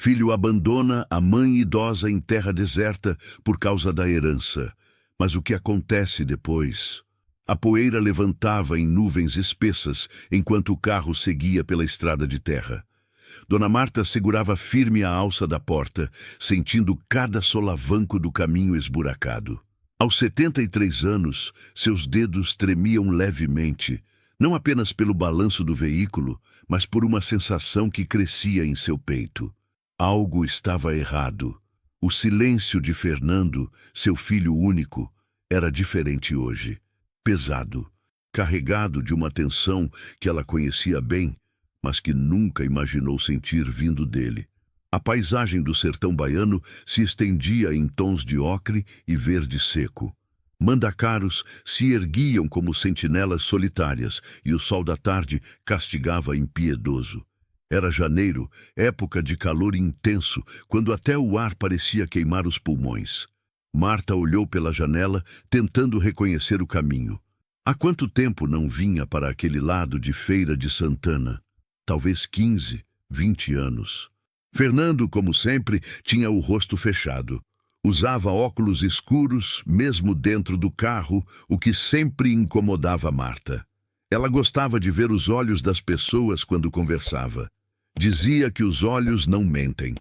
Filho abandona a mãe idosa em terra deserta por causa da herança. Mas o que acontece depois? A poeira levantava em nuvens espessas enquanto o carro seguia pela estrada de terra. Dona Marta segurava firme a alça da porta, sentindo cada solavanco do caminho esburacado. Aos 73 anos, seus dedos tremiam levemente, não apenas pelo balanço do veículo, mas por uma sensação que crescia em seu peito. Algo estava errado. O silêncio de Fernando, seu filho único, era diferente hoje. Pesado, carregado de uma tensão que ela conhecia bem, mas que nunca imaginou sentir vindo dele. A paisagem do sertão baiano se estendia em tons de ocre e verde seco. Mandacaros se erguiam como sentinelas solitárias e o sol da tarde castigava impiedoso. Era janeiro, época de calor intenso, quando até o ar parecia queimar os pulmões. Marta olhou pela janela, tentando reconhecer o caminho. Há quanto tempo não vinha para aquele lado de Feira de Santana? Talvez 15, 20 anos. Fernando, como sempre, tinha o rosto fechado. Usava óculos escuros, mesmo dentro do carro, o que sempre incomodava Marta. Ela gostava de ver os olhos das pessoas quando conversava. Dizia que os olhos não mentem.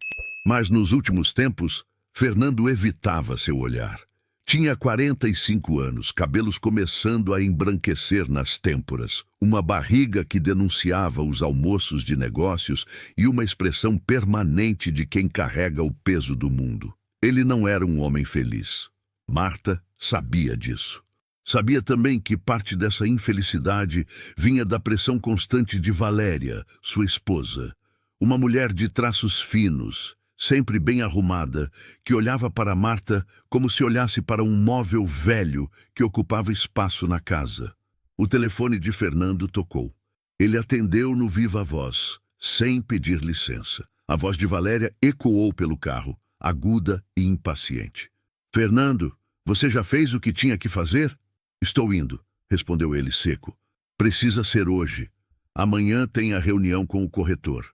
Mas nos últimos tempos, Fernando evitava seu olhar. Tinha 45 anos, cabelos começando a embranquecer nas têmporas, uma barriga que denunciava os almoços de negócios e uma expressão permanente de quem carrega o peso do mundo. Ele não era um homem feliz. Marta sabia disso. Sabia também que parte dessa infelicidade vinha da pressão constante de Valéria, sua esposa. Uma mulher de traços finos, sempre bem arrumada, que olhava para Marta como se olhasse para um móvel velho que ocupava espaço na casa. O telefone de Fernando tocou. Ele atendeu no viva voz, sem pedir licença. A voz de Valéria ecoou pelo carro, aguda e impaciente. Fernando, você já fez o que tinha que fazer? Estou indo, respondeu ele seco. Precisa ser hoje. Amanhã tem a reunião com o corretor.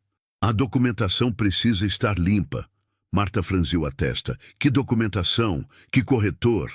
A documentação precisa estar limpa. Marta franziu a testa. Que documentação? Que corretor?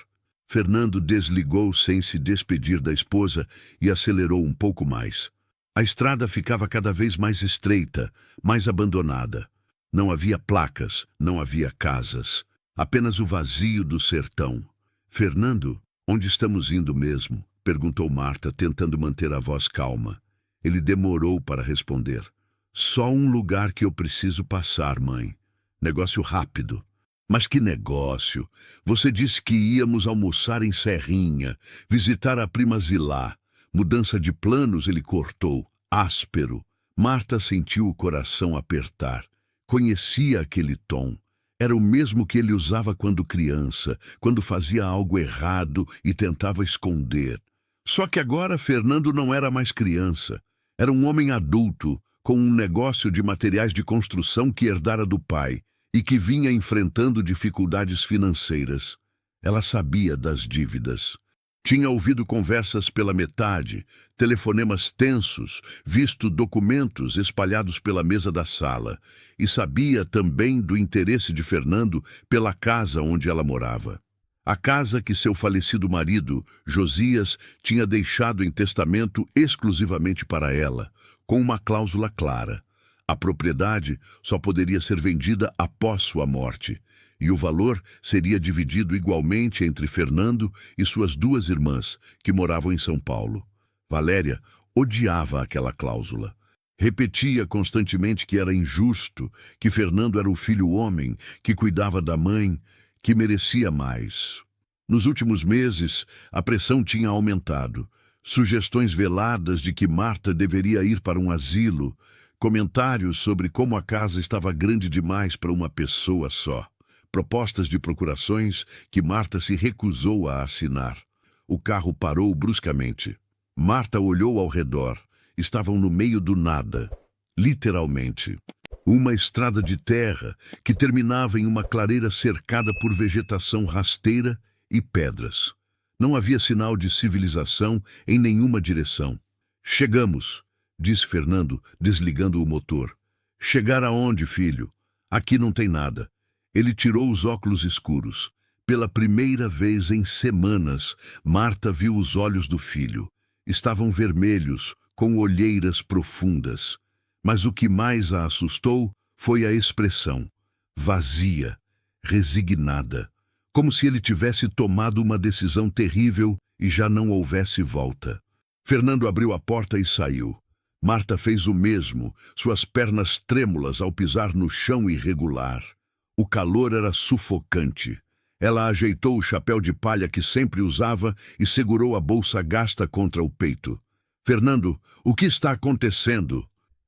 Fernando desligou sem se despedir da esposa e acelerou um pouco mais. A estrada ficava cada vez mais estreita, mais abandonada. Não havia placas, não havia casas. Apenas o vazio do sertão. Fernando, onde estamos indo mesmo? Perguntou Marta, tentando manter a voz calma. Ele demorou para responder. Só um lugar que eu preciso passar, mãe. Negócio rápido. Mas que negócio? Você disse que íamos almoçar em Serrinha, visitar a prima Zilá. Mudança de planos, ele cortou, áspero. Marta sentiu o coração apertar. Conhecia aquele tom. Era o mesmo que ele usava quando criança, quando fazia algo errado e tentava esconder. Só que agora Fernando não era mais criança. Era um homem adulto, com um negócio de materiais de construção que herdara do pai e que vinha enfrentando dificuldades financeiras. Ela sabia das dívidas. Tinha ouvido conversas pela metade, telefonemas tensos, visto documentos espalhados pela mesa da sala, e sabia também do interesse de Fernando pela casa onde ela morava. A casa que seu falecido marido, Josias, tinha deixado em testamento exclusivamente para ela, com uma cláusula clara. A propriedade só poderia ser vendida após sua morte, e o valor seria dividido igualmente entre Fernando e suas duas irmãs, que moravam em São Paulo. Valéria odiava aquela cláusula. Repetia constantemente que era injusto, que Fernando era o filho homem, que cuidava da mãe, que merecia mais. Nos últimos meses, a pressão tinha aumentado. Sugestões veladas de que Marta deveria ir para um asilo, comentários sobre como a casa estava grande demais para uma pessoa só, propostas de procurações que Marta se recusou a assinar. O carro parou bruscamente. Marta olhou ao redor. Estavam no meio do nada, literalmente. Uma estrada de terra que terminava em uma clareira cercada por vegetação rasteira e pedras. Não havia sinal de civilização em nenhuma direção. Chegamos, disse Fernando, desligando o motor. Chegar aonde, filho? Aqui não tem nada. Ele tirou os óculos escuros. Pela primeira vez em semanas, Marta viu os olhos do filho. Estavam vermelhos, com olheiras profundas. Mas o que mais a assustou foi a expressão, vazia, resignada, como se ele tivesse tomado uma decisão terrível e já não houvesse volta. Fernando abriu a porta e saiu. Marta fez o mesmo, suas pernas trêmulas ao pisar no chão irregular. O calor era sufocante. Ela ajeitou o chapéu de palha que sempre usava e segurou a bolsa gasta contra o peito. Fernando, o que está acontecendo?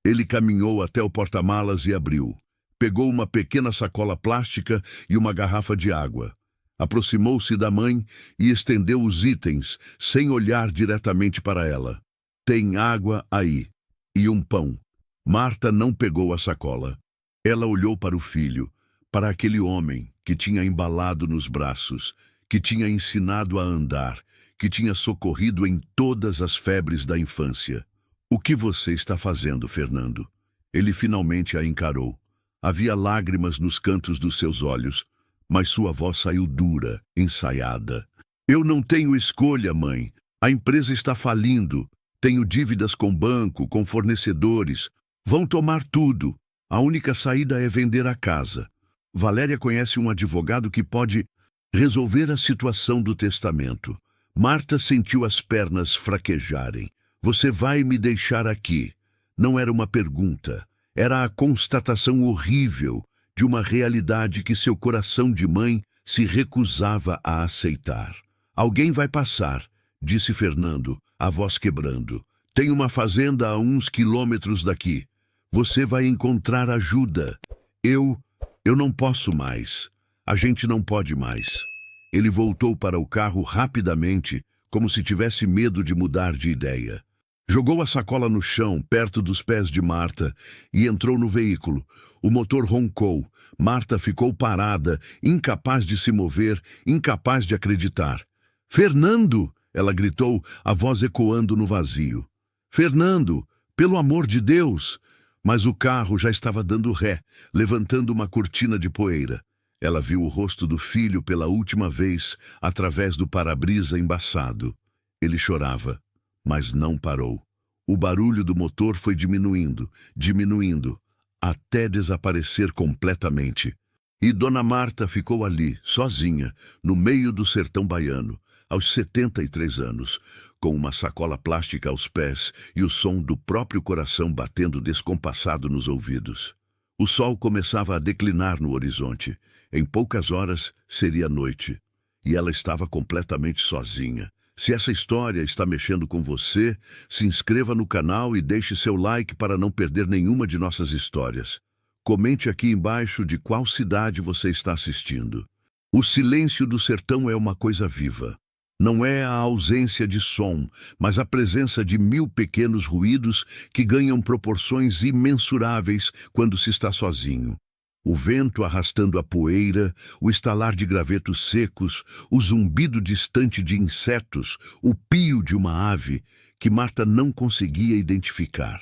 Ele caminhou até o porta-malas e abriu. Pegou uma pequena sacola plástica e uma garrafa de água. Aproximou-se da mãe e estendeu os itens, sem olhar diretamente para ela. Tem água aí. E um pão. Marta não pegou a sacola. Ela olhou para o filho, para aquele homem que tinha embalado nos braços, que tinha ensinado a andar, que tinha socorrido em todas as febres da infância. O que você está fazendo, Fernando? Ele finalmente a encarou. Havia lágrimas nos cantos dos seus olhos, mas sua voz saiu dura, ensaiada. Eu não tenho escolha, mãe. A empresa está falindo. Tenho dívidas com banco, com fornecedores. Vão tomar tudo. A única saída é vender a casa. Valéria conhece um advogado que pode resolver a situação do testamento. Marta sentiu as pernas fraquejarem. Você vai me deixar aqui? Não era uma pergunta. Era a constatação horrível de uma realidade que seu coração de mãe se recusava a aceitar. Alguém vai passar, disse Fernando, a voz quebrando. Tem uma fazenda a uns quilômetros daqui. Você vai encontrar ajuda. Eu não posso mais. A gente não pode mais. Ele voltou para o carro rapidamente, como se tivesse medo de mudar de ideia. Jogou a sacola no chão, perto dos pés de Marta, e entrou no veículo. O motor roncou. Marta ficou parada, incapaz de se mover, incapaz de acreditar. Fernando! Ela gritou, a voz ecoando no vazio. Fernando! Pelo amor de Deus! Mas o carro já estava dando ré, levantando uma cortina de poeira. Ela viu o rosto do filho pela última vez, através do para-brisa embaçado. Ele chorava, mas não parou. O barulho do motor foi diminuindo, diminuindo, até desaparecer completamente. E Dona Marta ficou ali, sozinha, no meio do sertão baiano, aos 73 anos, com uma sacola plástica aos pés e o som do próprio coração batendo descompassado nos ouvidos. O sol começava a declinar no horizonte. Em poucas horas seria noite. E ela estava completamente sozinha. Se essa história está mexendo com você, se inscreva no canal e deixe seu like para não perder nenhuma de nossas histórias. Comente aqui embaixo de qual cidade você está assistindo. O silêncio do sertão é uma coisa viva. Não é a ausência de som, mas a presença de 1000 pequenos ruídos que ganham proporções imensuráveis quando se está sozinho. O vento arrastando a poeira, o estalar de gravetos secos, o zumbido distante de insetos, o pio de uma ave que Marta não conseguia identificar.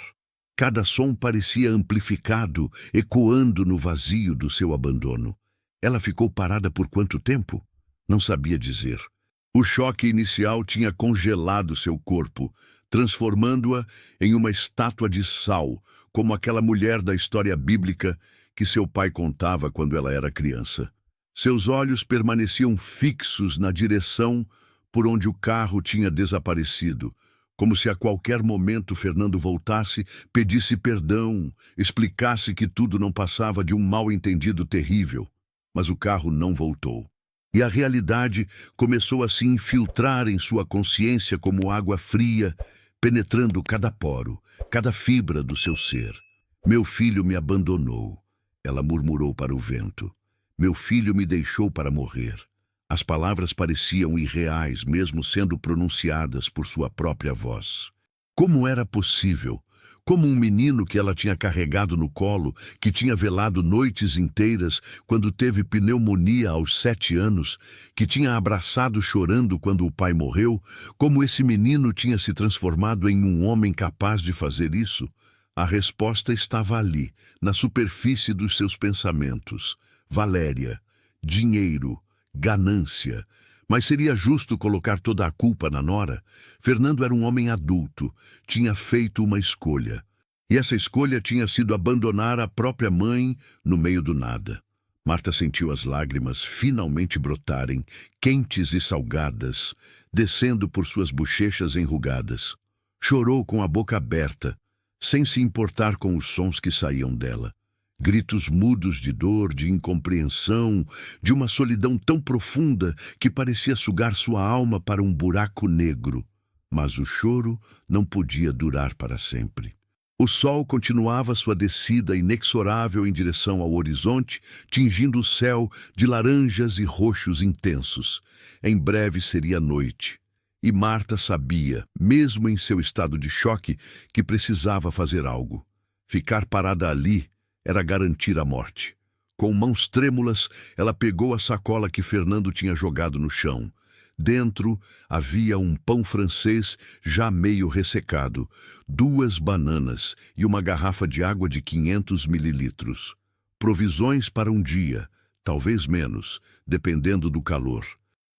Cada som parecia amplificado, ecoando no vazio do seu abandono. Ela ficou parada por quanto tempo? Não sabia dizer. O choque inicial tinha congelado seu corpo, transformando-a em uma estátua de sal, como aquela mulher da história bíblica que seu pai contava quando ela era criança. Seus olhos permaneciam fixos na direção por onde o carro tinha desaparecido, como se a qualquer momento Fernando voltasse, pedisse perdão, explicasse que tudo não passava de um mal-entendido terrível. Mas o carro não voltou. E a realidade começou a se infiltrar em sua consciência como água fria, penetrando cada poro, cada fibra do seu ser. Meu filho me abandonou, ela murmurou para o vento. Meu filho me deixou para morrer. As palavras pareciam irreais, mesmo sendo pronunciadas por sua própria voz. Como era possível? Como um menino que ela tinha carregado no colo, que tinha velado noites inteiras quando teve pneumonia aos 7 anos, que tinha abraçado chorando quando o pai morreu, como esse menino tinha se transformado em um homem capaz de fazer isso? A resposta estava ali, na superfície dos seus pensamentos. Valéria, dinheiro, ganância. Mas seria justo colocar toda a culpa na nora? Fernando era um homem adulto, tinha feito uma escolha. E essa escolha tinha sido abandonar a própria mãe no meio do nada. Marta sentiu as lágrimas finalmente brotarem, quentes e salgadas, descendo por suas bochechas enrugadas. Chorou com a boca aberta, sem se importar com os sons que saíam dela. Gritos mudos de dor, de incompreensão, de uma solidão tão profunda que parecia sugar sua alma para um buraco negro. Mas o choro não podia durar para sempre. O sol continuava sua descida inexorável em direção ao horizonte, tingindo o céu de laranjas e roxos intensos. Em breve seria noite. E Marta sabia, mesmo em seu estado de choque, que precisava fazer algo. Ficar parada ali era garantir a morte. Com mãos trêmulas, ela pegou a sacola que Fernando tinha jogado no chão. Dentro havia um pão francês já meio ressecado, 2 bananas e uma garrafa de água de 500 mililitros. Provisões para um dia, talvez menos, dependendo do calor.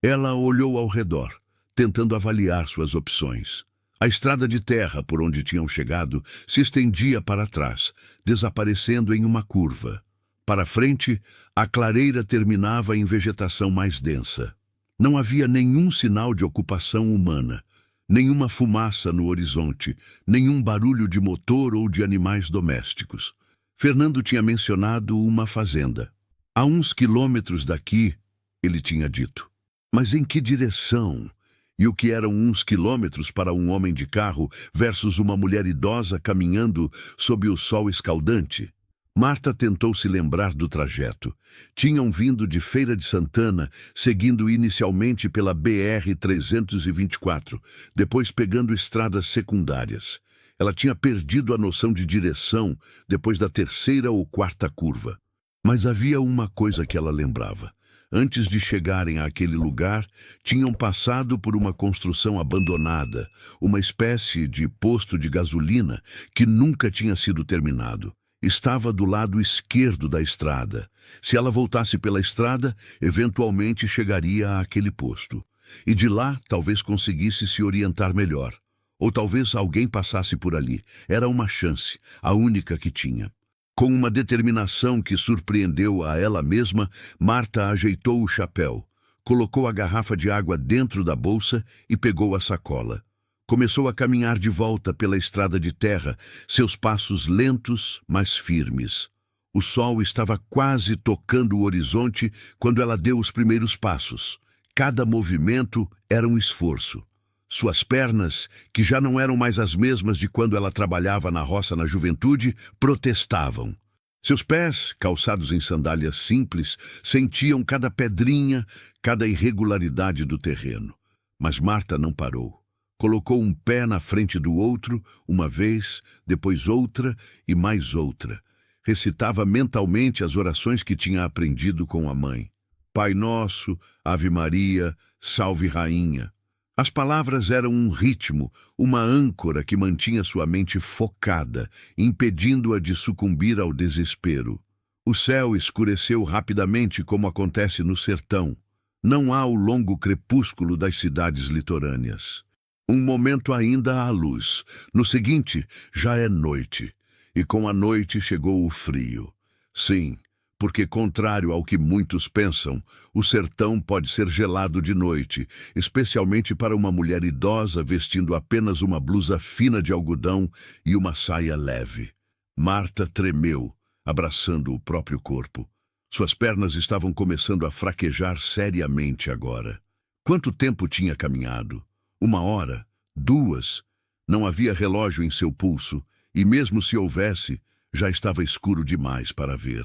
Ela olhou ao redor, tentando avaliar suas opções. A estrada de terra por onde tinham chegado se estendia para trás, desaparecendo em uma curva. Para frente, a clareira terminava em vegetação mais densa. Não havia nenhum sinal de ocupação humana, nenhuma fumaça no horizonte, nenhum barulho de motor ou de animais domésticos. Fernando tinha mencionado uma fazenda. A uns quilômetros daqui, ele tinha dito. Mas em que direção? E o que eram uns quilômetros para um homem de carro versus uma mulher idosa caminhando sob o sol escaldante? Marta tentou se lembrar do trajeto. Tinham vindo de Feira de Santana, seguindo inicialmente pela BR-324, depois pegando estradas secundárias. Ela tinha perdido a noção de direção depois da 3ª ou 4ª curva. Mas havia uma coisa que ela lembrava. Antes de chegarem àquele lugar, tinham passado por uma construção abandonada, uma espécie de posto de gasolina que nunca tinha sido terminado. Estava do lado esquerdo da estrada. Se ela voltasse pela estrada, eventualmente chegaria àquele posto. E de lá, talvez conseguisse se orientar melhor. Ou talvez alguém passasse por ali. Era uma chance, a única que tinha. Com uma determinação que surpreendeu a ela mesma, Marta ajeitou o chapéu, colocou a garrafa de água dentro da bolsa e pegou a sacola. Começou a caminhar de volta pela estrada de terra, seus passos lentos, mas firmes. O sol estava quase tocando o horizonte quando ela deu os primeiros passos. Cada movimento era um esforço. Suas pernas, que já não eram mais as mesmas de quando ela trabalhava na roça na juventude, protestavam. Seus pés, calçados em sandálias simples, sentiam cada pedrinha, cada irregularidade do terreno. Mas Marta não parou. Colocou um pé na frente do outro, uma vez, depois outra e mais outra. Recitava mentalmente as orações que tinha aprendido com a mãe. Pai Nosso, Ave Maria, Salve Rainha. As palavras eram um ritmo, uma âncora que mantinha sua mente focada, impedindo-a de sucumbir ao desespero. O céu escureceu rapidamente, como acontece no sertão. Não há o longo crepúsculo das cidades litorâneas. Um momento ainda há luz. No seguinte, já é noite. E com a noite chegou o frio. Sim, porque, contrário ao que muitos pensam, o sertão pode ser gelado de noite, especialmente para uma mulher idosa vestindo apenas uma blusa fina de algodão e uma saia leve. Marta tremeu, abraçando o próprio corpo. Suas pernas estavam começando a fraquejar seriamente agora. Quanto tempo tinha caminhado? 1 hora? 2? Não havia relógio em seu pulso, e mesmo se houvesse, já estava escuro demais para ver.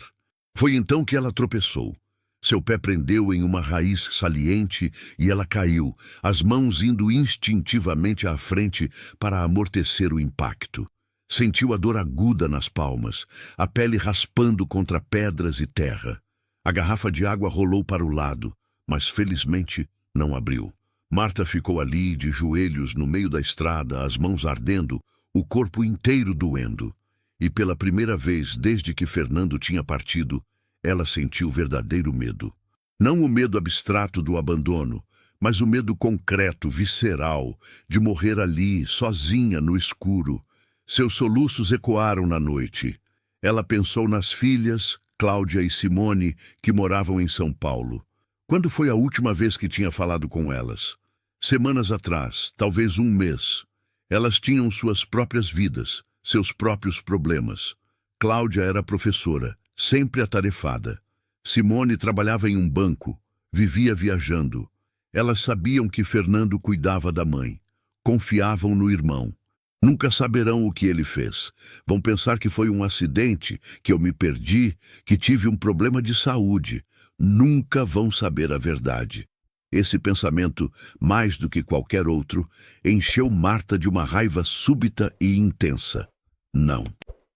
Foi então que ela tropeçou. Seu pé prendeu em uma raiz saliente e ela caiu, as mãos indo instintivamente à frente para amortecer o impacto. Sentiu a dor aguda nas palmas, a pele raspando contra pedras e terra. A garrafa de água rolou para o lado, mas felizmente não abriu. Marta ficou ali, de joelhos no meio da estrada, as mãos ardendo, o corpo inteiro doendo. E pela primeira vez desde que Fernando tinha partido, ela sentiu verdadeiro medo. Não o medo abstrato do abandono, mas o medo concreto, visceral, de morrer ali, sozinha, no escuro. Seus soluços ecoaram na noite. Ela pensou nas filhas, Cláudia e Simone, que moravam em São Paulo. Quando foi a última vez que tinha falado com elas? Semanas atrás, talvez um mês. Elas tinham suas próprias vidas, seus próprios problemas. Cláudia era professora, sempre atarefada. Simone trabalhava em um banco, vivia viajando. Elas sabiam que Fernando cuidava da mãe. Confiavam no irmão. Nunca saberão o que ele fez. Vão pensar que foi um acidente, que eu me perdi, que tive um problema de saúde. Nunca vão saber a verdade. Esse pensamento, mais do que qualquer outro, encheu Marta de uma raiva súbita e intensa. Não,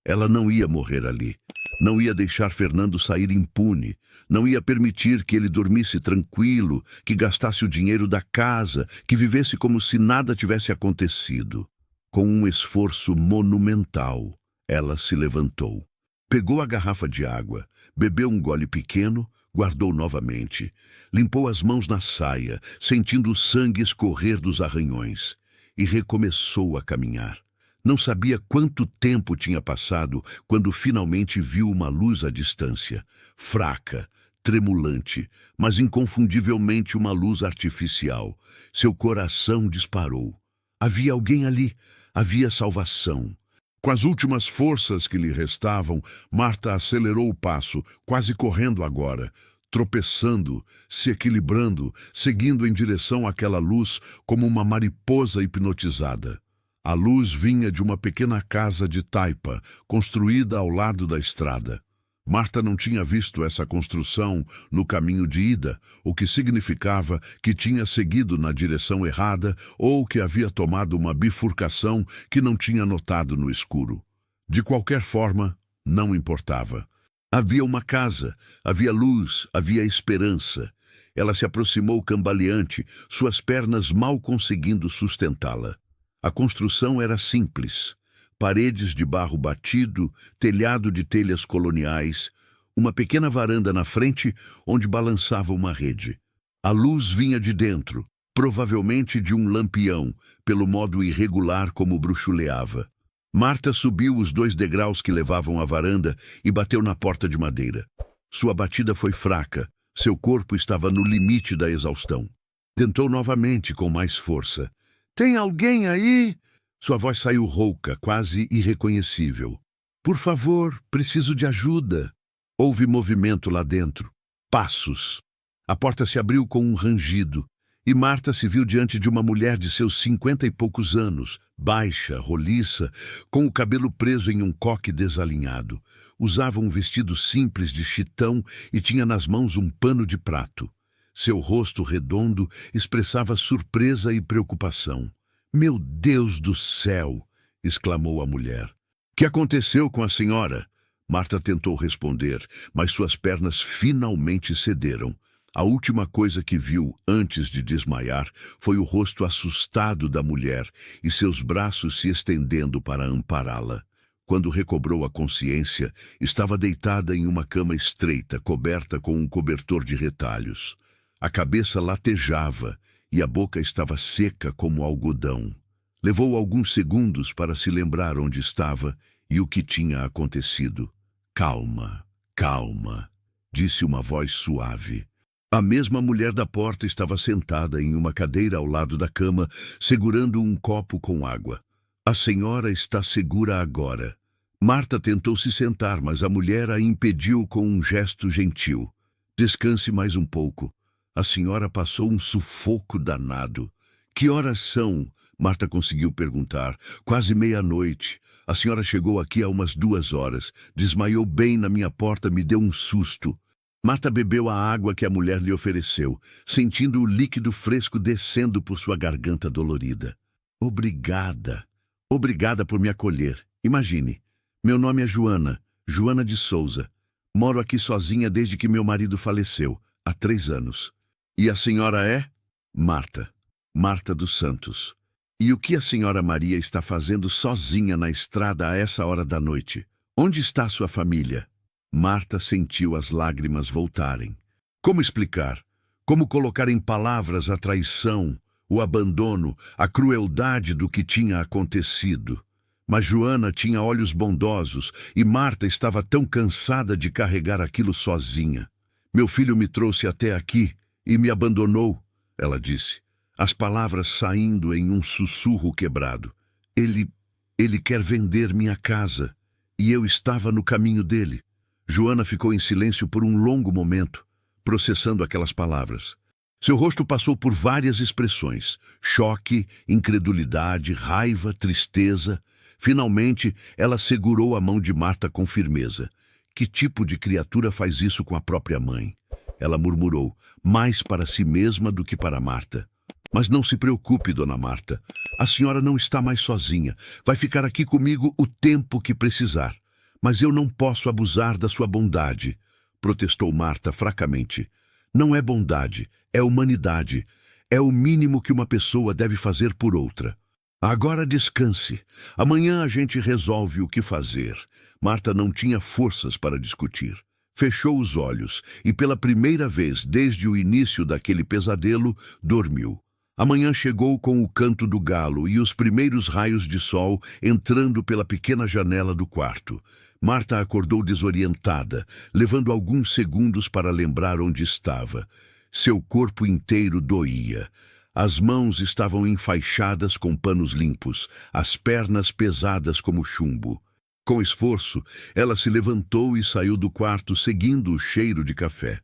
ela não ia morrer ali. Não ia deixar Fernando sair impune. Não ia permitir que ele dormisse tranquilo, que gastasse o dinheiro da casa, que vivesse como se nada tivesse acontecido. Com um esforço monumental, ela se levantou. Pegou a garrafa de água, bebeu um gole pequeno, guardou novamente. Limpou as mãos na saia, sentindo o sangue escorrer dos arranhões. E recomeçou a caminhar. Não sabia quanto tempo tinha passado quando finalmente viu uma luz à distância. Fraca, tremulante, mas inconfundivelmente uma luz artificial. Seu coração disparou. Havia alguém ali. Havia salvação. Com as últimas forças que lhe restavam, Marta acelerou o passo, quase correndo agora, tropeçando, se equilibrando, seguindo em direção àquela luz como uma mariposa hipnotizada. A luz vinha de uma pequena casa de taipa, construída ao lado da estrada. Marta não tinha visto essa construção no caminho de ida, o que significava que tinha seguido na direção errada ou que havia tomado uma bifurcação que não tinha notado no escuro. De qualquer forma, não importava. Havia uma casa, havia luz, havia esperança. Ela se aproximou cambaleante, suas pernas mal conseguindo sustentá-la. A construção era simples. Paredes de barro batido, telhado de telhas coloniais, uma pequena varanda na frente onde balançava uma rede. A luz vinha de dentro, provavelmente de um lampião, pelo modo irregular como bruxuleava. Marta subiu os 2 degraus que levavam à varanda e bateu na porta de madeira. Sua batida foi fraca, seu corpo estava no limite da exaustão. Tentou novamente com mais força. "Tem alguém aí?" Sua voz saiu rouca, quase irreconhecível. "Por favor, preciso de ajuda." Houve movimento lá dentro. Passos. A porta se abriu com um rangido, e Marta se viu diante de uma mulher de seus 50 e poucos anos, baixa, roliça, com o cabelo preso em um coque desalinhado. Usava um vestido simples de chitão e tinha nas mãos um pano de prato. Seu rosto redondo expressava surpresa e preocupação. "Meu Deus do céu!" exclamou a mulher. "Que aconteceu com a senhora?" Marta tentou responder, mas suas pernas finalmente cederam. A última coisa que viu antes de desmaiar foi o rosto assustado da mulher e seus braços se estendendo para ampará-la. Quando recobrou a consciência, estava deitada em uma cama estreita, coberta com um cobertor de retalhos. A cabeça latejava e a boca estava seca como algodão. Levou alguns segundos para se lembrar onde estava e o que tinha acontecido. "Calma, calma", disse uma voz suave. A mesma mulher da porta estava sentada em uma cadeira ao lado da cama, segurando um copo com água. "A senhora está segura agora." Marta tentou se sentar, mas a mulher a impediu com um gesto gentil. "Descanse mais um pouco. A senhora passou um sufoco danado." "Que horas são?" Marta conseguiu perguntar. "Quase meia-noite. A senhora chegou aqui há umas 2 horas. Desmaiou bem na minha porta, me deu um susto." Marta bebeu a água que a mulher lhe ofereceu, sentindo o líquido fresco descendo por sua garganta dolorida. "Obrigada. Obrigada por me acolher. Imagine, meu nome é Joana, Joana de Souza. Moro aqui sozinha desde que meu marido faleceu, há 3 anos. E a senhora é?" "Marta. Marta dos Santos." "E o que a senhora Maria está fazendo sozinha na estrada a essa hora da noite?" Onde está sua família? Marta sentiu as lágrimas voltarem. Como explicar? Como colocar em palavras a traição, o abandono, a crueldade do que tinha acontecido? Mas Joana tinha olhos bondosos e Marta estava tão cansada de carregar aquilo sozinha. Meu filho me trouxe até aqui e me abandonou, ela disse, as palavras saindo em um sussurro quebrado. Ele quer vender minha casa e eu estava no caminho dele. Joana ficou em silêncio por um longo momento, processando aquelas palavras. Seu rosto passou por várias expressões: choque, incredulidade, raiva, tristeza. Finalmente, ela segurou a mão de Marta com firmeza. Que tipo de criatura faz isso com a própria mãe? Ela murmurou, mais para si mesma do que para Marta. Mas não se preocupe, dona Marta. A senhora não está mais sozinha. Vai ficar aqui comigo o tempo que precisar. Mas eu não posso abusar da sua bondade, protestou Marta fracamente. Não é bondade, é humanidade. É o mínimo que uma pessoa deve fazer por outra. Agora descanse. Amanhã a gente resolve o que fazer. Marta não tinha forças para discutir. Fechou os olhos e, pela primeira vez desde o início daquele pesadelo, dormiu. Amanhã chegou com o canto do galo e os primeiros raios de sol entrando pela pequena janela do quarto. Marta acordou desorientada, levando alguns segundos para lembrar onde estava. Seu corpo inteiro doía. As mãos estavam enfaixadas com panos limpos, as pernas pesadas como chumbo. Com esforço, ela se levantou e saiu do quarto seguindo o cheiro de café.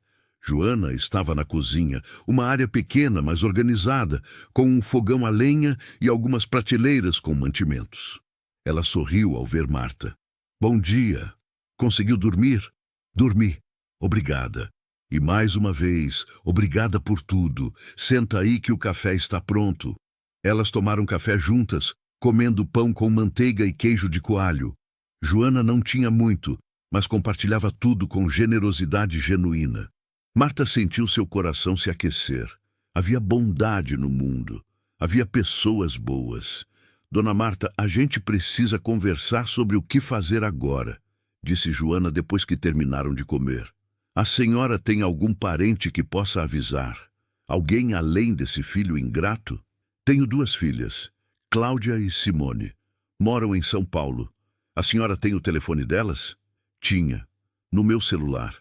Joana estava na cozinha, uma área pequena, mas organizada, com um fogão a lenha e algumas prateleiras com mantimentos. Ela sorriu ao ver Marta. Bom dia. Conseguiu dormir? Dormi. Obrigada. E mais uma vez, obrigada por tudo. Senta aí que o café está pronto. Elas tomaram café juntas, comendo pão com manteiga e queijo de coalho. Joana não tinha muito, mas compartilhava tudo com generosidade genuína. Marta sentiu seu coração se aquecer. Havia bondade no mundo. Havia pessoas boas. Dona Marta, a gente precisa conversar sobre o que fazer agora, disse Joana depois que terminaram de comer. A senhora tem algum parente que possa avisar? Alguém além desse filho ingrato? Tenho 2 filhas, Cláudia e Simone. Moram em São Paulo. A senhora tem o telefone delas? Tinha, no meu celular.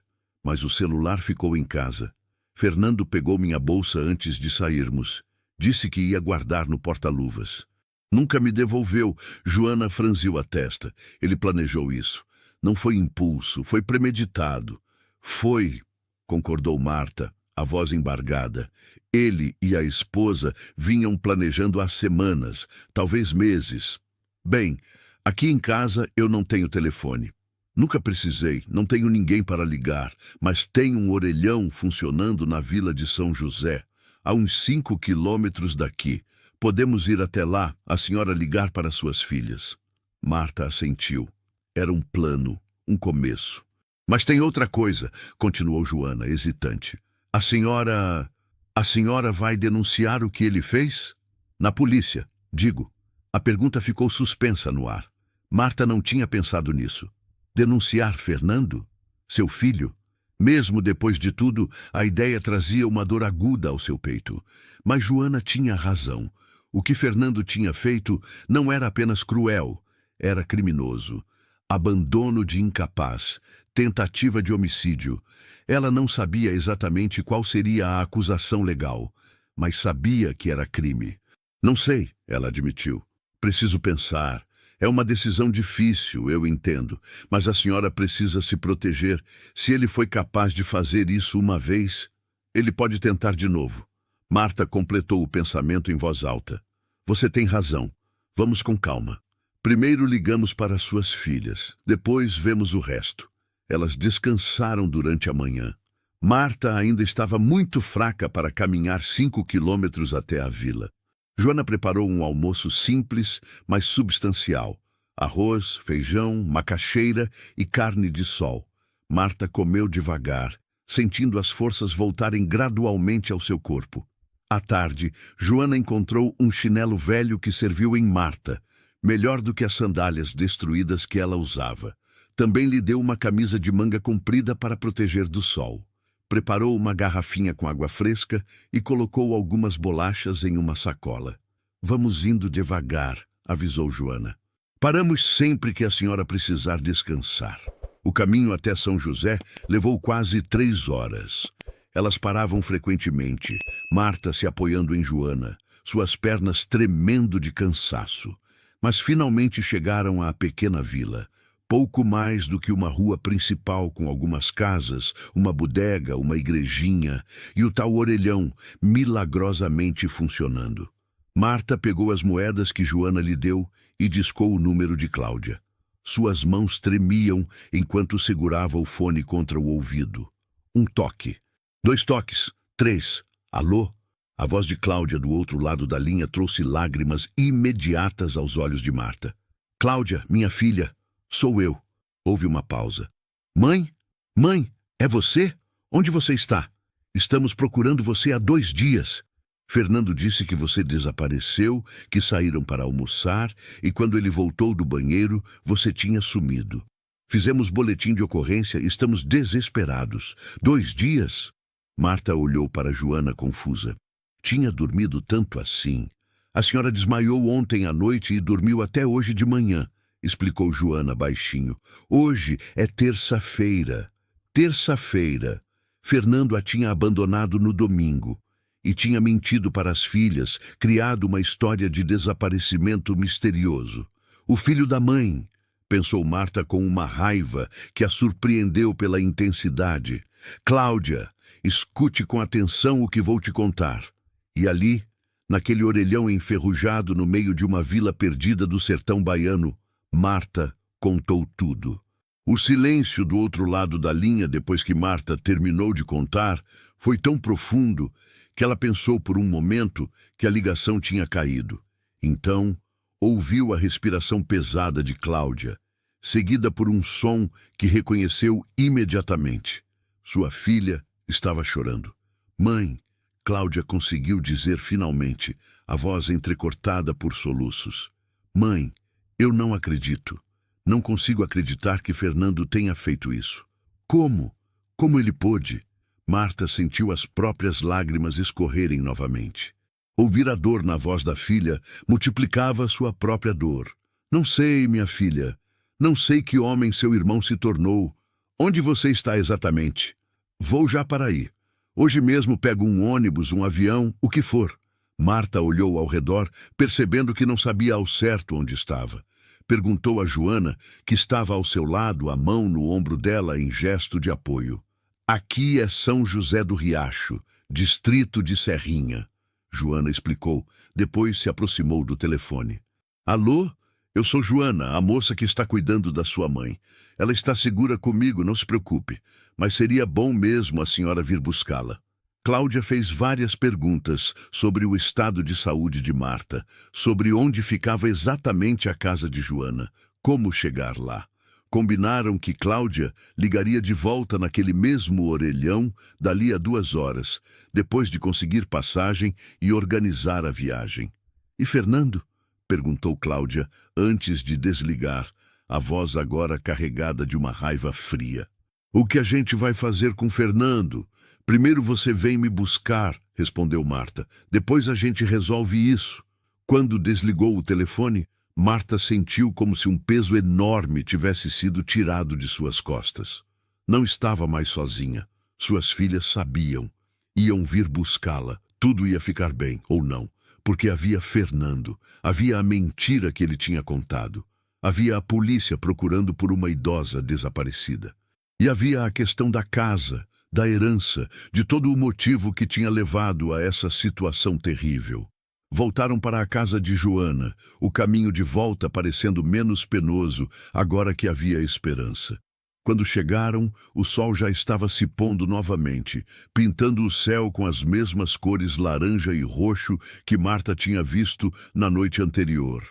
Mas o celular ficou em casa. Fernando pegou minha bolsa antes de sairmos. Disse que ia guardar no porta-luvas. Nunca me devolveu. Joana franziu a testa. Ele planejou isso. Não foi impulso, foi premeditado. Foi, concordou Marta, a voz embargada. Ele e a esposa vinham planejando há semanas, talvez meses. Bem, aqui em casa eu não tenho telefone. Nunca precisei, não tenho ninguém para ligar, mas tenho um orelhão funcionando na Vila de São José, a uns 5 quilômetros daqui. Podemos ir até lá, a senhora ligar para suas filhas. Marta assentiu. Era um plano, um começo. Mas tem outra coisa, continuou Joana, hesitante. A senhora vai denunciar o que ele fez? Na polícia, digo. A pergunta ficou suspensa no ar. Marta não tinha pensado nisso. Denunciar Fernando? Seu filho? Mesmo depois de tudo, a ideia trazia uma dor aguda ao seu peito. Mas Joana tinha razão. O que Fernando tinha feito não era apenas cruel, era criminoso. Abandono de incapaz, tentativa de homicídio. Ela não sabia exatamente qual seria a acusação legal, mas sabia que era crime. Não sei, ela admitiu. Preciso pensar. É uma decisão difícil, eu entendo, mas a senhora precisa se proteger. Se ele foi capaz de fazer isso uma vez, ele pode tentar de novo. Marta completou o pensamento em voz alta. Você tem razão. Vamos com calma. Primeiro ligamos para suas filhas, depois vemos o resto. Elas descansaram durante a manhã. Marta ainda estava muito fraca para caminhar 5 quilômetros até a vila. Joana preparou um almoço simples, mas substancial. Arroz, feijão, macaxeira e carne de sol. Marta comeu devagar, sentindo as forças voltarem gradualmente ao seu corpo. À tarde, Joana encontrou um chinelo velho que serviu em Marta, melhor do que as sandálias destruídas que ela usava. Também lhe deu uma camisa de manga comprida para proteger do sol. Preparou uma garrafinha com água fresca e colocou algumas bolachas em uma sacola. Vamos indo devagar, avisou Joana. Paramos sempre que a senhora precisar descansar. O caminho até São José levou quase 3 horas. Elas paravam frequentemente, Marta se apoiando em Joana, suas pernas tremendo de cansaço. Mas finalmente chegaram à pequena vila. Pouco mais do que uma rua principal com algumas casas, uma bodega, uma igrejinha e o tal orelhão milagrosamente funcionando. Marta pegou as moedas que Joana lhe deu e discou o número de Cláudia. Suas mãos tremiam enquanto segurava o fone contra o ouvido. 1 toque. 2 toques. 3. Alô? A voz de Cláudia do outro lado da linha trouxe lágrimas imediatas aos olhos de Marta. Cláudia, minha filha, sou eu. Houve uma pausa. Mãe? Mãe, é você? Onde você está? Estamos procurando você há 2 dias. Fernando disse que você desapareceu, que saíram para almoçar e quando ele voltou do banheiro, você tinha sumido. Fizemos boletim de ocorrência e estamos desesperados. 2 dias? Marta olhou para Joana confusa. Tinha dormido tanto assim. A senhora desmaiou ontem à noite e dormiu até hoje de manhã, explicou Joana baixinho. Hoje é terça-feira. Terça-feira. Fernando a tinha abandonado no domingo. E tinha mentido para as filhas, criado uma história de desaparecimento misterioso. O filho da mãe, pensou Marta com uma raiva que a surpreendeu pela intensidade. Cláudia, escute com atenção o que vou te contar. E ali, naquele orelhão enferrujado no meio de uma vila perdida do sertão baiano, Marta contou tudo. O silêncio do outro lado da linha, depois que Marta terminou de contar, foi tão profundo que ela pensou por um momento que a ligação tinha caído. Então, ouviu a respiração pesada de Cláudia, seguida por um som que reconheceu imediatamente. Sua filha estava chorando. Mãe, Cláudia conseguiu dizer finalmente, a voz entrecortada por soluços. Mãe, eu não acredito. Não consigo acreditar que Fernando tenha feito isso. Como? Como ele pôde? Marta sentiu as próprias lágrimas escorrerem novamente. Ouvir a dor na voz da filha multiplicava sua própria dor. Não sei, minha filha. Não sei que homem seu irmão se tornou. Onde você está exatamente? Vou já para aí. Hoje mesmo pego um ônibus, um avião, o que for. Marta olhou ao redor, percebendo que não sabia ao certo onde estava. Perguntou a Joana, que estava ao seu lado, a mão no ombro dela em gesto de apoio. Aqui é São José do Riacho, distrito de Serrinha. Joana explicou, depois se aproximou do telefone. Alô? Eu sou Joana, a moça que está cuidando da sua mãe. Ela está segura comigo, não se preocupe, mas seria bom mesmo a senhora vir buscá-la. Cláudia fez várias perguntas sobre o estado de saúde de Marta, sobre onde ficava exatamente a casa de Joana, como chegar lá. Combinaram que Cláudia ligaria de volta naquele mesmo orelhão dali a 2 horas, depois de conseguir passagem e organizar a viagem. E Fernando? Perguntou Cláudia antes de desligar, a voz agora carregada de uma raiva fria. O que a gente vai fazer com Fernando? Primeiro você vem me buscar, respondeu Marta. Depois a gente resolve isso. Quando desligou o telefone, Marta sentiu como se um peso enorme tivesse sido tirado de suas costas. Não estava mais sozinha. Suas filhas sabiam. Iam vir buscá-la. Tudo ia ficar bem, ou não. Porque havia Fernando. Havia a mentira que ele tinha contado. Havia a polícia procurando por uma idosa desaparecida. E havia a questão da casa, da herança, de todo o motivo que tinha levado a essa situação terrível. Voltaram para a casa de Joana, o caminho de volta parecendo menos penoso, agora que havia esperança. Quando chegaram, o sol já estava se pondo novamente, pintando o céu com as mesmas cores laranja e roxo que Marta tinha visto na noite anterior.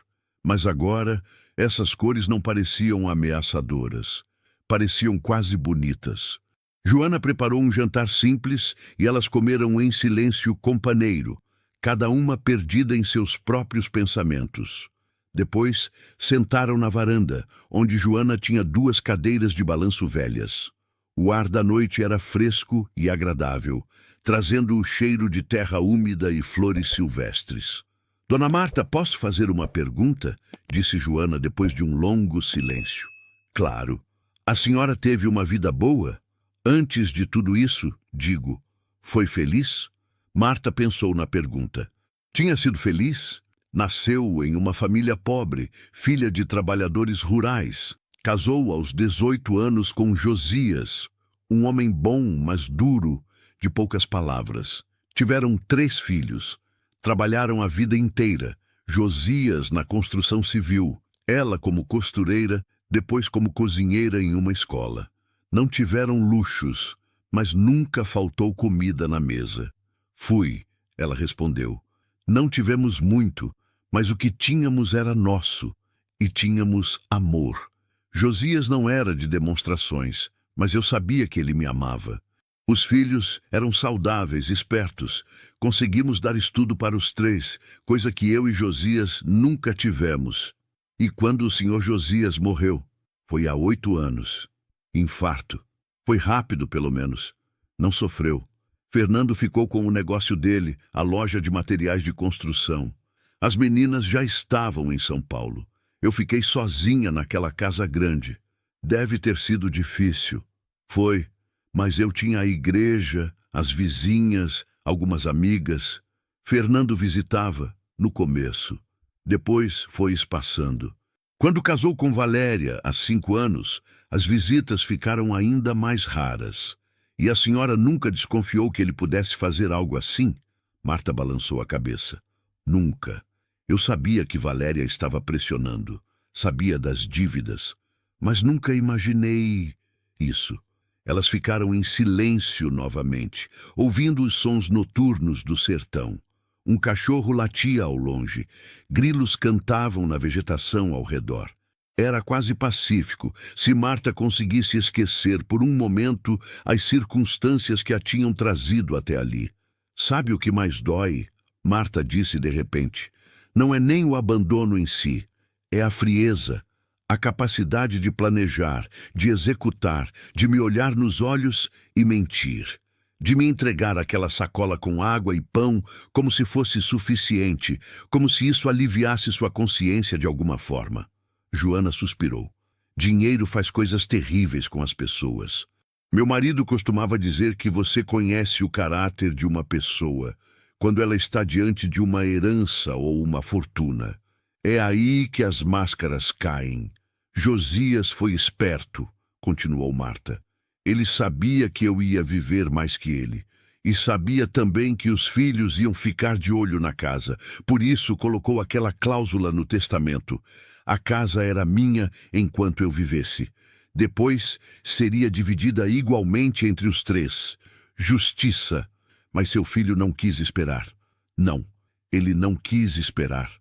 Mas agora, essas cores não pareciam ameaçadoras. Pareciam quase bonitas. Joana preparou um jantar simples e elas comeram em silêncio companheiro, cada uma perdida em seus próprios pensamentos. Depois, sentaram na varanda, onde Joana tinha 2 cadeiras de balanço velhas. O ar da noite era fresco e agradável, trazendo o cheiro de terra úmida e flores silvestres. Dona Marta, posso fazer uma pergunta? Disse Joana depois de um longo silêncio. Claro. A senhora teve uma vida boa? Antes de tudo isso, digo, foi feliz? Marta pensou na pergunta. Tinha sido feliz? Nasceu em uma família pobre, filha de trabalhadores rurais. Casou aos 18 anos com Josias, um homem bom, mas duro, de poucas palavras. Tiveram 3 filhos. Trabalharam a vida inteira. Josias na construção civil, ela como costureira, depois como cozinheira em uma escola. Não tiveram luxos, mas nunca faltou comida na mesa. Fui, ela respondeu. Não tivemos muito, mas o que tínhamos era nosso, e tínhamos amor. Josias não era de demonstrações, mas eu sabia que ele me amava. Os filhos eram saudáveis, espertos. Conseguimos dar estudo para os 3, coisa que eu e Josias nunca tivemos. E quando o senhor Josias morreu? Foi há 8 anos. Infarto. Foi rápido, pelo menos. Não sofreu. Fernando ficou com o negócio dele, a loja de materiais de construção. As meninas já estavam em São Paulo. Eu fiquei sozinha naquela casa grande. Deve ter sido difícil. Foi, mas eu tinha a igreja, as vizinhas, algumas amigas. Fernando visitava, no começo. Depois foi espaçando. Quando casou com Valéria, há 5 anos, as visitas ficaram ainda mais raras. E a senhora nunca desconfiou que ele pudesse fazer algo assim? Marta balançou a cabeça. Nunca. Eu sabia que Valéria estava pressionando. Sabia das dívidas. Mas nunca imaginei isso. Elas ficaram em silêncio novamente, ouvindo os sons noturnos do sertão. Um cachorro latia ao longe. Grilos cantavam na vegetação ao redor. Era quase pacífico, se Marta conseguisse esquecer por um momento as circunstâncias que a tinham trazido até ali. Sabe o que mais dói? Marta disse de repente. Não é nem o abandono em si, é a frieza, a capacidade de planejar, de executar, de me olhar nos olhos e mentir. De me entregar aquela sacola com água e pão como se fosse suficiente, como se isso aliviasse sua consciência de alguma forma. Joana suspirou. Dinheiro faz coisas terríveis com as pessoas. Meu marido costumava dizer que você conhece o caráter de uma pessoa quando ela está diante de uma herança ou uma fortuna. É aí que as máscaras caem. Josias foi esperto, continuou Marta. Ele sabia que eu ia viver mais que ele. E sabia também que os filhos iam ficar de olho na casa. Por isso colocou aquela cláusula no testamento. A casa era minha enquanto eu vivesse. Depois seria dividida igualmente entre os 3. Justiça. Mas seu filho não quis esperar. Não, ele não quis esperar.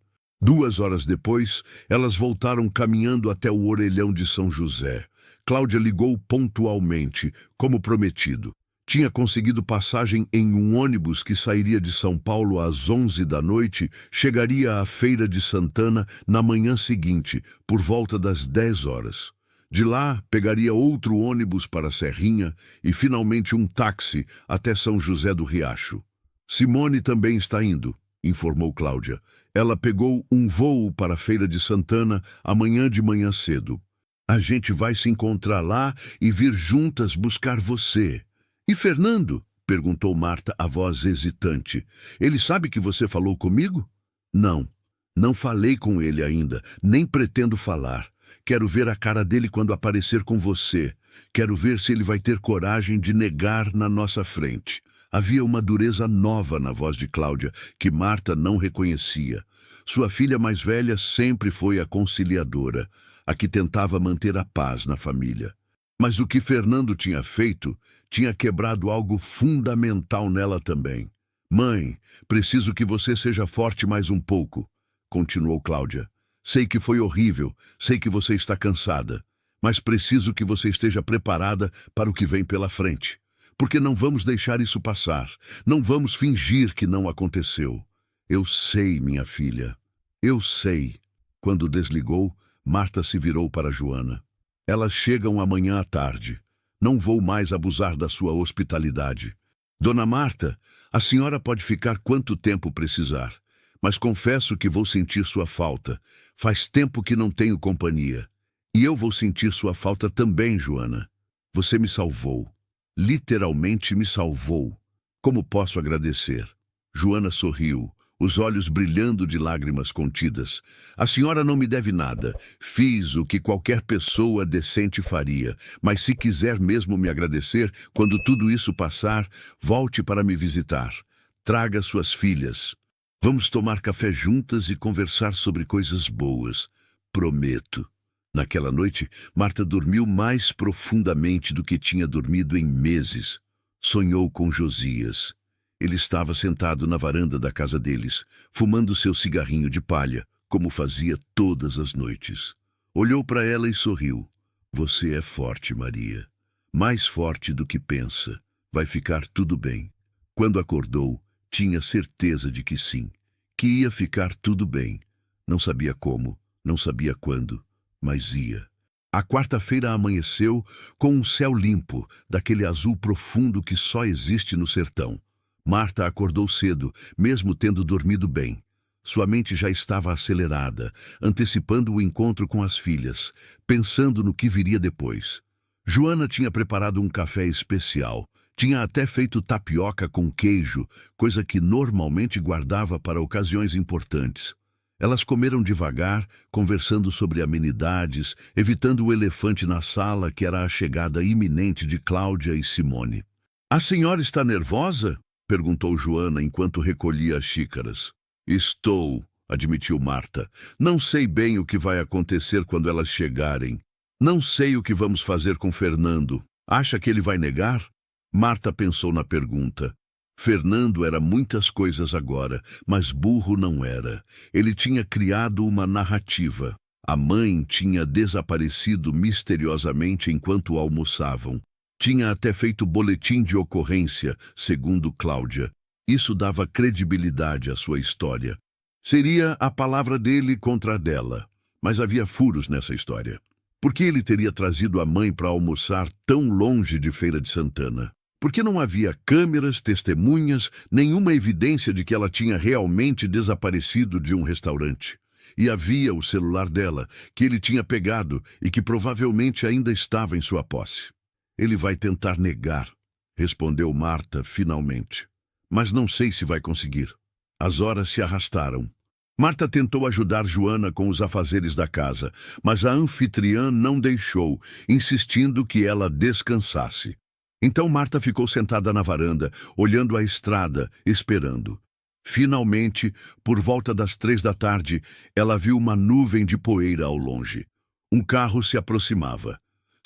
2 horas depois, elas voltaram caminhando até o orelhão de São José. Cláudia ligou pontualmente, como prometido. Tinha conseguido passagem em um ônibus que sairia de São Paulo às 11 da noite, chegaria à Feira de Santana na manhã seguinte, por volta das 10 horas. De lá, pegaria outro ônibus para a Serrinha e, finalmente, um táxi até São José do Riacho. Simone também está indo, informou Cláudia. Ela pegou um voo para a Feira de Santana amanhã de manhã cedo. A gente vai se encontrar lá e vir juntas buscar você. E Fernando? Perguntou Marta, a voz hesitante. Ele sabe que você falou comigo? Não, não falei com ele ainda, nem pretendo falar. Quero ver a cara dele quando aparecer com você. Quero ver se ele vai ter coragem de negar na nossa frente. Havia uma dureza nova na voz de Cláudia, que Marta não reconhecia. Sua filha mais velha sempre foi a conciliadora, a que tentava manter a paz na família. Mas o que Fernando tinha feito tinha quebrado algo fundamental nela também. Mãe, preciso que você seja forte mais um pouco, continuou Cláudia. Sei que foi horrível, sei que você está cansada, mas preciso que você esteja preparada para o que vem pela frente. Porque não vamos deixar isso passar, não vamos fingir que não aconteceu. Eu sei, minha filha, eu sei. Quando desligou, Marta se virou para Joana. Elas chegam amanhã à tarde. Não vou mais abusar da sua hospitalidade. Dona Marta, a senhora pode ficar quanto tempo precisar, mas confesso que vou sentir sua falta. Faz tempo que não tenho companhia. E eu vou sentir sua falta também, Joana. Você me salvou. Literalmente me salvou. Como posso agradecer? Joana sorriu, os olhos brilhando de lágrimas contidas. A senhora não me deve nada. Fiz o que qualquer pessoa decente faria. Mas se quiser mesmo me agradecer, quando tudo isso passar, volte para me visitar. Traga suas filhas. Vamos tomar café juntas e conversar sobre coisas boas. Prometo. Naquela noite, Marta dormiu mais profundamente do que tinha dormido em meses. Sonhou com Josias. Ele estava sentado na varanda da casa deles, fumando seu cigarrinho de palha, como fazia todas as noites. Olhou para ela e sorriu. Você é forte, Maria. Mais forte do que pensa. Vai ficar tudo bem. Quando acordou, tinha certeza de que sim, que ia ficar tudo bem. Não sabia como, não sabia quando, mas ia. A quarta-feira amanheceu com um céu limpo, daquele azul profundo que só existe no sertão. Marta acordou cedo, mesmo tendo dormido bem. Sua mente já estava acelerada, antecipando o encontro com as filhas, pensando no que viria depois. Joana tinha preparado um café especial. Tinha até feito tapioca com queijo, coisa que normalmente guardava para ocasiões importantes. Elas comeram devagar, conversando sobre amenidades, evitando o elefante na sala, que era a chegada iminente de Cláudia e Simone. A senhora está nervosa? Perguntou Joana enquanto recolhia as xícaras. Estou, admitiu Marta. Não sei bem o que vai acontecer quando elas chegarem. Não sei o que vamos fazer com Fernando. Acha que ele vai negar? Marta pensou na pergunta. Fernando era muitas coisas agora, mas burro não era. Ele tinha criado uma narrativa. A mãe tinha desaparecido misteriosamente enquanto almoçavam. Tinha até feito boletim de ocorrência, segundo Cláudia. Isso dava credibilidade à sua história. Seria a palavra dele contra a dela. Mas havia furos nessa história. Por que ele teria trazido a mãe para almoçar tão longe de Feira de Santana? Porque não havia câmeras, testemunhas, nenhuma evidência de que ela tinha realmente desaparecido de um restaurante. E havia o celular dela, que ele tinha pegado e que provavelmente ainda estava em sua posse. Ele vai tentar negar, respondeu Marta finalmente. Mas não sei se vai conseguir. As horas se arrastaram. Marta tentou ajudar Joana com os afazeres da casa, mas a anfitriã não deixou, insistindo que ela descansasse. Então Marta ficou sentada na varanda, olhando a estrada, esperando. Finalmente, por volta das 3 da tarde, ela viu uma nuvem de poeira ao longe. Um carro se aproximava.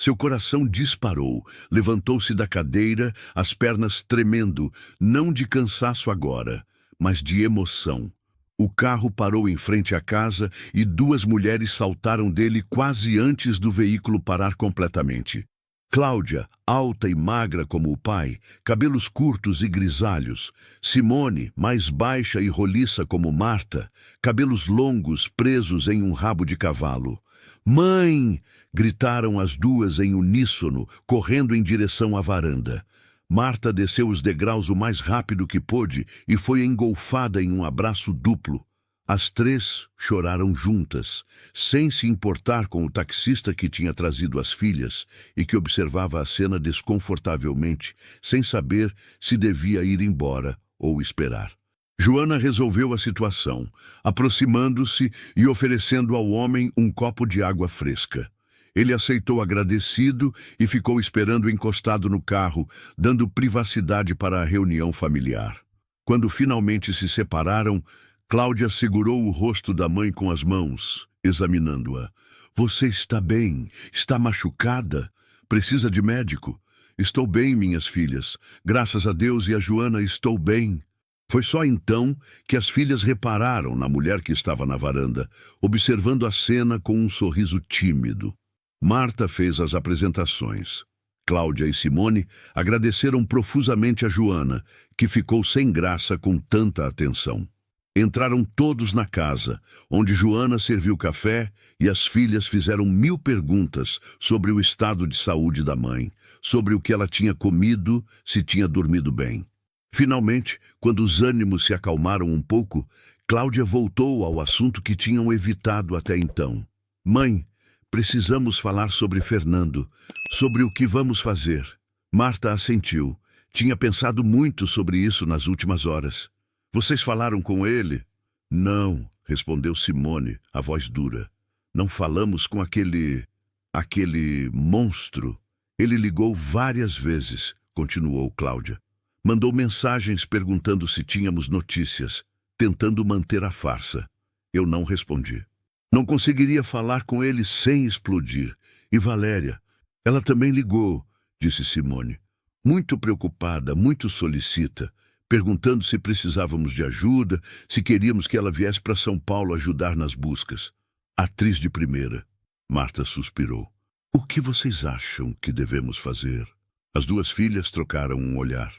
Seu coração disparou, levantou-se da cadeira, as pernas tremendo, não de cansaço agora, mas de emoção. O carro parou em frente à casa e 2 mulheres saltaram dele quase antes do veículo parar completamente. Cláudia, alta e magra como o pai, cabelos curtos e grisalhos. Simone, mais baixa e roliça como Marta, cabelos longos presos em um rabo de cavalo. Mãe! Gritaram as 2 em uníssono, correndo em direção à varanda. Marta desceu os degraus o mais rápido que pôde e foi engolfada em um abraço duplo. As 3 choraram juntas, sem se importar com o taxista que tinha trazido as filhas e que observava a cena desconfortavelmente, sem saber se devia ir embora ou esperar. Joana resolveu a situação, aproximando-se e oferecendo ao homem um copo de água fresca. Ele aceitou agradecido e ficou esperando encostado no carro, dando privacidade para a reunião familiar. Quando finalmente se separaram, Cláudia segurou o rosto da mãe com as mãos, examinando-a. Você está bem? Está machucada? Precisa de médico? Estou bem, minhas filhas. Graças a Deus e a Joana estou bem. Foi só então que as filhas repararam na mulher que estava na varanda, observando a cena com um sorriso tímido. Marta fez as apresentações. Cláudia e Simone agradeceram profusamente a Joana, que ficou sem graça com tanta atenção. Entraram todos na casa, onde Joana serviu café e as filhas fizeram 1000 perguntas sobre o estado de saúde da mãe, sobre o que ela tinha comido, se tinha dormido bem. Finalmente, quando os ânimos se acalmaram um pouco, Cláudia voltou ao assunto que tinham evitado até então. Mãe, precisamos falar sobre Fernando, sobre o que vamos fazer. Marta assentiu. Tinha pensado muito sobre isso nas últimas horas. Vocês falaram com ele? Não, respondeu Simone, a voz dura. Não falamos com aquele monstro. Ele ligou várias vezes, continuou Cláudia. Mandou mensagens perguntando se tínhamos notícias, tentando manter a farsa. Eu não respondi. Não conseguiria falar com ele sem explodir. E Valéria? Ela também ligou, disse Simone. Muito preocupada, muito solicita, perguntando se precisávamos de ajuda, se queríamos que ela viesse para São Paulo ajudar nas buscas. Atriz de primeira. Marta suspirou. O que vocês acham que devemos fazer? As duas filhas trocaram um olhar.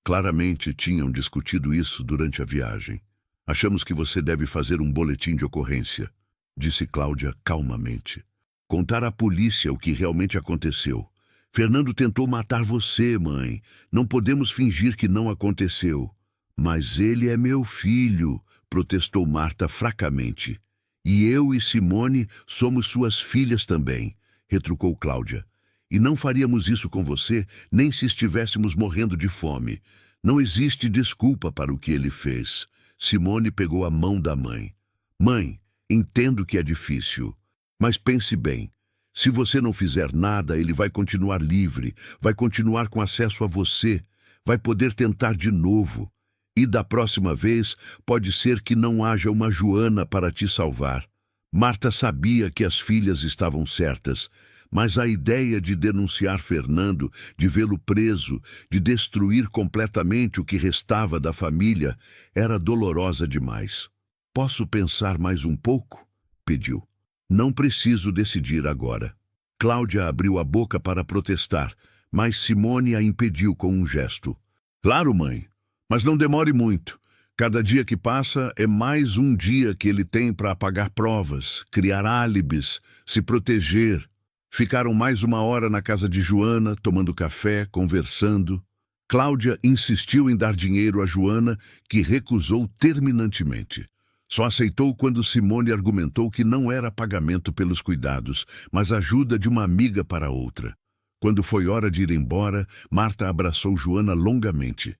Claramente tinham discutido isso durante a viagem. Achamos que você deve fazer um boletim de ocorrência, disse Cláudia calmamente. Contar à polícia o que realmente aconteceu. Fernando tentou matar você, mãe. Não podemos fingir que não aconteceu. Mas ele é meu filho, protestou Marta fracamente. E eu e Simone somos suas filhas também, retrucou Cláudia. E não faríamos isso com você nem se estivéssemos morrendo de fome. Não existe desculpa para o que ele fez. Simone pegou a mão da mãe. Mãe, entendo que é difícil, mas pense bem. Se você não fizer nada, ele vai continuar livre, vai continuar com acesso a você, vai poder tentar de novo. E da próxima vez, pode ser que não haja uma Joana para te salvar. Marta sabia que as filhas estavam certas, mas a ideia de denunciar Fernando, de vê-lo preso, de destruir completamente o que restava da família, era dolorosa demais. Posso pensar mais um pouco? Pediu. Não preciso decidir agora. Cláudia abriu a boca para protestar, mas Simone a impediu com um gesto. Claro, mãe, mas não demore muito. Cada dia que passa é mais um dia que ele tem para apagar provas, criar álibis, se proteger. Ficaram mais 1 hora na casa de Joana, tomando café, conversando. Cláudia insistiu em dar dinheiro a Joana, que recusou terminantemente. Só aceitou quando Simone argumentou que não era pagamento pelos cuidados, mas ajuda de uma amiga para outra. Quando foi hora de ir embora, Marta abraçou Joana longamente.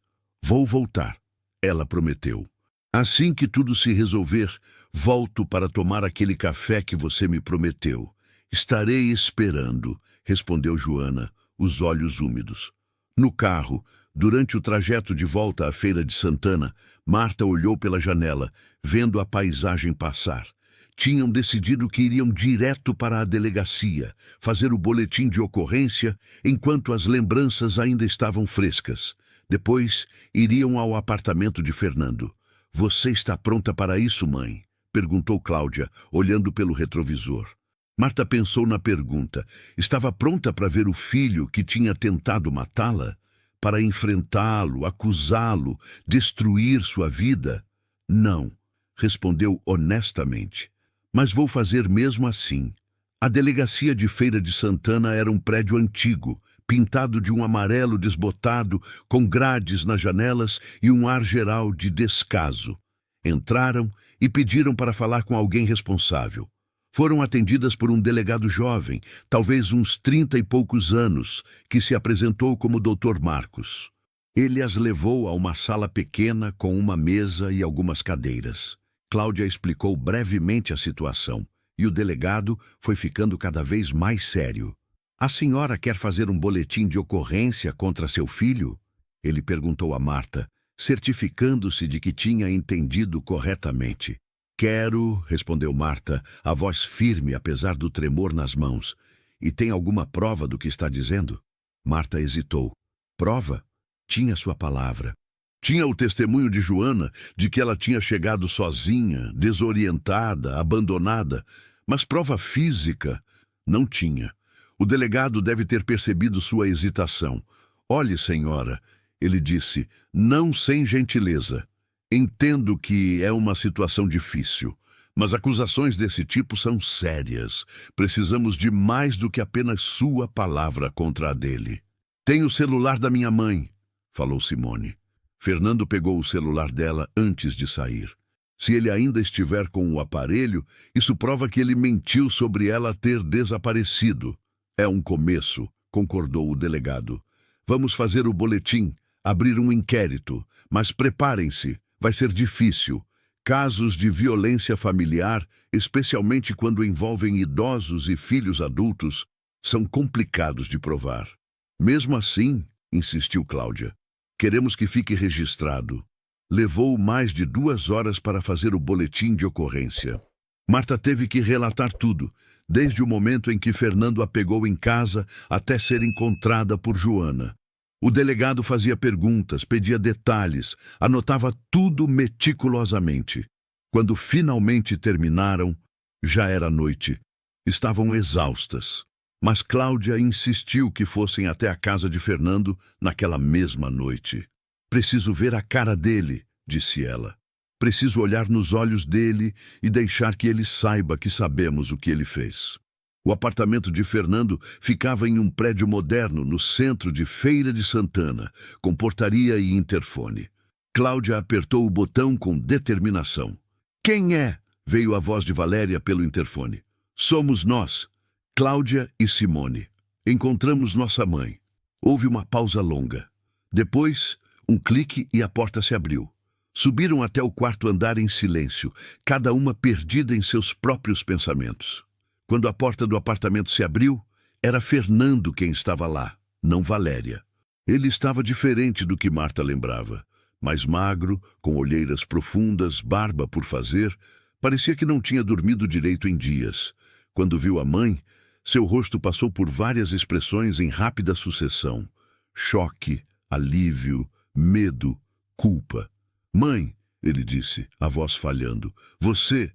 Vou voltar, ela prometeu. Assim que tudo se resolver, volto para tomar aquele café que você me prometeu. Estarei esperando, respondeu Joana, os olhos úmidos. No carro, durante o trajeto de volta à Feira de Santana, Marta olhou pela janela, vendo a paisagem passar. Tinham decidido que iriam direto para a delegacia, fazer o boletim de ocorrência enquanto as lembranças ainda estavam frescas. Depois, iriam ao apartamento de Fernando. Você está pronta para isso, mãe? Perguntou Cláudia, olhando pelo retrovisor. Marta pensou na pergunta. Estava pronta para ver o filho que tinha tentado matá-la? Para enfrentá-lo, acusá-lo, destruir sua vida? Não, respondeu honestamente. Mas vou fazer mesmo assim. A delegacia de Feira de Santana era um prédio antigo, pintado de um amarelo desbotado, com grades nas janelas e um ar geral de descaso. Entraram e pediram para falar com alguém responsável. Foram atendidas por um delegado jovem, talvez uns 30 e poucos anos, que se apresentou como Dr. Marcos. Ele as levou a uma sala pequena com uma mesa e algumas cadeiras. Cláudia explicou brevemente a situação, e o delegado foi ficando cada vez mais sério. A senhora quer fazer um boletim de ocorrência contra seu filho? Ele perguntou a Marta, certificando-se de que tinha entendido corretamente. Quero, respondeu Marta, a voz firme apesar do tremor nas mãos. E tem alguma prova do que está dizendo? Marta hesitou. Prova? Tinha sua palavra. Tinha o testemunho de Joana de que ela tinha chegado sozinha, desorientada, abandonada, mas prova física não tinha. O delegado deve ter percebido sua hesitação. Olhe, senhora, ele disse, não sem gentileza. Entendo que é uma situação difícil, mas acusações desse tipo são sérias. Precisamos de mais do que apenas sua palavra contra a dele. Tem o celular da minha mãe, falou Simone. Fernando pegou o celular dela antes de sair. Se ele ainda estiver com o aparelho, isso prova que ele mentiu sobre ela ter desaparecido. É um começo, concordou o delegado. Vamos fazer o boletim, abrir um inquérito, mas preparem-se, vai ser difícil. Casos de violência familiar, especialmente quando envolvem idosos e filhos adultos, são complicados de provar. Mesmo assim, insistiu Cláudia, queremos que fique registrado. Levou mais de 2 horas para fazer o boletim de ocorrência. Marta teve que relatar tudo, desde o momento em que Fernando a pegou em casa até ser encontrada por Joana. O delegado fazia perguntas, pedia detalhes, anotava tudo meticulosamente. Quando finalmente terminaram, já era noite. Estavam exaustas. Mas Cláudia insistiu que fossem até a casa de Fernando naquela mesma noite. Preciso ver a cara dele, disse ela. Preciso olhar nos olhos dele e deixar que ele saiba que sabemos o que ele fez. O apartamento de Fernando ficava em um prédio moderno no centro de Feira de Santana, com portaria e interfone. Cláudia apertou o botão com determinação. Quem é? Veio a voz de Valéria pelo interfone. Somos nós, Cláudia e Simone. Encontramos nossa mãe. Houve uma pausa longa. Depois, um clique e a porta se abriu. Subiram até o quarto andar em silêncio, cada uma perdida em seus próprios pensamentos. Quando a porta do apartamento se abriu, era Fernando quem estava lá, não Valéria. Ele estava diferente do que Marta lembrava. Mais magro, com olheiras profundas, barba por fazer, parecia que não tinha dormido direito em dias. Quando viu a mãe, seu rosto passou por várias expressões em rápida sucessão. Choque, alívio, medo, culpa. Mãe, ele disse, a voz falhando, você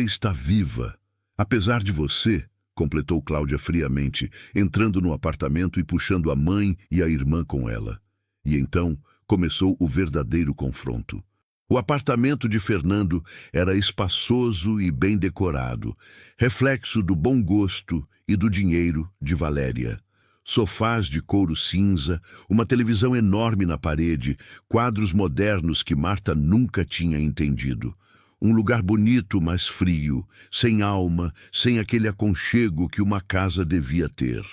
está viva. Apesar de você, completou Cláudia friamente, entrando no apartamento e puxando a mãe e a irmã com ela. E então começou o verdadeiro confronto. O apartamento de Fernando era espaçoso e bem decorado, reflexo do bom gosto e do dinheiro de Valéria. Sofás de couro cinza, uma televisão enorme na parede, quadros modernos que Marta nunca tinha entendido. Um lugar bonito, mas frio, sem alma, sem aquele aconchego que uma casa devia ter.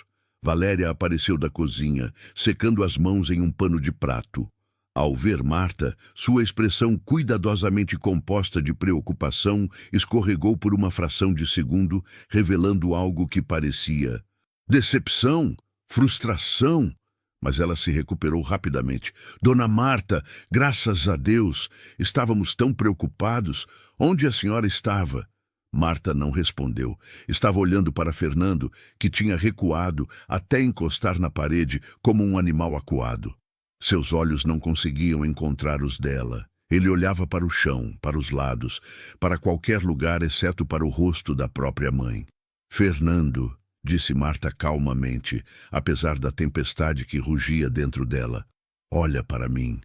Valéria apareceu da cozinha, secando as mãos em um pano de prato. Ao ver Marta, sua expressão cuidadosamente composta de preocupação escorregou por uma fração de segundo, revelando algo que parecia decepção, frustração. Mas ela se recuperou rapidamente. Dona Marta, graças a Deus, estávamos tão preocupados. Onde a senhora estava? Marta não respondeu. Estava olhando para Fernando, que tinha recuado até encostar na parede como um animal acuado. Seus olhos não conseguiam encontrar os dela. Ele olhava para o chão, para os lados, para qualquer lugar exceto para o rosto da própria mãe. Fernando, disse Marta calmamente, apesar da tempestade que rugia dentro dela. Olha para mim.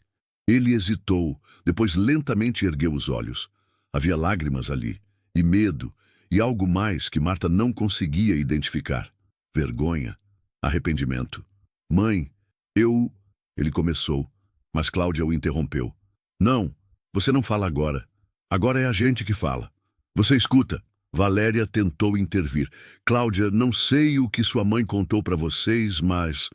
Ele hesitou, depois lentamente ergueu os olhos. Havia lágrimas ali, e medo, e algo mais que Marta não conseguia identificar. Vergonha, arrependimento. Mãe, eu... Ele começou, mas Cláudia o interrompeu. Não, você não fala agora. Agora é a gente que fala. Você escuta. Valéria tentou intervir. Cláudia, não sei o que sua mãe contou para vocês, mas...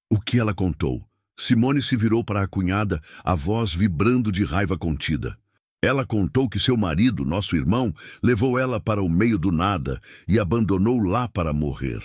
O que ela contou? Simone se virou para a cunhada, a voz vibrando de raiva contida. Ela contou que seu marido, nosso irmão, levou ela para o meio do nada e abandonou lá para morrer.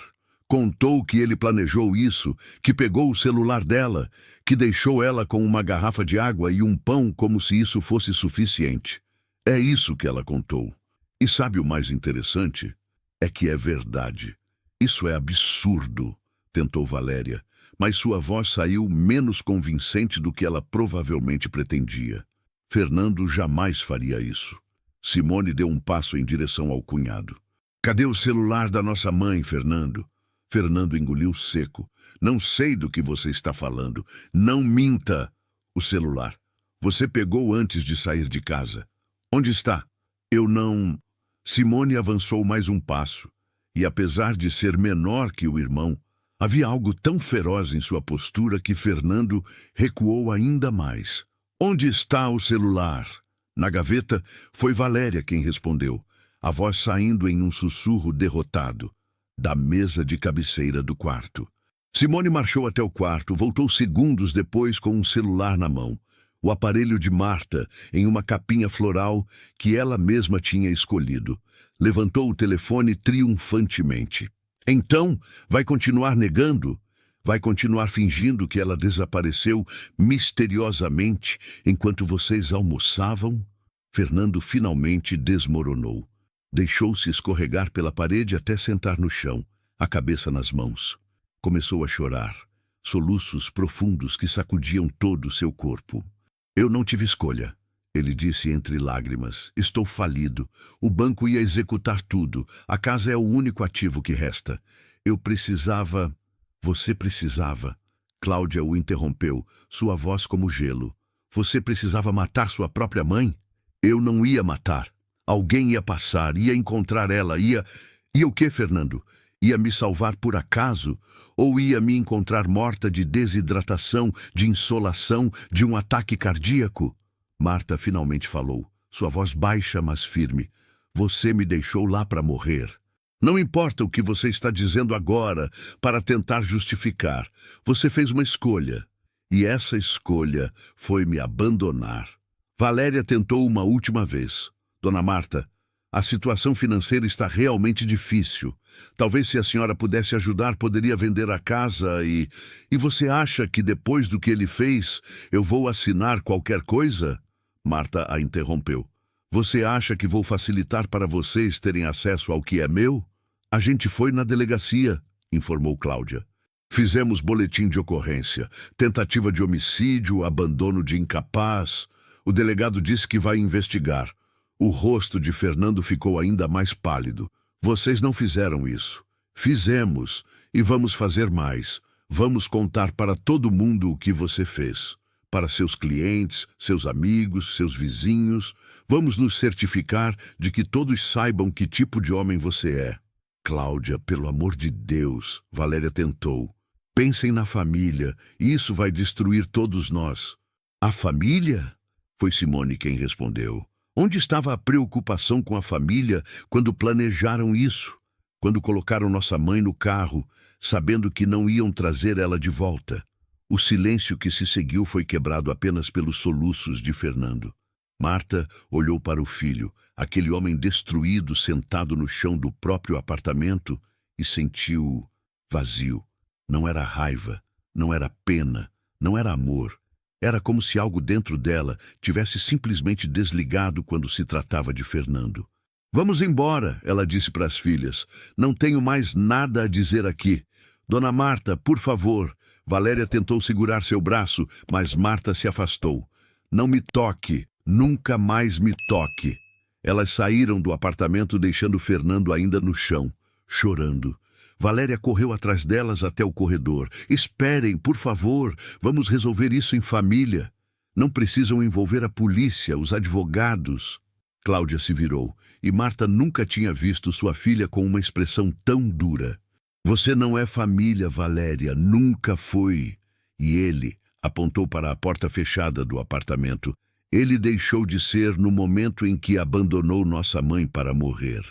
Contou que ele planejou isso, que pegou o celular dela, que deixou ela com uma garrafa de água e um pão como se isso fosse suficiente. É isso que ela contou. E sabe o mais interessante? É que é verdade. Isso é absurdo, tentou Valéria, mas sua voz saiu menos convincente do que ela provavelmente pretendia. Fernando jamais faria isso. Simone deu um passo em direção ao cunhado. Cadê o celular da nossa mãe, Fernando? Fernando engoliu seco. Não sei do que você está falando. Não minta. O celular. Você pegou antes de sair de casa. Onde está? Eu não... Simone avançou mais um passo, e apesar de ser menor que o irmão, havia algo tão feroz em sua postura que Fernando recuou ainda mais. Onde está o celular? Na gaveta, foi Valéria quem respondeu, a voz saindo em um sussurro derrotado, da mesa de cabeceira do quarto. Simone marchou até o quarto, voltou segundos depois com um celular na mão, o aparelho de Marta em uma capinha floral que ela mesma tinha escolhido. Levantou o telefone triunfantemente. Então, vai continuar negando? Vai continuar fingindo que ela desapareceu misteriosamente enquanto vocês almoçavam? Fernando finalmente desmoronou. Deixou-se escorregar pela parede até sentar no chão, a cabeça nas mãos. Começou a chorar, soluços profundos que sacudiam todo o seu corpo. Eu não tive escolha, ele disse entre lágrimas. Estou falido. O banco ia executar tudo. A casa é o único ativo que resta. Eu precisava... Você precisava. Cláudia o interrompeu, sua voz como gelo. Você precisava matar sua própria mãe? Eu não ia matar. Alguém ia passar, ia encontrar ela, ia... Ia o quê, Fernando? Ia me salvar por acaso? Ou ia me encontrar morta de desidratação, de insolação, de um ataque cardíaco? Marta finalmente falou, sua voz baixa, mas firme. Você me deixou lá para morrer. Não importa o que você está dizendo agora para tentar justificar. Você fez uma escolha. E essa escolha foi me abandonar. Valéria tentou uma última vez. Dona Marta, a situação financeira está realmente difícil. Talvez se a senhora pudesse ajudar, poderia vender a casa e... E você acha que depois do que ele fez, eu vou assinar qualquer coisa? Marta a interrompeu. Você acha que vou facilitar para vocês terem acesso ao que é meu? A gente foi na delegacia, informou Cláudia. Fizemos boletim de ocorrência, tentativa de homicídio, abandono de incapaz. O delegado disse que vai investigar. O rosto de Fernando ficou ainda mais pálido. Vocês não fizeram isso. Fizemos, e vamos fazer mais. Vamos contar para todo mundo o que você fez. Para seus clientes, seus amigos, seus vizinhos. Vamos nos certificar de que todos saibam que tipo de homem você é. Cláudia, pelo amor de Deus, Valéria tentou. Pensem na família, e isso vai destruir todos nós. A família? Foi Simone quem respondeu. Onde estava a preocupação com a família quando planejaram isso? Quando colocaram nossa mãe no carro, sabendo que não iam trazer ela de volta? O silêncio que se seguiu foi quebrado apenas pelos soluços de Fernando. Marta olhou para o filho, aquele homem destruído sentado no chão do próprio apartamento, e sentiu vazio. Não era raiva, não era pena, não era amor. Era como se algo dentro dela tivesse simplesmente desligado quando se tratava de Fernando. Vamos embora, ela disse para as filhas. Não tenho mais nada a dizer aqui. Dona Marta, por favor. Valéria tentou segurar seu braço, mas Marta se afastou. Não me toque, nunca mais me toque. Elas saíram do apartamento deixando Fernando ainda no chão, chorando. Valéria correu atrás delas até o corredor. Esperem, por favor, vamos resolver isso em família. Não precisam envolver a polícia, os advogados. Cláudia se virou, e Marta nunca tinha visto sua filha com uma expressão tão dura. Você não é família, Valéria, nunca foi. E ele apontou para a porta fechada do apartamento. Ele deixou de ser no momento em que abandonou nossa mãe para morrer.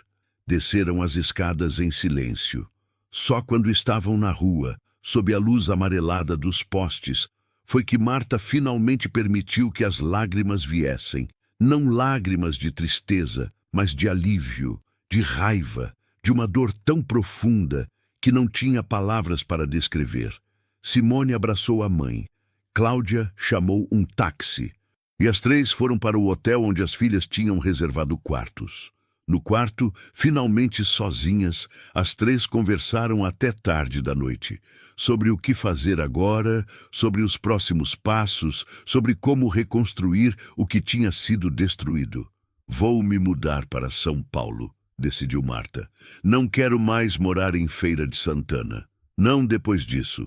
Desceram as escadas em silêncio. Só quando estavam na rua, sob a luz amarelada dos postes, foi que Marta finalmente permitiu que as lágrimas viessem. Não lágrimas de tristeza, mas de alívio, de raiva, de uma dor tão profunda que não tinha palavras para descrever. Simone abraçou a mãe. Cláudia chamou um táxi. E as três foram para o hotel onde as filhas tinham reservado quartos. No quarto, finalmente sozinhas, as três conversaram até tarde da noite, sobre o que fazer agora, sobre os próximos passos, sobre como reconstruir o que tinha sido destruído. Vou me mudar para São Paulo, decidiu Marta. Não quero mais morar em Feira de Santana. Não depois disso.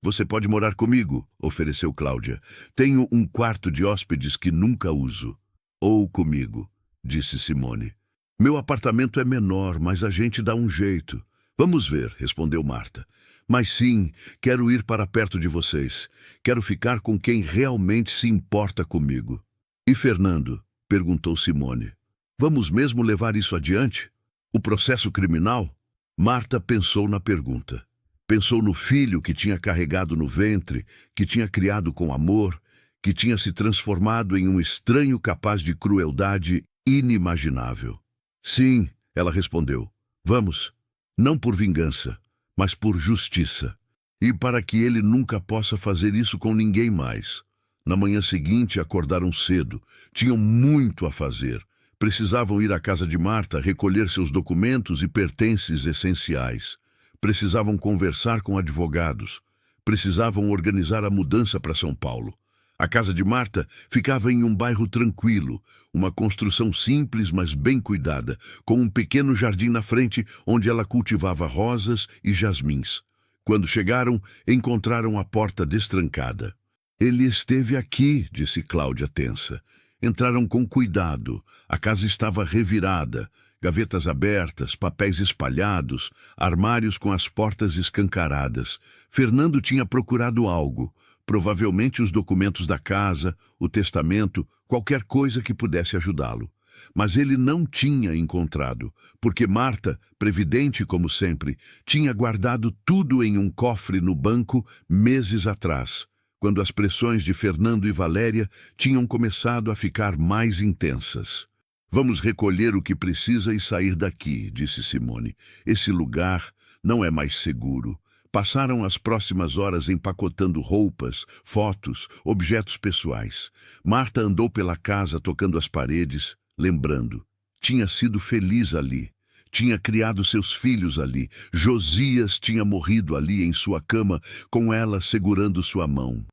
Você pode morar comigo, ofereceu Cláudia. Tenho um quarto de hóspedes que nunca uso. Ou comigo, disse Simone. Meu apartamento é menor, mas a gente dá um jeito. Vamos ver, respondeu Marta. Mas sim, quero ir para perto de vocês. Quero ficar com quem realmente se importa comigo. E Fernando? Perguntou Simone. Vamos mesmo levar isso adiante? O processo criminal? Marta pensou na pergunta. Pensou no filho que tinha carregado no ventre, que tinha criado com amor, que tinha se transformado em um estranho capaz de crueldade inimaginável. Sim, ela respondeu. Vamos. Não por vingança, mas por justiça. E para que ele nunca possa fazer isso com ninguém mais. Na manhã seguinte, acordaram cedo. Tinham muito a fazer. Precisavam ir à casa de Marta, recolher seus documentos e pertences essenciais. Precisavam conversar com advogados. Precisavam organizar a mudança para São Paulo. A casa de Marta ficava em um bairro tranquilo, uma construção simples, mas bem cuidada, com um pequeno jardim na frente onde ela cultivava rosas e jasmins. Quando chegaram, encontraram a porta destrancada. Ele esteve aqui, disse Cláudia tensa. Entraram com cuidado. A casa estava revirada, gavetas abertas, papéis espalhados, armários com as portas escancaradas. Fernando tinha procurado algo. Provavelmente os documentos da casa, o testamento, qualquer coisa que pudesse ajudá-lo. Mas ele não tinha encontrado, porque Marta, previdente como sempre, tinha guardado tudo em um cofre no banco meses atrás, quando as pressões de Fernando e Valéria tinham começado a ficar mais intensas. Vamos recolher o que precisa e sair daqui, disse Simone. Esse lugar não é mais seguro. Passaram as próximas horas empacotando roupas, fotos, objetos pessoais. Marta andou pela casa tocando as paredes, lembrando. Tinha sido feliz ali. Tinha criado seus filhos ali. Josias tinha morrido ali em sua cama, com ela segurando sua mão.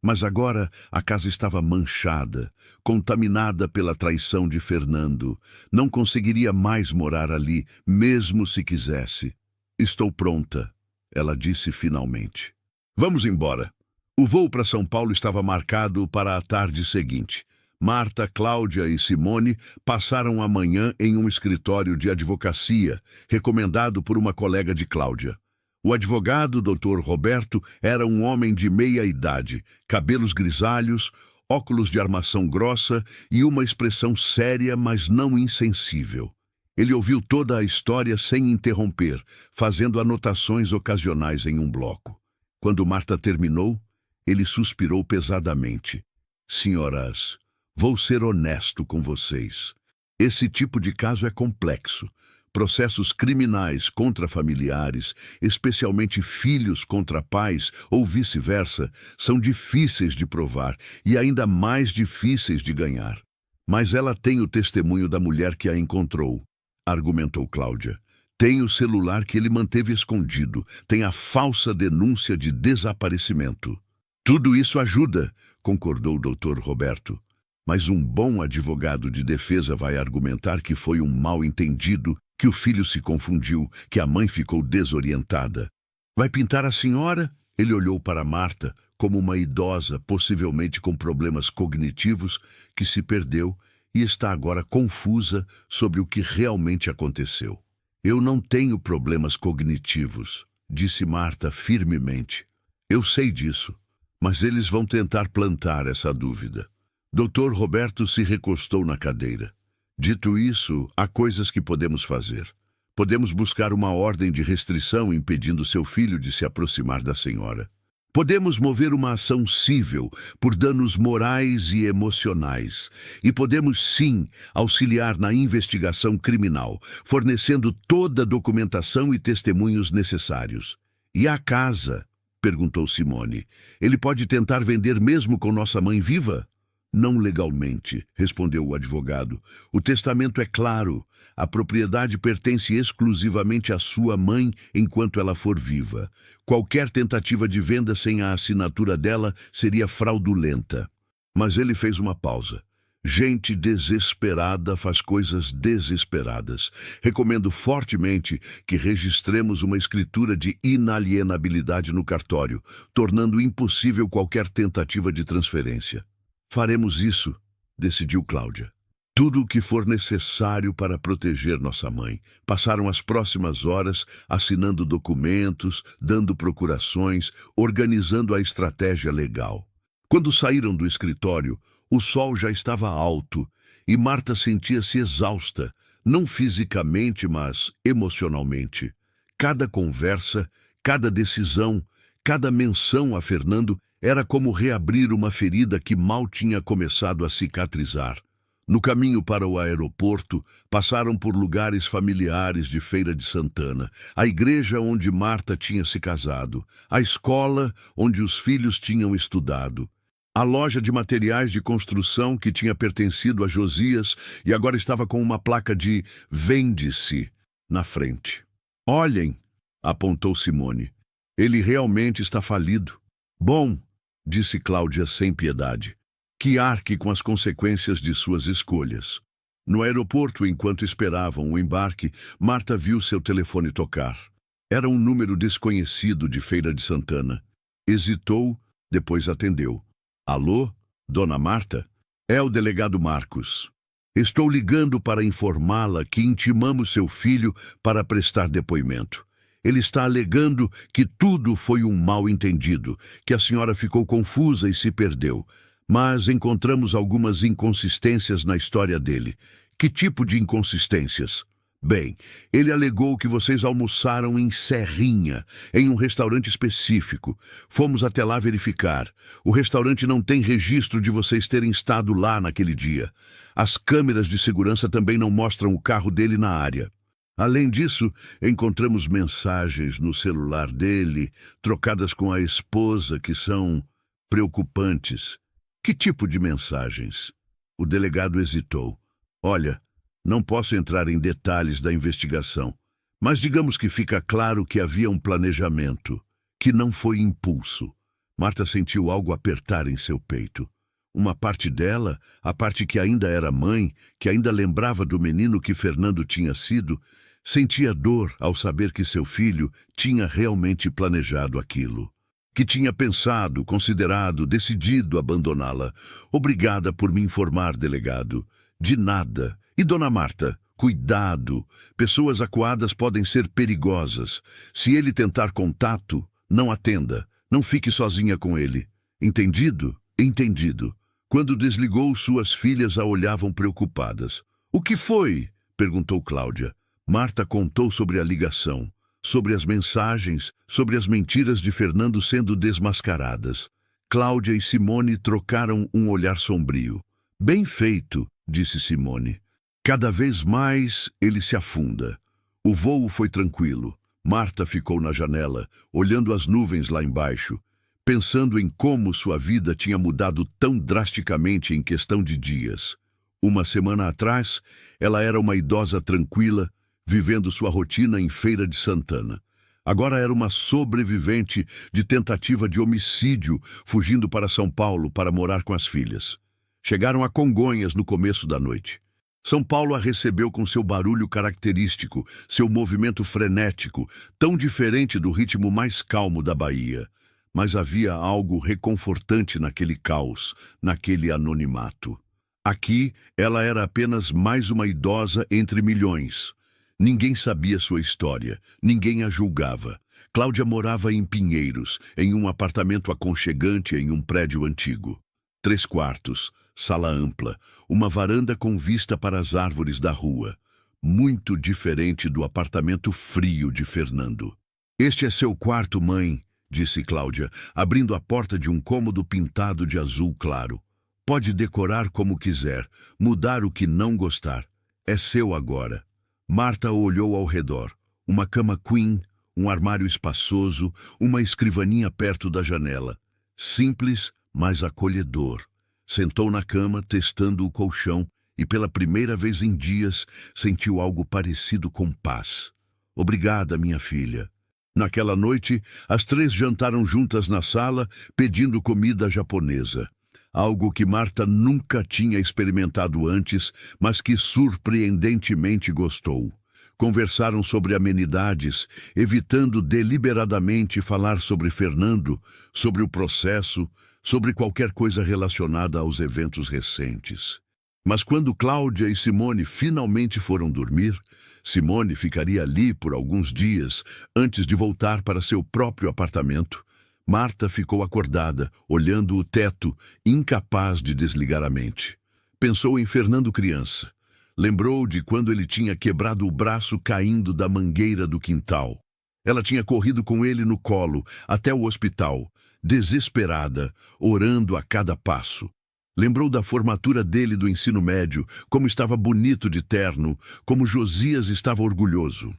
Mas agora a casa estava manchada, contaminada pela traição de Fernando. Não conseguiria mais morar ali, mesmo se quisesse. Estou pronta. Ela disse finalmente. Vamos embora. O voo para São Paulo estava marcado para a tarde seguinte. Marta, Cláudia e Simone passaram a manhã em um escritório de advocacia, recomendado por uma colega de Cláudia. O advogado, Dr. Roberto, era um homem de meia idade, cabelos grisalhos, óculos de armação grossa e uma expressão séria, mas não insensível. Ele ouviu toda a história sem interromper, fazendo anotações ocasionais em um bloco. Quando Marta terminou, ele suspirou pesadamente. Senhoras, vou ser honesto com vocês. Esse tipo de caso é complexo. Processos criminais contra familiares, especialmente filhos contra pais ou vice-versa, são difíceis de provar e ainda mais difíceis de ganhar. Mas ela tem o testemunho da mulher que a encontrou, argumentou Cláudia. Tem o celular que ele manteve escondido, tem a falsa denúncia de desaparecimento. Tudo isso ajuda, concordou o Dr. Roberto. Mas um bom advogado de defesa vai argumentar que foi um mal-entendido, que o filho se confundiu, que a mãe ficou desorientada. Vai pintar a senhora? Ele olhou para Marta como uma idosa, possivelmente com problemas cognitivos, que se perdeu e está agora confusa sobre o que realmente aconteceu. Eu não tenho problemas cognitivos, disse Marta firmemente. Eu sei disso, mas eles vão tentar plantar essa dúvida. Dr. Roberto se recostou na cadeira. Dito isso, há coisas que podemos fazer. Podemos buscar uma ordem de restrição impedindo seu filho de se aproximar da senhora. Podemos mover uma ação cível por danos morais e emocionais. E podemos, sim, auxiliar na investigação criminal, fornecendo toda a documentação e testemunhos necessários. E a casa? Perguntou Simone. Ele pode tentar vender mesmo com nossa mãe viva? Não legalmente, respondeu o advogado. O testamento é claro. A propriedade pertence exclusivamente à sua mãe enquanto ela for viva. Qualquer tentativa de venda sem a assinatura dela seria fraudulenta. Mas ele fez uma pausa. Gente desesperada faz coisas desesperadas. Recomendo fortemente que registremos uma escritura de inalienabilidade no cartório, tornando impossível qualquer tentativa de transferência. Faremos isso, decidiu Cláudia. Tudo o que for necessário para proteger nossa mãe. Passaram as próximas horas assinando documentos, dando procurações, organizando a estratégia legal. Quando saíram do escritório, o sol já estava alto e Marta sentia-se exausta, não fisicamente, mas emocionalmente. Cada conversa, cada decisão, cada menção a Fernando era como reabrir uma ferida que mal tinha começado a cicatrizar. No caminho para o aeroporto, passaram por lugares familiares de Feira de Santana, a igreja onde Marta tinha se casado, a escola onde os filhos tinham estudado, a loja de materiais de construção que tinha pertencido a Josias e agora estava com uma placa de "Vende-se" na frente. "Olhem", apontou Simone, "ele realmente está falido." "Bom", disse Cláudia sem piedade, "que arque com as consequências de suas escolhas." No aeroporto, enquanto esperavam o embarque, Marta viu seu telefone tocar. Era um número desconhecido de Feira de Santana. Hesitou, depois atendeu. "Alô, dona Marta? É o delegado Marcos. Estou ligando para informá-la que intimamos seu filho para prestar depoimento. Ele está alegando que tudo foi um mal-entendido, que a senhora ficou confusa e se perdeu. Mas encontramos algumas inconsistências na história dele." "Que tipo de inconsistências?" "Bem, ele alegou que vocês almoçaram em Serrinha, em um restaurante específico. Fomos até lá verificar. O restaurante não tem registro de vocês terem estado lá naquele dia. As câmeras de segurança também não mostram o carro dele na área. Além disso, encontramos mensagens no celular dele, trocadas com a esposa, que são preocupantes." "Que tipo de mensagens?" O delegado hesitou. "Olha, não posso entrar em detalhes da investigação, mas digamos que fica claro que havia um planejamento, que não foi impulso." Marta sentiu algo apertar em seu peito. Uma parte dela, a parte que ainda era mãe, que ainda lembrava do menino que Fernando tinha sido, sentia dor ao saber que seu filho tinha realmente planejado aquilo. Que tinha pensado, considerado, decidido abandoná-la. "Obrigada por me informar, delegado." "De nada. E dona Marta, cuidado. Pessoas acuadas podem ser perigosas. Se ele tentar contato, não atenda. Não fique sozinha com ele. Entendido?" "Entendido." Quando desligou, suas filhas a olhavam preocupadas. "O que foi?" perguntou Cláudia. Marta contou sobre a ligação, sobre as mensagens, sobre as mentiras de Fernando sendo desmascaradas. Cláudia e Simone trocaram um olhar sombrio. "Bem feito", disse Simone. "Cada vez mais ele se afunda." O voo foi tranquilo. Marta ficou na janela, olhando as nuvens lá embaixo, pensando em como sua vida tinha mudado tão drasticamente em questão de dias. Uma semana atrás, ela era uma idosa tranquila, vivendo sua rotina em Feira de Santana. Agora era uma sobrevivente de tentativa de homicídio, fugindo para São Paulo para morar com as filhas. Chegaram a Congonhas no começo da noite. São Paulo a recebeu com seu barulho característico, seu movimento frenético, tão diferente do ritmo mais calmo da Bahia. Mas havia algo reconfortante naquele caos, naquele anonimato. Aqui, ela era apenas mais uma idosa entre milhões. Ninguém sabia sua história, ninguém a julgava. Cláudia morava em Pinheiros, em um apartamento aconchegante em um prédio antigo. 3 quartos, sala ampla, uma varanda com vista para as árvores da rua. Muito diferente do apartamento frio de Fernando. "Este é seu quarto, mãe", disse Cláudia, abrindo a porta de um cômodo pintado de azul claro. "Pode decorar como quiser, mudar o que não gostar. É seu agora." Marta olhou ao redor. Uma cama queen, um armário espaçoso, uma escrivaninha perto da janela. Simples, mas acolhedor. Sentou na cama, testando o colchão, e pela primeira vez em dias sentiu algo parecido com paz. "Obrigada, minha filha." Naquela noite, as 3 jantaram juntas na sala, pedindo comida japonesa. algo que Marta nunca tinha experimentado antes, mas que surpreendentemente gostou. Conversaram sobre amenidades, evitando deliberadamente falar sobre Fernando, sobre o processo, sobre qualquer coisa relacionada aos eventos recentes. Mas quando Cláudia e Simone finalmente foram dormir, Simone ficaria ali por alguns dias antes de voltar para seu próprio apartamento. Marta ficou acordada, olhando o teto, incapaz de desligar a mente. Pensou em Fernando criança. Lembrou de quando ele tinha quebrado o braço caindo da mangueira do quintal. Ela tinha corrido com ele no colo até o hospital, desesperada, orando a cada passo. Lembrou da formatura dele do ensino médio, como estava bonito de terno, como Josias estava orgulhoso.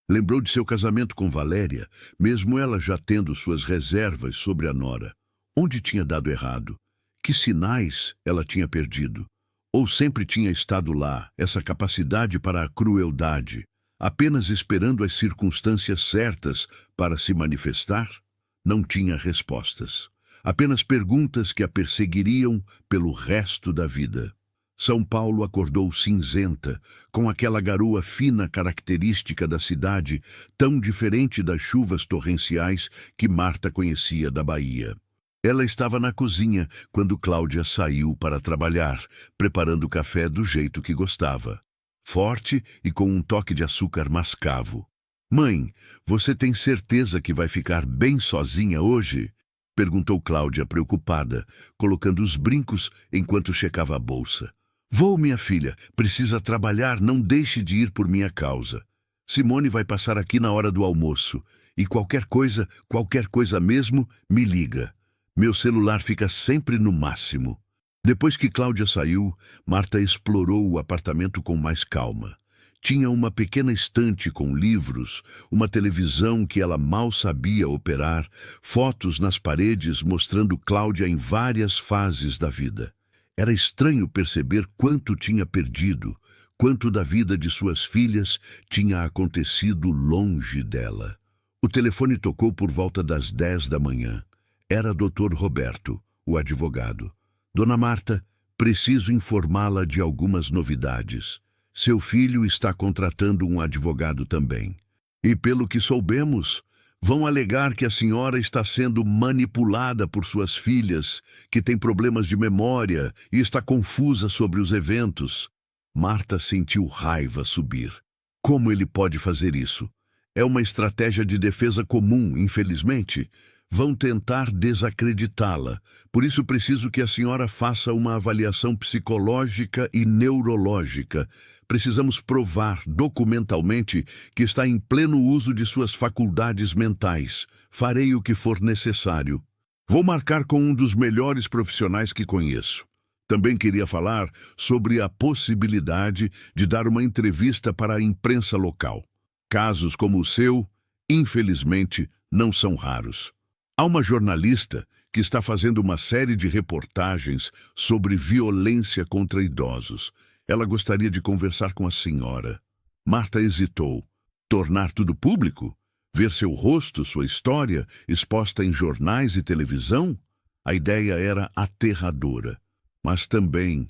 Lembrou de seu casamento com Valéria, mesmo ela já tendo suas reservas sobre a nora. Onde tinha dado errado? Que sinais ela tinha perdido? Ou sempre tinha estado lá, essa capacidade para a crueldade, apenas esperando as circunstâncias certas para se manifestar? Não tinha respostas. Apenas perguntas que a perseguiriam pelo resto da vida. São Paulo acordou cinzenta, com aquela garoa fina característica da cidade, tão diferente das chuvas torrenciais que Marta conhecia da Bahia. Ela estava na cozinha quando Cláudia saiu para trabalhar, preparando café do jeito que gostava. Forte e com um toque de açúcar mascavo. "Mãe, você tem certeza que vai ficar bem sozinha hoje?" perguntou Cláudia preocupada, colocando os brincos enquanto checava a bolsa. "Vou, minha filha. Precisa trabalhar, não deixe de ir por minha causa. Simone vai passar aqui na hora do almoço. E qualquer coisa mesmo, me liga. Meu celular fica sempre no máximo." Depois que Cláudia saiu, Marta explorou o apartamento com mais calma. Tinha uma pequena estante com livros, uma televisão que ela mal sabia operar, fotos nas paredes mostrando Cláudia em várias fases da vida. Era estranho perceber quanto tinha perdido, quanto da vida de suas filhas tinha acontecido longe dela. O telefone tocou por volta das 10 da manhã. Era Dr. Roberto, o advogado. "Dona Marta, preciso informá-la de algumas novidades. Seu filho está contratando um advogado também. E pelo que soubemos, vão alegar que a senhora está sendo manipulada por suas filhas, que tem problemas de memória e está confusa sobre os eventos." Marta sentiu raiva subir. Como ele pode fazer isso? É uma estratégia de defesa comum, infelizmente. Vão tentar desacreditá-la. Por isso preciso que a senhora faça uma avaliação psicológica e neurológica. Precisamos provar documentalmente que está em pleno uso de suas faculdades mentais. Farei o que for necessário. Vou marcar com um dos melhores profissionais que conheço. Também queria falar sobre a possibilidade de dar uma entrevista para a imprensa local. Casos como o seu, infelizmente, não são raros. Há uma jornalista que está fazendo uma série de reportagens sobre violência contra idosos. Ela gostaria de conversar com a senhora. Marta hesitou. Tornar tudo público? Ver seu rosto, sua história, exposta em jornais e televisão? A ideia era aterradora. Mas também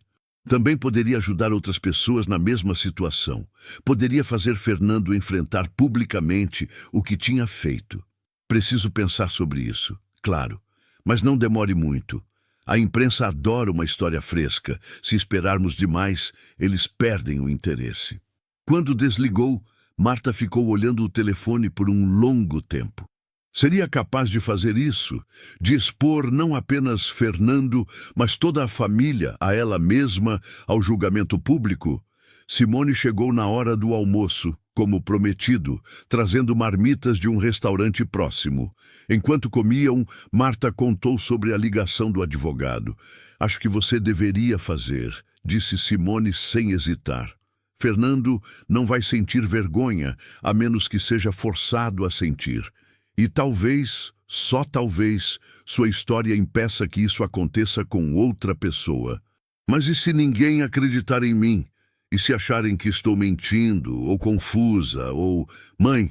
poderia ajudar outras pessoas na mesma situação. Poderia fazer Fernando enfrentar publicamente o que tinha feito. Preciso pensar sobre isso, claro, mas não demore muito. A imprensa adora uma história fresca. Se esperarmos demais, eles perdem o interesse. Quando desligou, Marta ficou olhando o telefone por um longo tempo. Seria capaz de fazer isso, de expor não apenas Fernando, mas toda a família, a ela mesma, ao julgamento público? Simone chegou na hora do almoço, como prometido, trazendo marmitas de um restaurante próximo. Enquanto comiam, Marta contou sobre a ligação do advogado. "Acho que você deveria fazer", disse Simone sem hesitar. "Fernando não vai sentir vergonha, a menos que seja forçado a sentir. E talvez, só talvez, sua história impeça que isso aconteça com outra pessoa. Mas e se ninguém acreditar em mim? E se acharem que estou mentindo, ou confusa, ou... Mãe,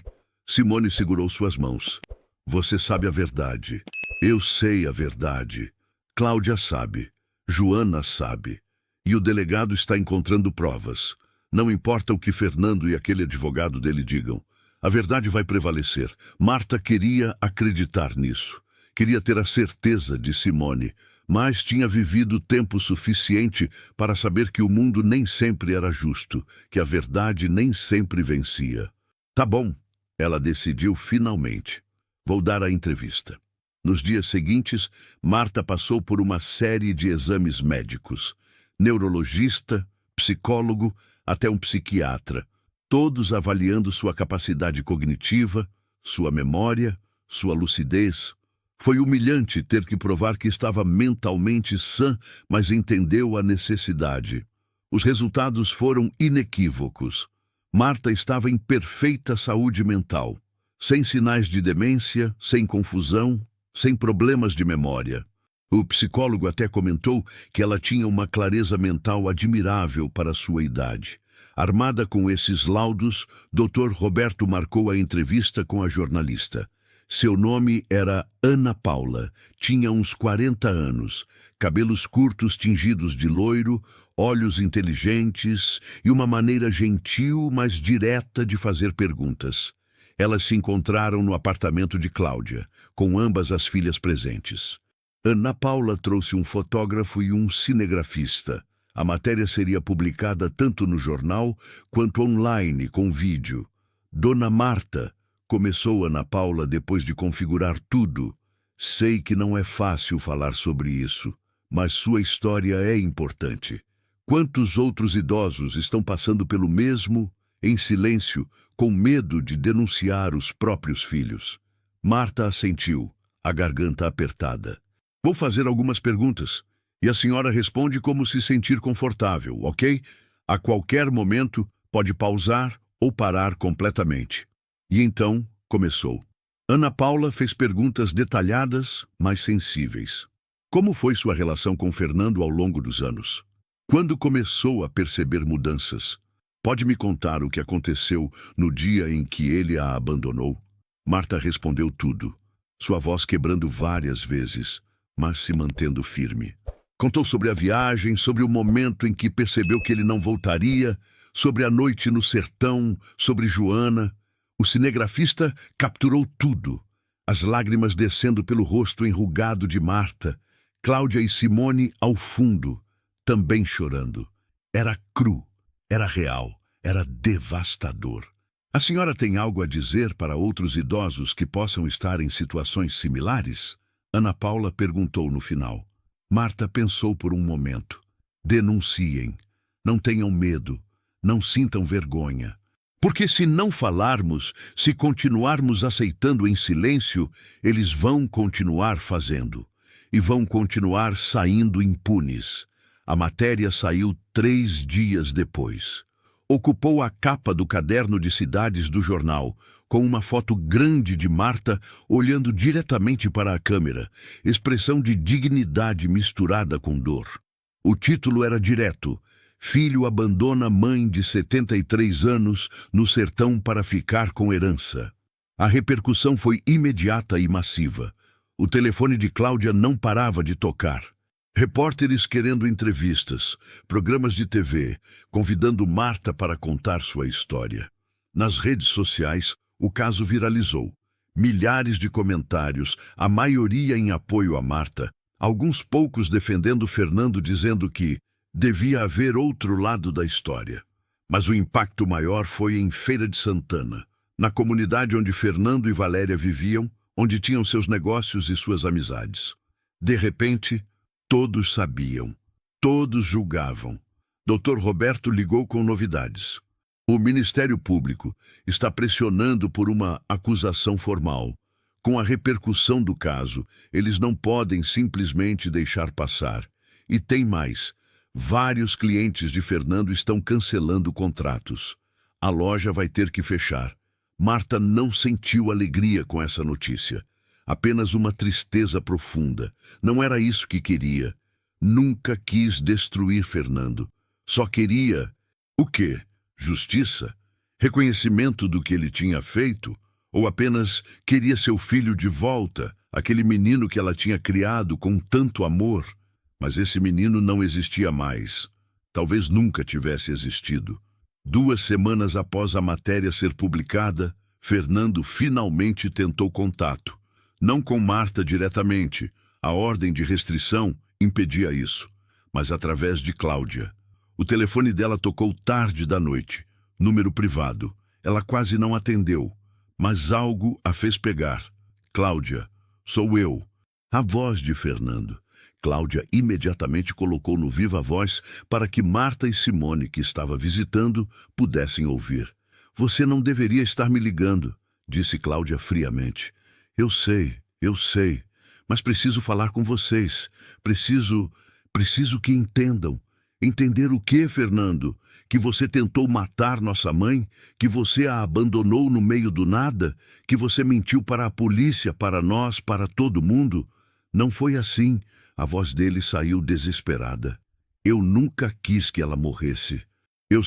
Simone segurou suas mãos. Você sabe a verdade. Eu sei a verdade. Cláudia sabe. Joana sabe. E o delegado está encontrando provas. Não importa o que Fernando e aquele advogado dele digam. A verdade vai prevalecer. Marta queria acreditar nisso. Queria ter a certeza de Simone, mas tinha vivido tempo suficiente para saber que o mundo nem sempre era justo, que a verdade nem sempre vencia. Tá bom, ela decidiu finalmente. Vou dar a entrevista. Nos dias seguintes, Marta passou por uma série de exames médicos. Neurologista, psicólogo, até um psiquiatra. Todos avaliando sua capacidade cognitiva, sua memória, sua lucidez. Foi humilhante ter que provar que estava mentalmente sã, mas entendeu a necessidade. Os resultados foram inequívocos. Marta estava em perfeita saúde mental, sem sinais de demência, sem confusão, sem problemas de memória. O psicólogo até comentou que ela tinha uma clareza mental admirável para sua idade. Armada com esses laudos, Dr. Roberto marcou a entrevista com a jornalista. Seu nome era Ana Paula, tinha uns 40 anos, cabelos curtos tingidos de loiro, olhos inteligentes e uma maneira gentil, mas direta de fazer perguntas. Elas se encontraram no apartamento de Cláudia, com ambas as filhas presentes. Ana Paula trouxe um fotógrafo e um cinegrafista. A matéria seria publicada tanto no jornal quanto online com vídeo. Dona Marta, começou Ana Paula depois de configurar tudo. Sei que não é fácil falar sobre isso, mas sua história é importante. Quantos outros idosos estão passando pelo mesmo, em silêncio, com medo de denunciar os próprios filhos? Marta assentiu, a garganta apertada. Vou fazer algumas perguntas, e a senhora responde como se sentir confortável, ok? A qualquer momento, pode pausar ou parar completamente. E então, começou. Ana Paula fez perguntas detalhadas, mas sensíveis. Como foi sua relação com Fernando ao longo dos anos? Quando começou a perceber mudanças? Pode me contar o que aconteceu no dia em que ele a abandonou? Marta respondeu tudo, sua voz quebrando várias vezes, mas se mantendo firme. Contou sobre a viagem, sobre o momento em que percebeu que ele não voltaria, sobre a noite no sertão, sobre Joana. O cinegrafista capturou tudo, as lágrimas descendo pelo rosto enrugado de Marta, Cláudia e Simone ao fundo, também chorando. Era cru, era real, era devastador. A senhora tem algo a dizer para outros idosos que possam estar em situações similares? Ana Paula perguntou no final. Marta pensou por um momento. Denunciem. Não tenham medo. Não sintam vergonha. Porque se não falarmos, se continuarmos aceitando em silêncio, eles vão continuar fazendo. E vão continuar saindo impunes. A matéria saiu 3 dias depois. Ocupou a capa do caderno de cidades do jornal, com uma foto grande de Marta olhando diretamente para a câmera, expressão de dignidade misturada com dor. O título era direto: Filho abandona mãe de 73 anos no sertão para ficar com herança. A repercussão foi imediata e massiva. O telefone de Cláudia não parava de tocar. Repórteres querendo entrevistas, programas de TV, convidando Marta para contar sua história. Nas redes sociais, o caso viralizou. Milhares de comentários, a maioria em apoio a Marta, alguns poucos defendendo Fernando, dizendo que devia haver outro lado da história. Mas o impacto maior foi em Feira de Santana, na comunidade onde Fernando e Valéria viviam, onde tinham seus negócios e suas amizades. De repente, todos sabiam, todos julgavam. Dr. Roberto ligou com novidades. O Ministério Público está pressionando por uma acusação formal. Com a repercussão do caso, eles não podem simplesmente deixar passar. E tem mais. Vários clientes de Fernando estão cancelando contratos. A loja vai ter que fechar. Marta não sentiu alegria com essa notícia. Apenas uma tristeza profunda. Não era isso que queria. Nunca quis destruir Fernando. Só queria... o quê? Justiça? Reconhecimento do que ele tinha feito? Ou apenas queria seu filho de volta, aquele menino que ela tinha criado com tanto amor? Mas esse menino não existia mais. Talvez nunca tivesse existido. 2 semanas após a matéria ser publicada, Fernando finalmente tentou contato. Não com Marta diretamente, a ordem de restrição impedia isso, mas através de Cláudia. O telefone dela tocou tarde da noite, número privado. Ela quase não atendeu, mas algo a fez pegar. Cláudia, sou eu. A voz de Fernando. Cláudia imediatamente colocou no viva voz para que Marta e Simone, que estava visitando, pudessem ouvir. Você não deveria estar me ligando, disse Cláudia friamente. Eu sei, mas preciso falar com vocês. Preciso que entendam. Entender o quê, Fernando? Que você tentou matar nossa mãe? Que você a abandonou no meio do nada? Que você mentiu para a polícia, para nós, para todo mundo? Não foi assim. A voz dele saiu desesperada. Eu nunca quis que ela morresse. Eu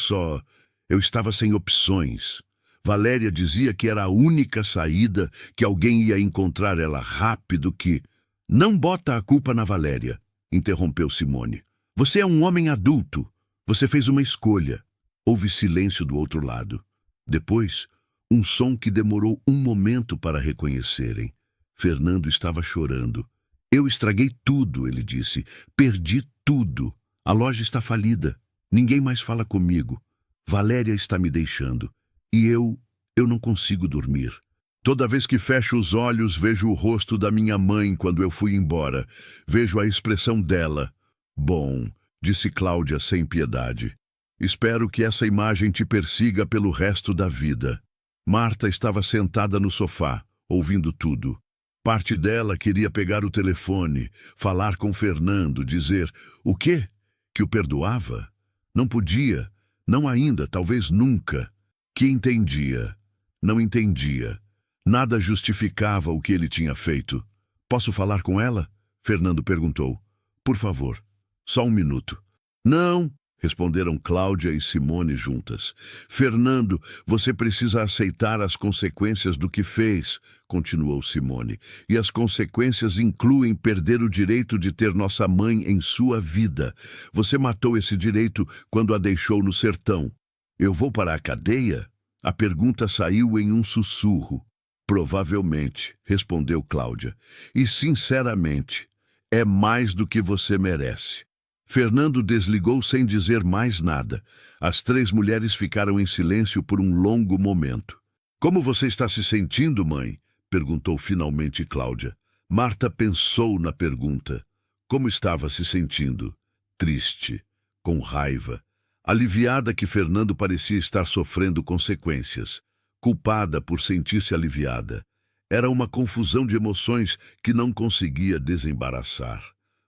estava sem opções. Valéria dizia que era a única saída, que alguém ia encontrar ela rápido, que... Não bota a culpa na Valéria, interrompeu Simone. Você é um homem adulto. Você fez uma escolha. Houve silêncio do outro lado. Depois, um som que demorou um momento para reconhecerem. Fernando estava chorando. Eu estraguei tudo, ele disse. Perdi tudo. A loja está falida. Ninguém mais fala comigo. Valéria está me deixando. E eu não consigo dormir. Toda vez que fecho os olhos, vejo o rosto da minha mãe quando eu fui embora. Vejo a expressão dela. Bom, disse Cláudia sem piedade. Espero que essa imagem te persiga pelo resto da vida. Marta estava sentada no sofá, ouvindo tudo. Parte dela queria pegar o telefone, falar com Fernando, dizer o quê? Que o perdoava? Não podia, não ainda, talvez nunca. Que entendia, não entendia. Nada justificava o que ele tinha feito. Posso falar com ela? Fernando perguntou. Por favor, só um minuto. Não, responderam Cláudia e Simone juntas. Fernando, você precisa aceitar as consequências do que fez, continuou Simone. E as consequências incluem perder o direito de ter nossa mãe em sua vida. Você matou esse direito quando a deixou no sertão. Eu vou para a cadeia? A pergunta saiu em um sussurro. Provavelmente, respondeu Cláudia. E sinceramente, é mais do que você merece. Fernando desligou sem dizer mais nada. As 3 mulheres ficaram em silêncio por um longo momento. Como você está se sentindo, mãe? Perguntou finalmente Cláudia. Marta pensou na pergunta. Como estava se sentindo? Triste, com raiva, aliviada que Fernando parecia estar sofrendo consequências, culpada por sentir-se aliviada. Era uma confusão de emoções que não conseguia desembaraçar.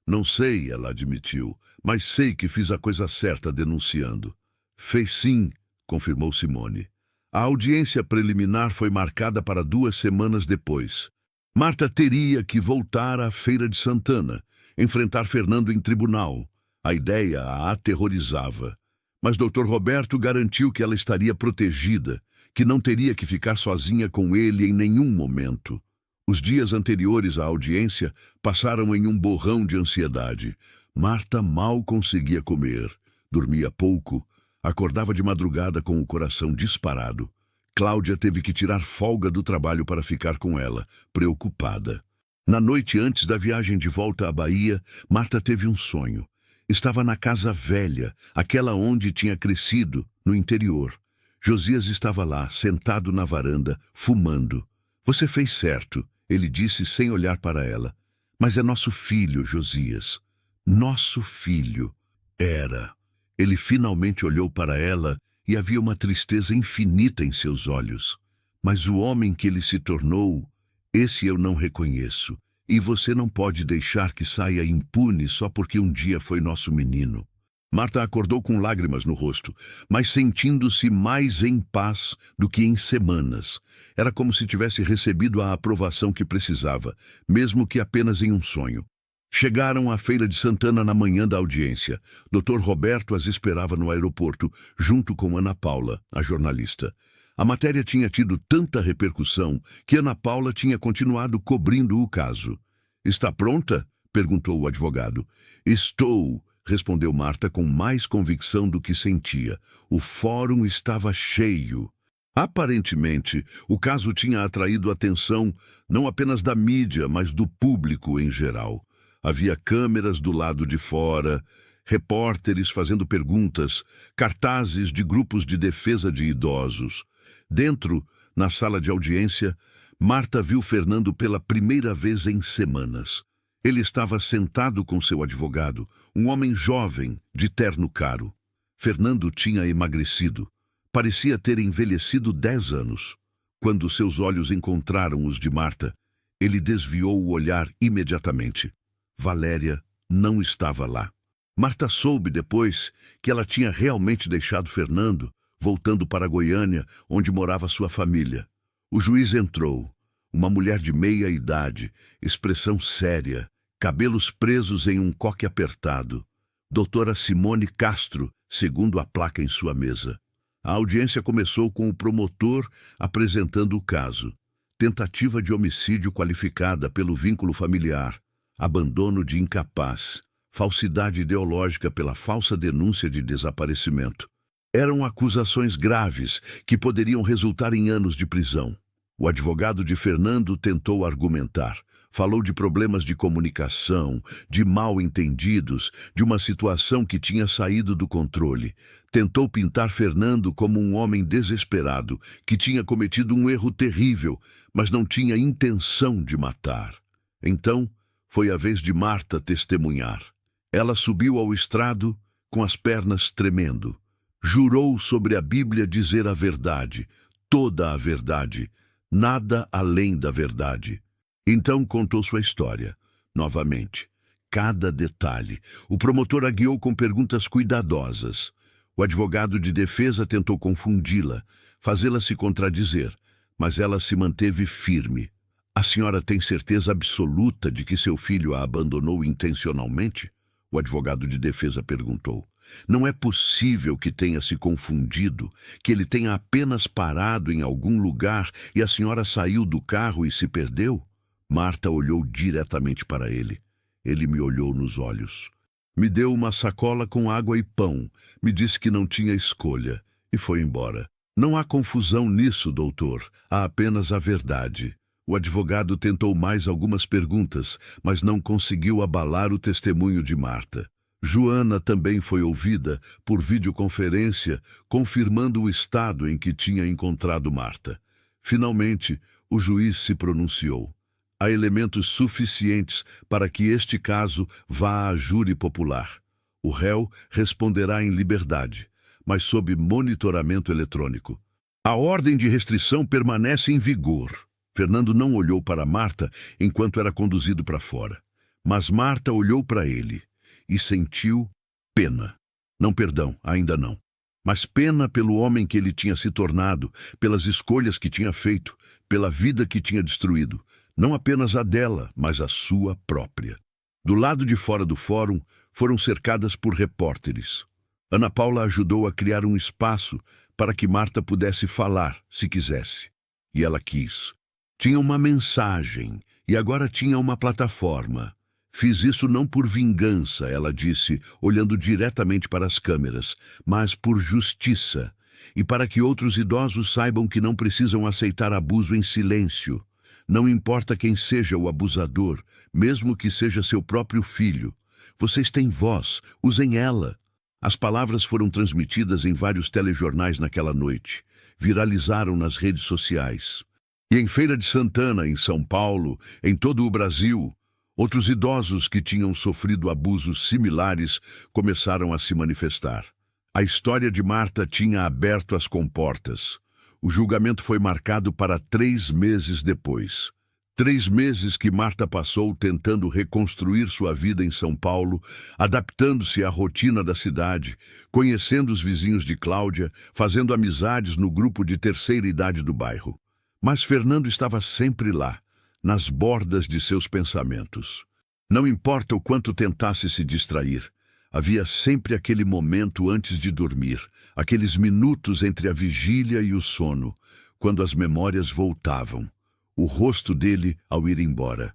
Não sei, ela admitiu, mas sei que fiz a coisa certa denunciando. Fez sim, confirmou Simone. A audiência preliminar foi marcada para 2 semanas depois. Marta teria que voltar à Feira de Santana, enfrentar Fernando em tribunal. A ideia a aterrorizava. Mas Dr. Roberto garantiu que ela estaria protegida, que não teria que ficar sozinha com ele em nenhum momento. Os dias anteriores à audiência passaram em um borrão de ansiedade. Marta mal conseguia comer, dormia pouco, acordava de madrugada com o coração disparado. Cláudia teve que tirar folga do trabalho para ficar com ela, preocupada. Na noite antes da viagem de volta à Bahia, Marta teve um sonho. Estava na casa velha, aquela onde tinha crescido, no interior. Josias estava lá, sentado na varanda, fumando. Você fez certo, ele disse sem olhar para ela. Mas é nosso filho, Josias. Nosso filho. Era. Ele finalmente olhou para ela e havia uma tristeza infinita em seus olhos. Mas o homem que ele se tornou, esse eu não reconheço. E você não pode deixar que saia impune só porque um dia foi nosso menino. Marta acordou com lágrimas no rosto, mas sentindo-se mais em paz do que em semanas. Era como se tivesse recebido a aprovação que precisava, mesmo que apenas em um sonho. Chegaram à Feira de Santana na manhã da audiência. Dr. Roberto as esperava no aeroporto, junto com Ana Paula, a jornalista. A matéria tinha tido tanta repercussão que Ana Paula tinha continuado cobrindo o caso. Está pronta? perguntou o advogado. Estou, respondeu Marta com mais convicção do que sentia. O fórum estava cheio. Aparentemente, o caso tinha atraído a atenção não apenas da mídia, mas do público em geral. Havia câmeras do lado de fora, repórteres fazendo perguntas, cartazes de grupos de defesa de idosos. Dentro, na sala de audiência, Marta viu Fernando pela primeira vez em semanas. Ele estava sentado com seu advogado, um homem jovem, de terno caro. Fernando tinha emagrecido. Parecia ter envelhecido 10 anos. Quando seus olhos encontraram os de Marta, ele desviou o olhar imediatamente. Valéria não estava lá. Marta soube depois que ela tinha realmente deixado Fernando, voltando para Goiânia, onde morava sua família. O juiz entrou. Uma mulher de meia idade, expressão séria, cabelos presos em um coque apertado. Doutora Simone Castro, segundo a placa em sua mesa. A audiência começou com o promotor apresentando o caso. Tentativa de homicídio qualificada pelo vínculo familiar, abandono de incapaz, falsidade ideológica pela falsa denúncia de desaparecimento. Eram acusações graves que poderiam resultar em anos de prisão. O advogado de Fernando tentou argumentar. Falou de problemas de comunicação, de mal-entendidos, de uma situação que tinha saído do controle. Tentou pintar Fernando como um homem desesperado, que tinha cometido um erro terrível, mas não tinha intenção de matar. Então, foi a vez de Marta testemunhar. Ela subiu ao estrado com as pernas tremendo. Jurou sobre a Bíblia dizer a verdade, toda a verdade, nada além da verdade. Então contou sua história, novamente, cada detalhe. O promotor a guiou com perguntas cuidadosas. O advogado de defesa tentou confundi-la, fazê-la se contradizer, mas ela se manteve firme. A senhora tem certeza absoluta de que seu filho a abandonou intencionalmente? O advogado de defesa perguntou. Não é possível que tenha se confundido, que ele tenha apenas parado em algum lugar e a senhora saiu do carro e se perdeu? Marta olhou diretamente para ele. Ele me olhou nos olhos. Me deu uma sacola com água e pão, me disse que não tinha escolha e foi embora. Não há confusão nisso, doutor, há apenas a verdade. O advogado tentou mais algumas perguntas, mas não conseguiu abalar o testemunho de Marta. Joana também foi ouvida por videoconferência, confirmando o estado em que tinha encontrado Marta. Finalmente, o juiz se pronunciou. Há elementos suficientes para que este caso vá à júri popular. O réu responderá em liberdade, mas sob monitoramento eletrônico. A ordem de restrição permanece em vigor. Fernando não olhou para Marta enquanto era conduzido para fora. Mas Marta olhou para ele e sentiu pena. Não perdão, ainda não. Mas pena pelo homem que ele tinha se tornado, pelas escolhas que tinha feito, pela vida que tinha destruído. Não apenas a dela, mas a sua própria. Do lado de fora do fórum, foram cercadas por repórteres. Ana Paula ajudou a criar um espaço para que Marta pudesse falar, se quisesse. E ela quis. Tinha uma mensagem, e agora tinha uma plataforma. Fiz isso não por vingança, ela disse, olhando diretamente para as câmeras, mas por justiça, e para que outros idosos saibam que não precisam aceitar abuso em silêncio. Não importa quem seja o abusador, mesmo que seja seu próprio filho. Vocês têm voz, usem ela. As palavras foram transmitidas em vários telejornais naquela noite. Viralizaram nas redes sociais. E em Feira de Santana, em São Paulo, em todo o Brasil, outros idosos que tinham sofrido abusos similares começaram a se manifestar. A história de Marta tinha aberto as comportas. O julgamento foi marcado para 3 meses depois. 3 meses que Marta passou tentando reconstruir sua vida em São Paulo, adaptando-se à rotina da cidade, conhecendo os vizinhos de Cláudia, fazendo amizades no grupo de terceira idade do bairro. Mas Fernando estava sempre lá, nas bordas de seus pensamentos. Não importa o quanto tentasse se distrair, havia sempre aquele momento antes de dormir, aqueles minutos entre a vigília e o sono, quando as memórias voltavam. O rosto dele ao ir embora,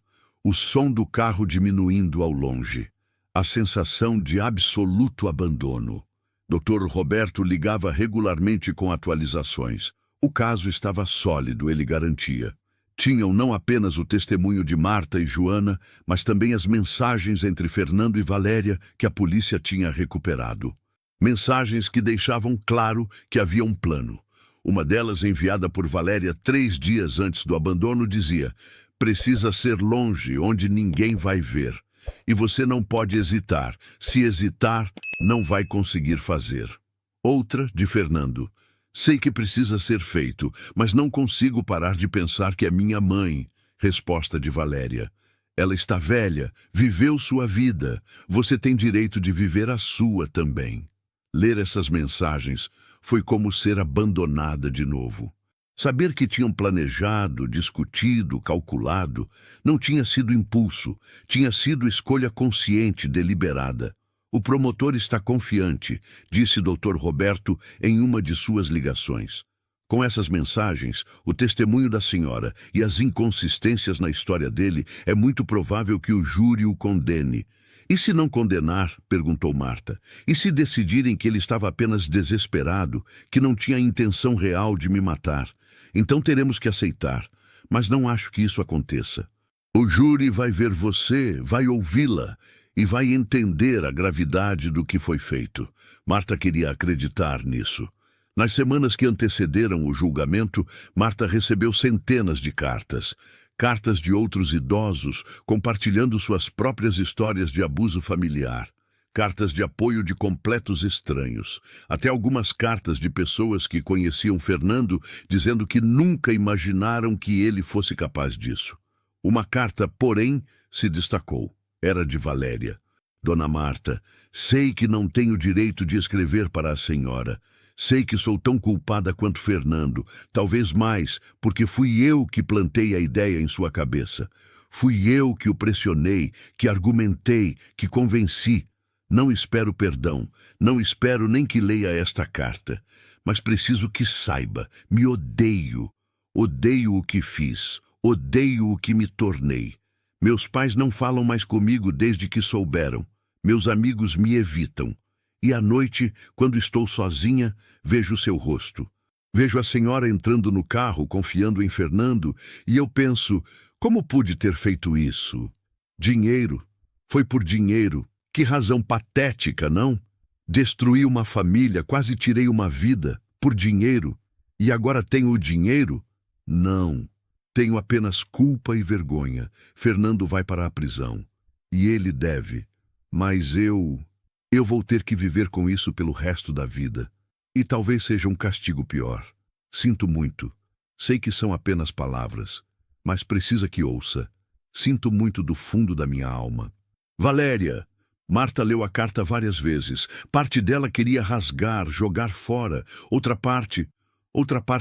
O som do carro diminuindo ao longe. A sensação de absoluto abandono. Dr. Roberto ligava regularmente com atualizações. O caso estava sólido, ele garantia. Tinham não apenas o testemunho de Marta e Joana, mas também as mensagens entre Fernando e Valéria que a polícia tinha recuperado. Mensagens que deixavam claro que havia um plano. Uma delas, enviada por Valéria 3 dias antes do abandono, dizia: precisa ser longe, onde ninguém vai ver. E você não pode hesitar. Se hesitar, não vai conseguir fazer. Outra, de Fernando: sei que precisa ser feito, mas não consigo parar de pensar que é minha mãe. Resposta de Valéria: ela está velha, viveu sua vida. Você tem direito de viver a sua também. Ler essas mensagens foi como ser abandonada de novo. Saber que tinham planejado, discutido, calculado, não tinha sido impulso, tinha sido escolha consciente, deliberada. O promotor está confiante, disse Dr. Roberto em uma de suas ligações. Com essas mensagens, o testemunho da senhora e as inconsistências na história dele, é muito provável que o júri o condene. E se não condenar, perguntou Marta, e se decidirem que ele estava apenas desesperado, que não tinha intenção real de me matar? Então teremos que aceitar, mas não acho que isso aconteça. O júri vai ver você, vai ouvi-la e vai entender a gravidade do que foi feito. Marta queria acreditar nisso. Nas semanas que antecederam o julgamento, Marta recebeu centenas de cartas. Cartas de outros idosos compartilhando suas próprias histórias de abuso familiar. Cartas de apoio de completos estranhos. Até algumas cartas de pessoas que conheciam Fernando, dizendo que nunca imaginaram que ele fosse capaz disso. Uma carta, porém, se destacou. Era de Valéria. Dona Marta, sei que não tenho direito de escrever para a senhora. Sei que sou tão culpada quanto Fernando, talvez mais, porque fui eu que plantei a ideia em sua cabeça. Fui eu que o pressionei, que argumentei, que convenci. Não espero perdão, não espero nem que leia esta carta, mas preciso que saiba, me odeio. Odeio o que fiz, odeio o que me tornei. Meus pais não falam mais comigo desde que souberam. Meus amigos me evitam. E à noite, quando estou sozinha, vejo seu rosto. Vejo a senhora entrando no carro, confiando em Fernando, e eu penso, como pude ter feito isso? Dinheiro. Foi por dinheiro. Que razão patética, não? Destruí uma família, quase tirei uma vida, por dinheiro. E agora tenho o dinheiro? Não. Tenho apenas culpa e vergonha. Fernando vai para a prisão. E ele deve. Mas eu vou ter que viver com isso pelo resto da vida. E talvez seja um castigo pior. Sinto muito. Sei que são apenas palavras, mas precisa que ouça. Sinto muito do fundo da minha alma. Valéria! Marta leu a carta várias vezes. Parte dela queria rasgar, jogar fora. Outra parte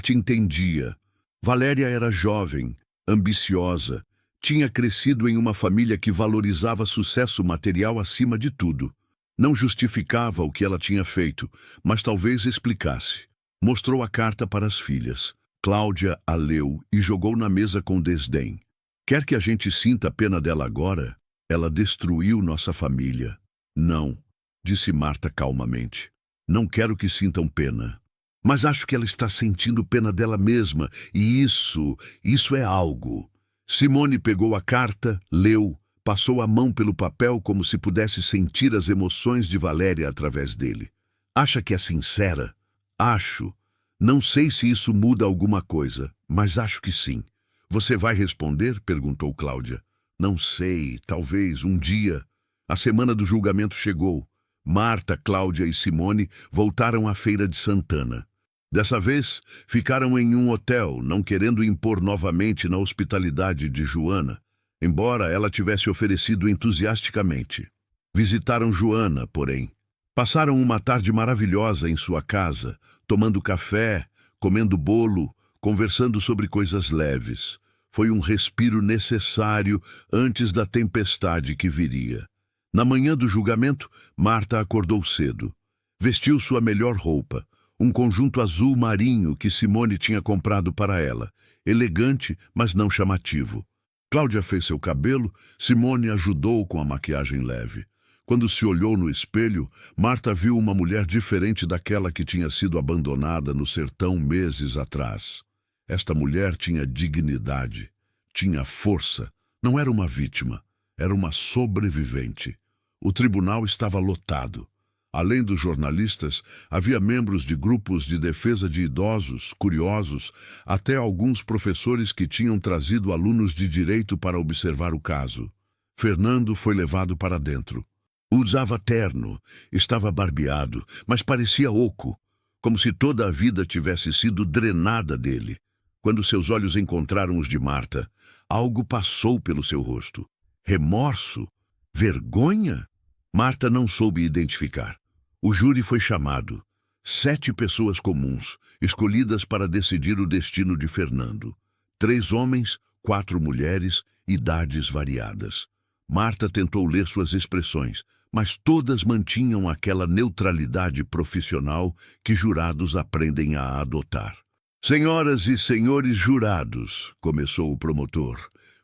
entendia. Valéria era jovem, ambiciosa. Tinha crescido em uma família que valorizava sucesso material acima de tudo. Não justificava o que ela tinha feito, mas talvez explicasse. Mostrou a carta para as filhas. Cláudia a leu e jogou na mesa com desdém. Quer que a gente sinta a pena dela agora? Ela destruiu nossa família. Não, disse Marta calmamente. Não quero que sintam pena. Mas acho que ela está sentindo pena dela mesma, e isso é algo. Simone pegou a carta, leu, passou a mão pelo papel como se pudesse sentir as emoções de Valéria através dele. Acha que é sincera? Acho. Não sei se isso muda alguma coisa, mas acho que sim. Você vai responder? Perguntou Cláudia. Não sei, talvez, um dia. A semana do julgamento chegou. Marta, Cláudia e Simone voltaram à Feira de Santana. Dessa vez, ficaram em um hotel, não querendo impor novamente na hospitalidade de Joana, embora ela tivesse oferecido entusiasticamente. Visitaram Joana, porém. Passaram uma tarde maravilhosa em sua casa, tomando café, comendo bolo, conversando sobre coisas leves. Foi um respiro necessário antes da tempestade que viria. Na manhã do julgamento, Marta acordou cedo. Vestiu sua melhor roupa, um conjunto azul marinho que Simone tinha comprado para ela, elegante, mas não chamativo. Cláudia fez seu cabelo, Simone ajudou com a maquiagem leve. Quando se olhou no espelho, Marta viu uma mulher diferente daquela que tinha sido abandonada no sertão meses atrás. Esta mulher tinha dignidade, tinha força, não era uma vítima, era uma sobrevivente. O tribunal estava lotado. Além dos jornalistas, havia membros de grupos de defesa de idosos, curiosos, até alguns professores que tinham trazido alunos de direito para observar o caso. Fernando foi levado para dentro. Usava terno, estava barbeado, mas parecia oco, como se toda a vida tivesse sido drenada dele. Quando seus olhos encontraram os de Marta, algo passou pelo seu rosto. Remorso? Vergonha? Marta não soube identificar. O júri foi chamado. 7 pessoas comuns, escolhidas para decidir o destino de Fernando. 3 homens, 4 mulheres, idades variadas. Marta tentou ler suas expressões, mas todas mantinham aquela neutralidade profissional que jurados aprendem a adotar. Senhoras e senhores jurados, começou o promotor,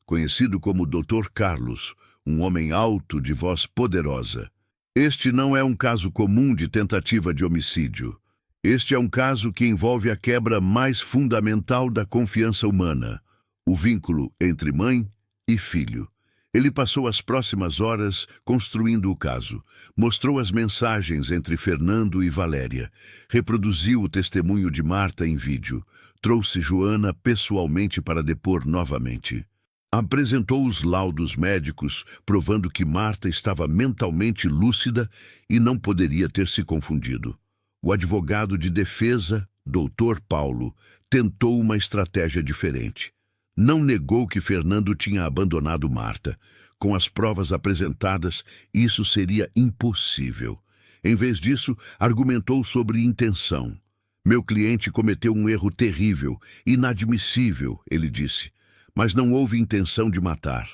conhecido como Dr. Carlos, um homem alto de voz poderosa. Este não é um caso comum de tentativa de homicídio. Este é um caso que envolve a quebra mais fundamental da confiança humana, o vínculo entre mãe e filho. Ele passou as próximas horas construindo o caso, mostrou as mensagens entre Fernando e Valéria, reproduziu o testemunho de Marta em vídeo, trouxe Joana pessoalmente para depor novamente. Apresentou os laudos médicos, provando que Marta estava mentalmente lúcida e não poderia ter se confundido. O advogado de defesa, Dr. Paulo, tentou uma estratégia diferente. Não negou que Fernando tinha abandonado Marta. Com as provas apresentadas, isso seria impossível. Em vez disso, argumentou sobre intenção. Meu cliente cometeu um erro terrível, inadmissível, ele disse. Mas não houve intenção de matar.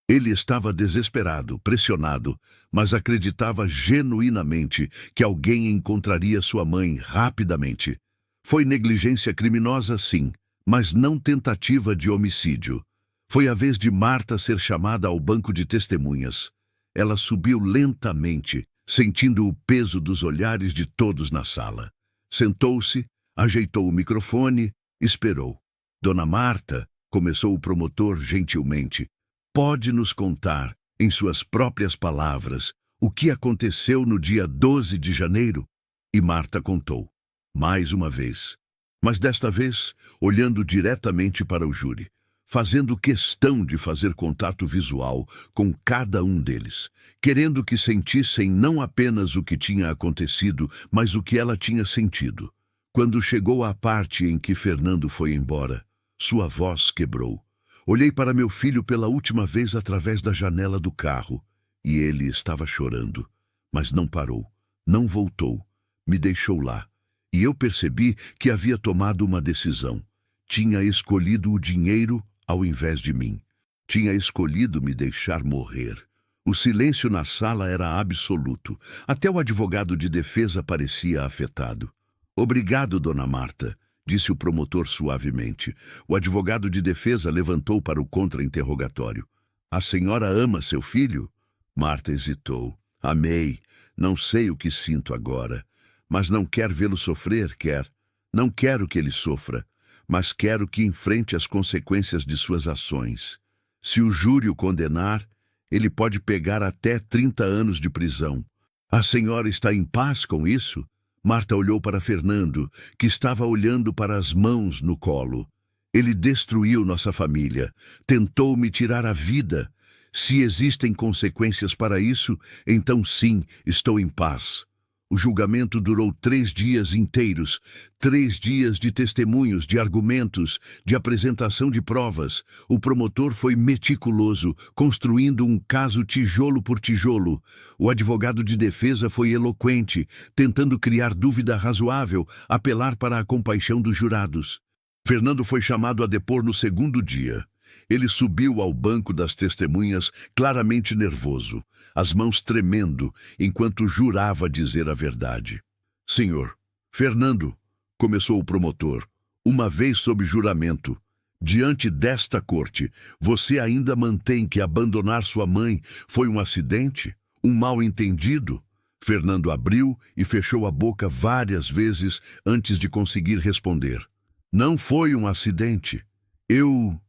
Ele estava desesperado, pressionado, mas acreditava genuinamente que alguém encontraria sua mãe rapidamente. Foi negligência criminosa, sim, mas não tentativa de homicídio. Foi a vez de Marta ser chamada ao banco de testemunhas. Ela subiu lentamente, sentindo o peso dos olhares de todos na sala. Sentou-se, ajeitou o microfone, esperou. Dona Marta, começou o promotor gentilmente, pode nos contar, em suas próprias palavras, o que aconteceu no dia 12 de janeiro? E Marta contou, mais uma vez. Mas desta vez, olhando diretamente para o júri, fazendo questão de fazer contato visual com cada um deles, querendo que sentissem não apenas o que tinha acontecido, mas o que ela tinha sentido. Quando chegou à parte em que Fernando foi embora, sua voz quebrou. Olhei para meu filho pela última vez através da janela do carro, e ele estava chorando, mas não parou, não voltou, me deixou lá. E eu percebi que havia tomado uma decisão. Tinha escolhido o dinheiro ao invés de mim. Tinha escolhido me deixar morrer. O silêncio na sala era absoluto. Até o advogado de defesa parecia afetado. Obrigado, dona Marta, disse o promotor suavemente. O advogado de defesa levantou para o contra-interrogatório. A senhora ama seu filho? Marta hesitou. Amei. Não sei o que sinto agora. Mas não quer vê-lo sofrer, quer. Não quero que ele sofra, mas quero que enfrente as consequências de suas ações. Se o júri o condenar, ele pode pegar até 30 anos de prisão. A senhora está em paz com isso? Marta olhou para Fernando, que estava olhando para as mãos no colo. Ele destruiu nossa família, tentou me tirar a vida. Se existem consequências para isso, então sim, estou em paz. O julgamento durou 3 dias inteiros, 3 dias de testemunhos, de argumentos, de apresentação de provas. O promotor foi meticuloso, construindo um caso tijolo por tijolo. O advogado de defesa foi eloquente, tentando criar dúvida razoável, apelar para a compaixão dos jurados. Fernando foi chamado a depor no 2º dia. Ele subiu ao banco das testemunhas, claramente nervoso, as mãos tremendo, enquanto jurava dizer a verdade. Senhor, Fernando, começou o promotor, uma vez sob juramento, Diante desta corte, você ainda mantém que abandonar sua mãe foi um acidente? Um mal-entendido? Fernando abriu e fechou a boca várias vezes antes de conseguir responder. Não foi um acidente. Eu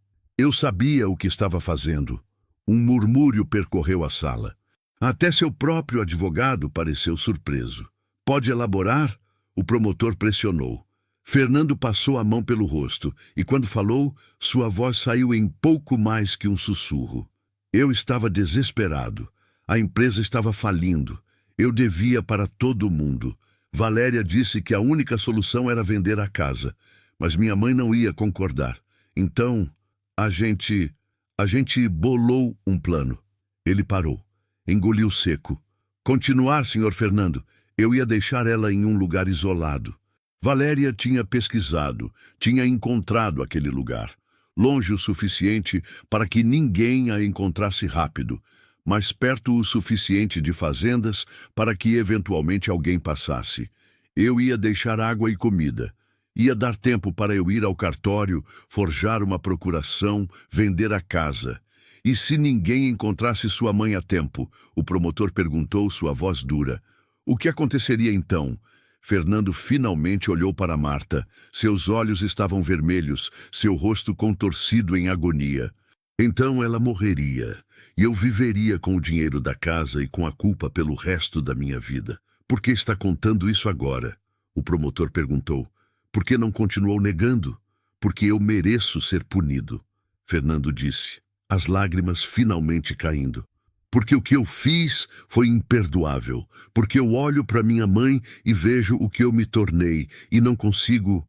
sabia o que estava fazendo. Um murmúrio percorreu a sala. Até seu próprio advogado pareceu surpreso. Pode elaborar? O promotor pressionou. Fernando passou a mão pelo rosto e, quando falou, sua voz saiu em pouco mais que um sussurro. Eu estava desesperado. A empresa estava falindo. Eu devia para todo mundo. Valéria disse que a única solução era vender a casa, mas minha mãe não ia concordar. Então, a gente bolou um plano. Ele parou. Engoliu seco. Continuar, Sr. Fernando. Eu ia deixar ela em um lugar isolado. Valéria tinha pesquisado, tinha encontrado aquele lugar. Longe o suficiente para que ninguém a encontrasse rápido, mas perto o suficiente de fazendas para que eventualmente alguém passasse. Eu ia deixar água e comida. Ia dar tempo para eu ir ao cartório, forjar uma procuração, vender a casa. E se ninguém encontrasse sua mãe a tempo? O promotor perguntou, sua voz dura. O que aconteceria então? Fernando finalmente olhou para Marta. Seus olhos estavam vermelhos, seu rosto contorcido em agonia. Então ela morreria, e eu viveria com o dinheiro da casa e com a culpa pelo resto da minha vida. Por que está contando isso agora? O promotor perguntou. Por que não continuou negando? Porque eu mereço ser punido. Fernando disse, as lágrimas finalmente caindo. Porque o que eu fiz foi imperdoável. Porque eu olho para minha mãe e vejo o que eu me tornei e não consigo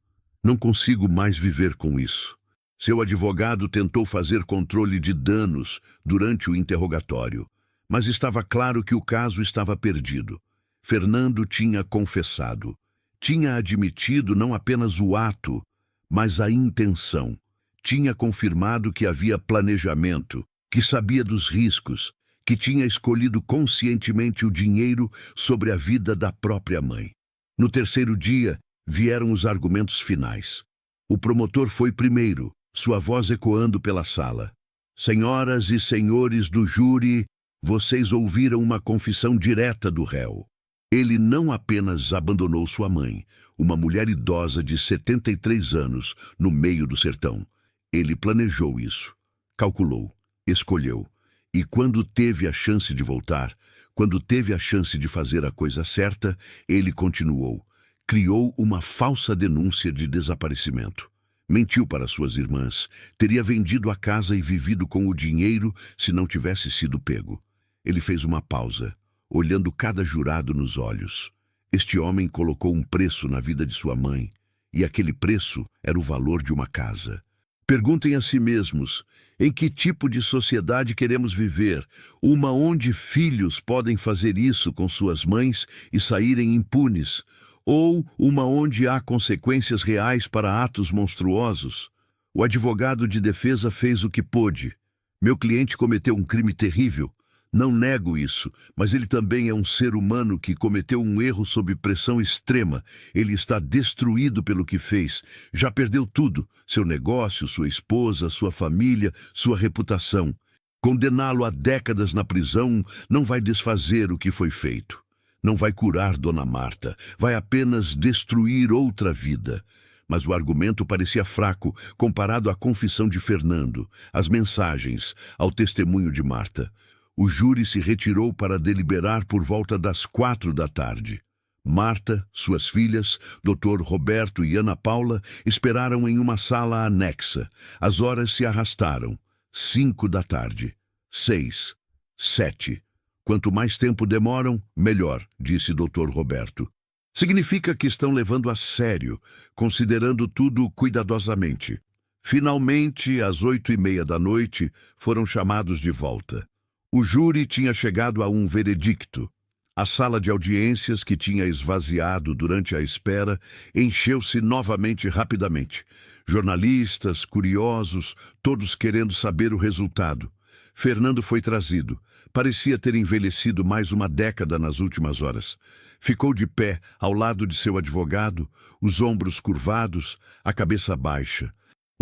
mais viver com isso. Seu advogado tentou fazer controle de danos durante o interrogatório, mas estava claro que o caso estava perdido. Fernando tinha confessado. Tinha admitido não apenas o ato, mas a intenção. Tinha confirmado que havia planejamento, que sabia dos riscos, que tinha escolhido conscientemente o dinheiro sobre a vida da própria mãe. No terceiro dia, vieram os argumentos finais. O promotor foi primeiro, sua voz ecoando pela sala. Senhoras e senhores do júri, vocês ouviram uma confissão direta do réu. Ele não apenas abandonou sua mãe, uma mulher idosa de 73 anos, no meio do sertão. Ele planejou isso, calculou, escolheu. E quando teve a chance de voltar, quando teve a chance de fazer a coisa certa, ele continuou. Criou uma falsa denúncia de desaparecimento. Mentiu para suas irmãs. Teria vendido a casa e vivido com o dinheiro se não tivesse sido pego. Ele fez uma pausa, olhando cada jurado nos olhos. Este homem colocou um preço na vida de sua mãe, e aquele preço era o valor de uma casa. Perguntem a si mesmos, em que tipo de sociedade queremos viver? Uma onde filhos podem fazer isso com suas mães e saírem impunes? Ou uma onde há consequências reais para atos monstruosos? O advogado de defesa fez o que pôde. Meu cliente cometeu um crime terrível. Não nego isso, mas ele também é um ser humano que cometeu um erro sob pressão extrema. Ele está destruído pelo que fez. Já perdeu tudo: seu negócio, sua esposa, sua família, sua reputação. Condená-lo a décadas na prisão não vai desfazer o que foi feito. Não vai curar Dona Marta. Vai apenas destruir outra vida. Mas o argumento parecia fraco comparado à confissão de Fernando, às mensagens, ao testemunho de Marta. O júri se retirou para deliberar por volta das 4 da tarde. Marta, suas filhas, Dr. Roberto e Ana Paula esperaram em uma sala anexa. As horas se arrastaram. 5 da tarde. 6. 7. Quanto mais tempo demoram, melhor, disse Dr. Roberto. Significa que estão levando a sério, considerando tudo cuidadosamente. Finalmente, às 8:30 da noite, foram chamados de volta. O júri tinha chegado a um veredicto. A sala de audiências, que tinha esvaziado durante a espera, encheu-se novamente rapidamente. Jornalistas, curiosos, todos querendo saber o resultado. Fernando foi trazido. Parecia ter envelhecido mais uma década nas últimas horas. Ficou de pé, ao lado de seu advogado, os ombros curvados, a cabeça baixa.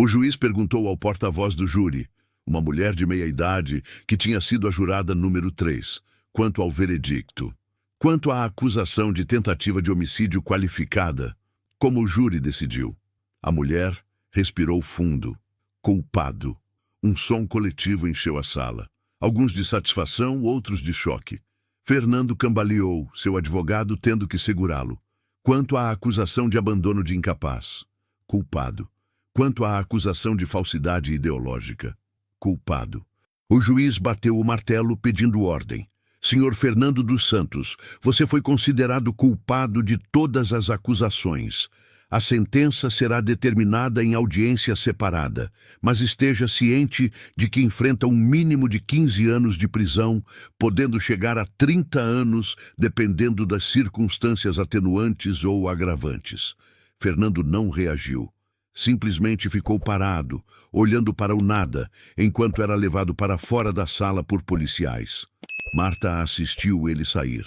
O juiz perguntou ao porta-voz do júri, uma mulher de meia-idade que tinha sido a jurada número 3, quanto ao veredicto. Quanto à acusação de tentativa de homicídio qualificada, como o júri decidiu? A mulher respirou fundo. Culpado. Um som coletivo encheu a sala. Alguns de satisfação, outros de choque. Fernando cambaleou, seu advogado tendo que segurá-lo. Quanto à acusação de abandono de incapaz? Culpado. Quanto à acusação de falsidade ideológica? Culpado. O juiz bateu o martelo pedindo ordem. Senhor Fernando dos Santos, você foi considerado culpado de todas as acusações. A sentença será determinada em audiência separada, mas esteja ciente de que enfrenta um mínimo de 15 anos de prisão, podendo chegar a 30 anos, dependendo das circunstâncias atenuantes ou agravantes. Fernando não reagiu. Simplesmente ficou parado, olhando para o nada, enquanto era levado para fora da sala por policiais. Marta assistiu ele sair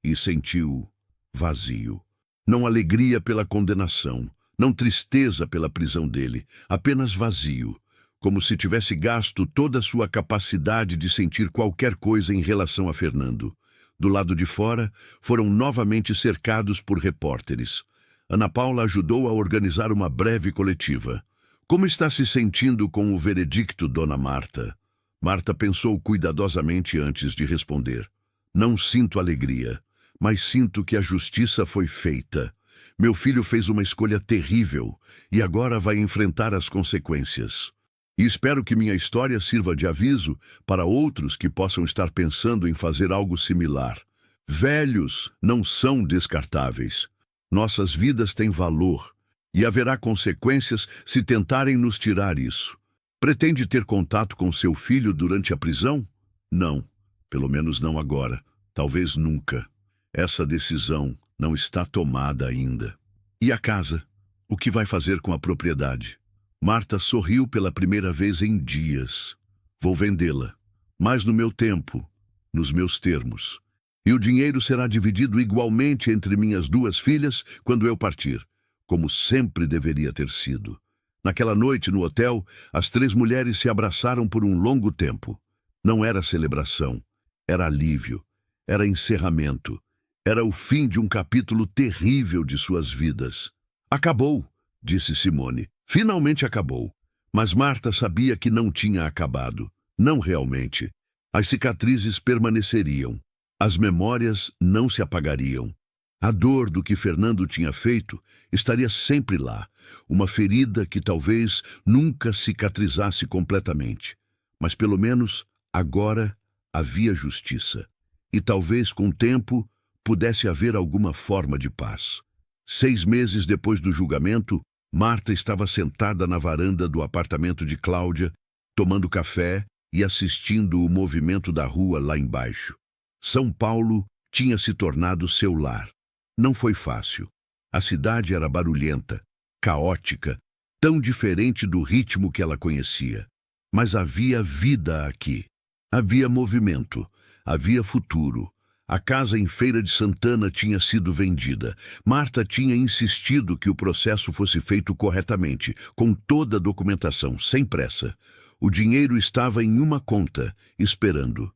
e sentiu vazio. Não alegria pela condenação, não tristeza pela prisão dele, apenas vazio, como se tivesse gasto toda a sua capacidade de sentir qualquer coisa em relação a Fernando. Do lado de fora, foram novamente cercados por repórteres. Ana Paula ajudou a organizar uma breve coletiva. Como está se sentindo com o veredicto, dona Marta? Marta pensou cuidadosamente antes de responder. Não sinto alegria, mas sinto que a justiça foi feita. Meu filho fez uma escolha terrível e agora vai enfrentar as consequências. E espero que minha história sirva de aviso para outros que possam estar pensando em fazer algo similar. Velhos não são descartáveis. Nossas vidas têm valor e haverá consequências se tentarem nos tirar isso. Pretende ter contato com seu filho durante a prisão? Não, pelo menos não agora, talvez nunca. Essa decisão não está tomada ainda. E a casa? O que vai fazer com a propriedade? Marta sorriu pela primeira vez em dias. Vou vendê-la, mas no meu tempo, nos meus termos. E o dinheiro será dividido igualmente entre minhas 2 filhas quando eu partir, como sempre deveria ter sido. Naquela noite, no hotel, as 3 mulheres se abraçaram por um longo tempo. Não era celebração, era alívio, era encerramento, era o fim de um capítulo terrível de suas vidas. Acabou, disse Simone. Finalmente acabou. Mas Marta sabia que não tinha acabado. Não realmente. As cicatrizes permaneceriam. As memórias não se apagariam. A dor do que Fernando tinha feito estaria sempre lá, uma ferida que talvez nunca cicatrizasse completamente. Mas pelo menos agora havia justiça. E talvez com o tempo pudesse haver alguma forma de paz. 6 meses depois do julgamento, Marta estava sentada na varanda do apartamento de Cláudia, tomando café e assistindo o movimento da rua lá embaixo. São Paulo tinha se tornado seu lar. Não foi fácil. A cidade era barulhenta, caótica, tão diferente do ritmo que ela conhecia. Mas havia vida aqui. Havia movimento, havia futuro. A casa em Feira de Santana tinha sido vendida. Marta tinha insistido que o processo fosse feito corretamente, com toda a documentação, sem pressa. O dinheiro estava em uma conta, esperando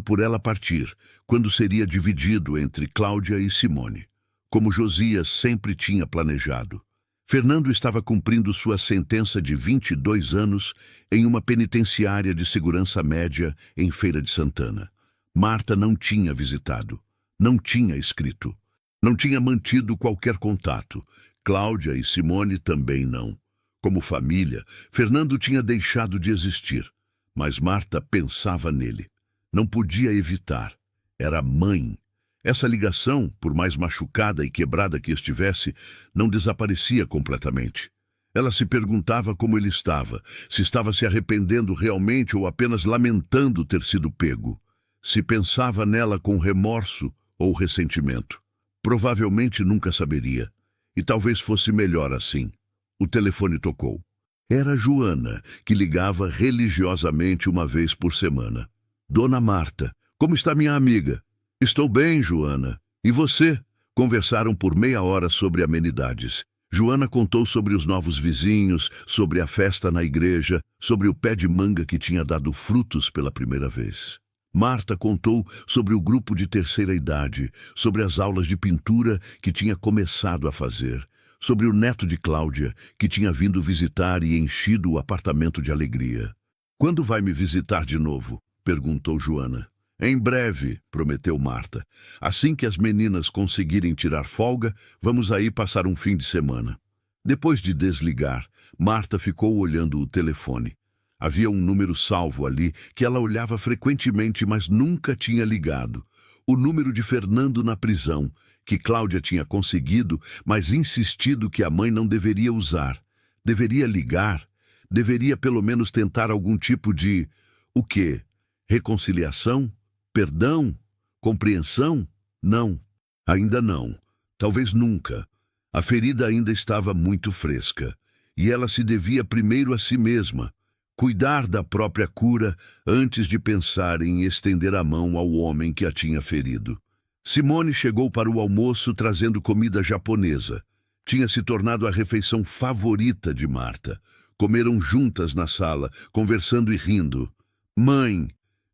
por ela partir, quando seria dividido entre Cláudia e Simone, como Josias sempre tinha planejado. Fernando estava cumprindo sua sentença de 22 anos em uma penitenciária de segurança média em Feira de Santana. Marta não tinha visitado, não tinha escrito, não tinha mantido qualquer contato. Cláudia e Simone também não. Como família, Fernando tinha deixado de existir, mas Marta pensava nele. Não podia evitar. Era mãe. Essa ligação, por mais machucada e quebrada que estivesse, não desaparecia completamente. Ela se perguntava como ele estava, se estava se arrependendo realmente ou apenas lamentando ter sido pego. Se pensava nela com remorso ou ressentimento. Provavelmente nunca saberia. E talvez fosse melhor assim. O telefone tocou. Era Joana, que ligava religiosamente uma vez por semana. Dona Marta, como está minha amiga? Estou bem, Joana. E você? Conversaram por meia hora sobre amenidades. Joana contou sobre os novos vizinhos, sobre a festa na igreja, sobre o pé de manga que tinha dado frutos pela primeira vez. Marta contou sobre o grupo de terceira idade, sobre as aulas de pintura que tinha começado a fazer, sobre o neto de Cláudia, que tinha vindo visitar e enchido o apartamento de alegria. "Quando vai me visitar de novo?" perguntou Joana. "Em breve", prometeu Marta. "Assim que as meninas conseguirem tirar folga, vamos aí passar um fim de semana." Depois de desligar, Marta ficou olhando o telefone. Havia um número salvo ali que ela olhava frequentemente, mas nunca tinha ligado. O número de Fernando na prisão, que Cláudia tinha conseguido, mas insistido que a mãe não deveria usar. Deveria ligar, deveria pelo menos tentar algum tipo de... o quê? Reconciliação? Perdão? Compreensão? Não. Ainda não. Talvez nunca. A ferida ainda estava muito fresca. E ela se devia primeiro a si mesma. Cuidar da própria cura antes de pensar em estender a mão ao homem que a tinha ferido. Simone chegou para o almoço trazendo comida japonesa. Tinha se tornado a refeição favorita de Marta. Comeram juntas na sala, conversando e rindo. "Mãe",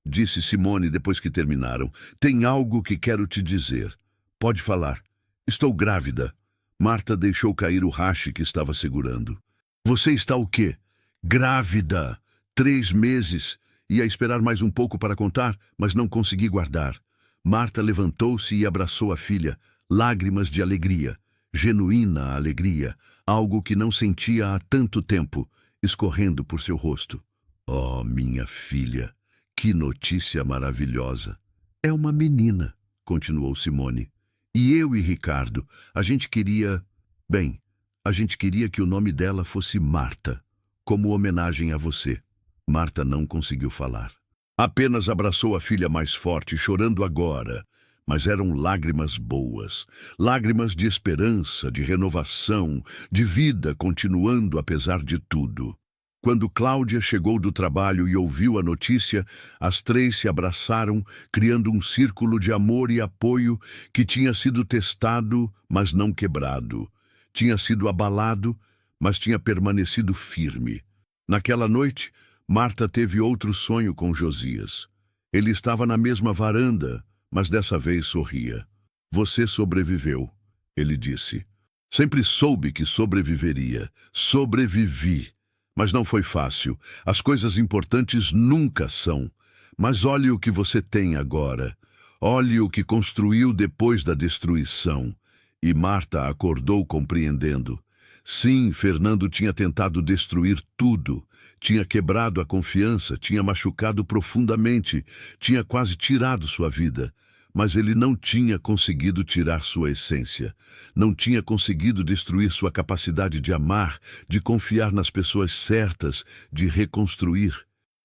disse Simone depois que terminaram, "tem algo que quero te dizer." "Pode falar." "Estou grávida." Marta deixou cair o hashi que estava segurando. "Você está o quê?" "Grávida. 3 meses. Ia esperar mais um pouco para contar, mas não consegui guardar." Marta levantou-se e abraçou a filha, lágrimas de alegria, genuína alegria, algo que não sentia há tanto tempo, escorrendo por seu rosto. "Oh, minha filha, que notícia maravilhosa." "É uma menina", continuou Simone. "E eu e Ricardo, a gente queria... Bem, a gente queria que o nome dela fosse Marta, como homenagem a você." Marta não conseguiu falar. Apenas abraçou a filha mais forte, chorando agora. Mas eram lágrimas boas, lágrimas de esperança, de renovação, de vida continuando apesar de tudo. Quando Cláudia chegou do trabalho e ouviu a notícia, as 3 se abraçaram, criando um círculo de amor e apoio que tinha sido testado, mas não quebrado. Tinha sido abalado, mas tinha permanecido firme. Naquela noite, Marta teve outro sonho com Josias. Ele estava na mesma varanda, mas dessa vez sorria. "Você sobreviveu", ele disse. "Sempre soube que sobreviveria. Sobrevivi. Mas não foi fácil. As coisas importantes nunca são. Mas olhe o que você tem agora. Olhe o que construiu depois da destruição." E Marta acordou compreendendo. Sim, Fernando tinha tentado destruir tudo. Tinha quebrado a confiança, tinha machucado profundamente, tinha quase tirado sua vida. Mas ele não tinha conseguido tirar sua essência. Não tinha conseguido destruir sua capacidade de amar, de confiar nas pessoas certas, de reconstruir.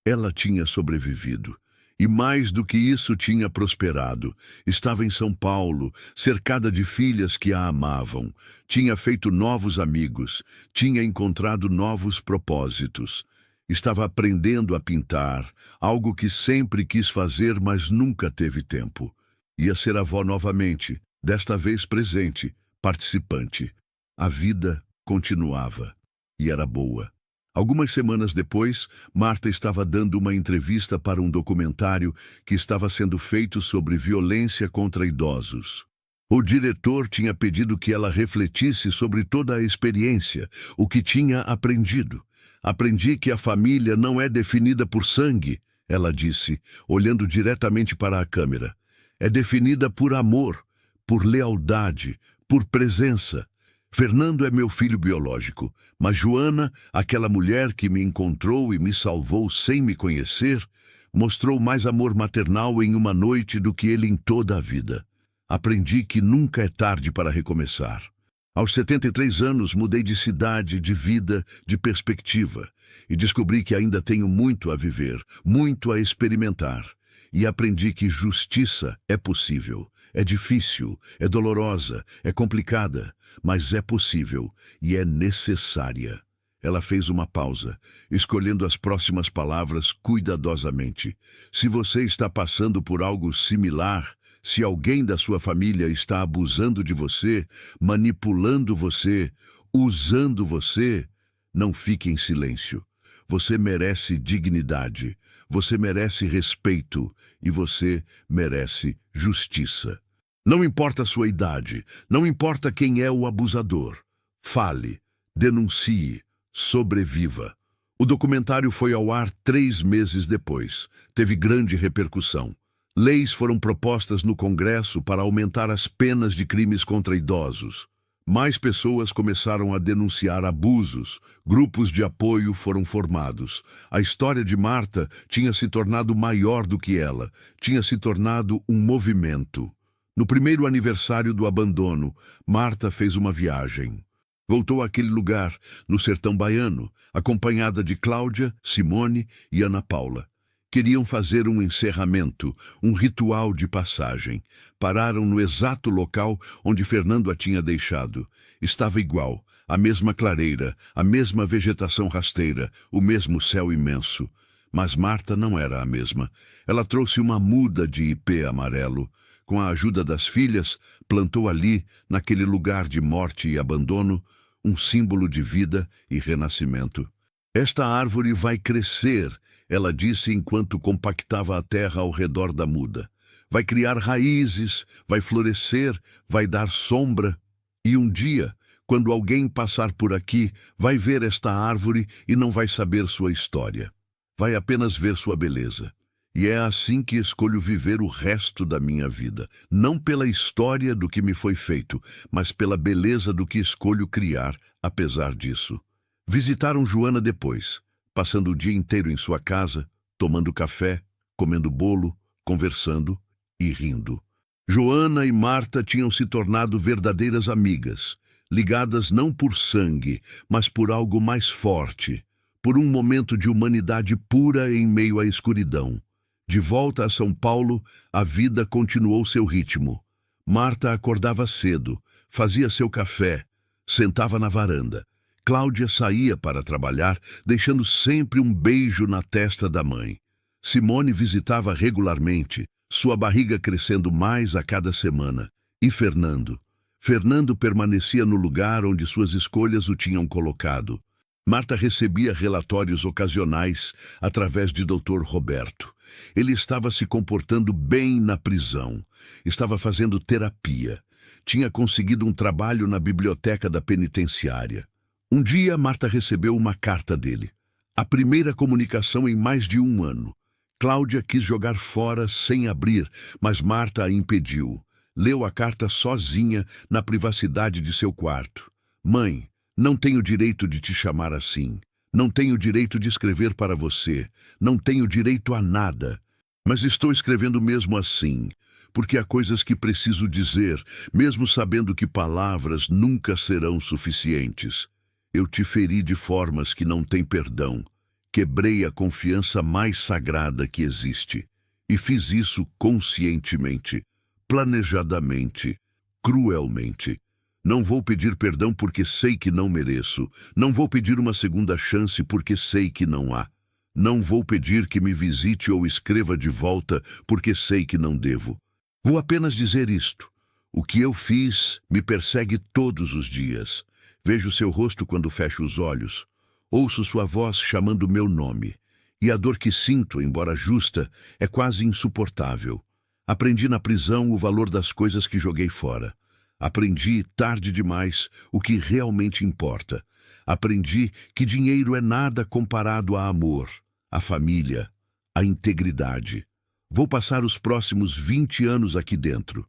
Ela tinha sobrevivido. E mais do que isso, tinha prosperado. Estava em São Paulo, cercada de filhas que a amavam. Tinha feito novos amigos. Tinha encontrado novos propósitos. Estava aprendendo a pintar, algo que sempre quis fazer, mas nunca teve tempo. Ia ser avó novamente, desta vez presente, participante. A vida continuava. E era boa. Algumas semanas depois, Marta estava dando uma entrevista para um documentário que estava sendo feito sobre violência contra idosos. O diretor tinha pedido que ela refletisse sobre toda a experiência, o que tinha aprendido. "Aprendi que a família não é definida por sangue", ela disse, olhando diretamente para a câmera. "É definida por amor, por lealdade, por presença. Fernando é meu filho biológico, mas Joana, aquela mulher que me encontrou e me salvou sem me conhecer, mostrou mais amor maternal em uma noite do que ele em toda a vida. Aprendi que nunca é tarde para recomeçar. Aos 73 anos mudei de cidade, de vida, de perspectiva, e descobri que ainda tenho muito a viver, muito a experimentar. E aprendi que justiça é possível. É difícil, é dolorosa, é complicada, mas é possível e é necessária." Ela fez uma pausa, escolhendo as próximas palavras cuidadosamente. "Se você está passando por algo similar, se alguém da sua família está abusando de você, manipulando você, usando você, não fique em silêncio. Você merece dignidade, você merece respeito e você merece justiça. Não importa a sua idade, não importa quem é o abusador. Fale, denuncie, sobreviva. O documentário foi ao ar 3 meses depois. Teve grande repercussão. Leis foram propostas no Congresso para aumentar as penas de crimes contra idosos. Mais pessoas começaram a denunciar abusos, grupos de apoio foram formados. A história de Marta tinha se tornado maior do que ela, tinha se tornado um movimento. No primeiro aniversário do abandono, Marta fez uma viagem. Voltou àquele lugar, no sertão baiano, acompanhada de Cláudia, Simone e Ana Paula. Queriam fazer um encerramento, um ritual de passagem. Pararam no exato local onde Fernando a tinha deixado. Estava igual, a mesma clareira, a mesma vegetação rasteira, o mesmo céu imenso. Mas Marta não era a mesma. Ela trouxe uma muda de ipê amarelo. Com a ajuda das filhas, plantou ali, naquele lugar de morte e abandono, um símbolo de vida e renascimento. Esta árvore vai crescer, ela disse enquanto compactava a terra ao redor da muda. Vai criar raízes, vai florescer, vai dar sombra. E um dia, quando alguém passar por aqui, vai ver esta árvore e não vai saber sua história. Vai apenas ver sua beleza. E é assim que escolho viver o resto da minha vida. Não pela história do que me foi feito, mas pela beleza do que escolho criar, apesar disso. Visitaram Joana depois, passando o dia inteiro em sua casa, tomando café, comendo bolo, conversando e rindo. Joana e Marta tinham se tornado verdadeiras amigas, ligadas não por sangue, mas por algo mais forte, por um momento de humanidade pura em meio à escuridão. De volta a São Paulo, a vida continuou seu ritmo. Marta acordava cedo, fazia seu café, sentava na varanda. Cláudia saía para trabalhar, deixando sempre um beijo na testa da mãe. Simone visitava regularmente, sua barriga crescendo mais a cada semana. E Fernando? Fernando permanecia no lugar onde suas escolhas o tinham colocado. Marta recebia relatórios ocasionais através de Dr. Roberto. Ele estava se comportando bem na prisão. Estava fazendo terapia. Tinha conseguido um trabalho na biblioteca da penitenciária. Um dia, Marta recebeu uma carta dele. A primeira comunicação em mais de 1 ano. Cláudia quis jogar fora sem abrir, mas Marta a impediu. Leu a carta sozinha na privacidade de seu quarto. Mãe, não tenho direito de te chamar assim. Não tenho direito de escrever para você. Não tenho direito a nada. Mas estou escrevendo mesmo assim, porque há coisas que preciso dizer, mesmo sabendo que palavras nunca serão suficientes. Eu te feri de formas que não têm perdão. Quebrei a confiança mais sagrada que existe. E fiz isso conscientemente, planejadamente, cruelmente. Não vou pedir perdão porque sei que não mereço. Não vou pedir uma segunda chance porque sei que não há. Não vou pedir que me visite ou escreva de volta porque sei que não devo. Vou apenas dizer isto. O que eu fiz me persegue todos os dias. Vejo seu rosto quando fecho os olhos. Ouço sua voz chamando meu nome. E a dor que sinto, embora justa, é quase insuportável. Aprendi na prisão o valor das coisas que joguei fora. Aprendi, tarde demais, o que realmente importa. Aprendi que dinheiro é nada comparado a amor, a família, a integridade. Vou passar os próximos 20 anos aqui dentro.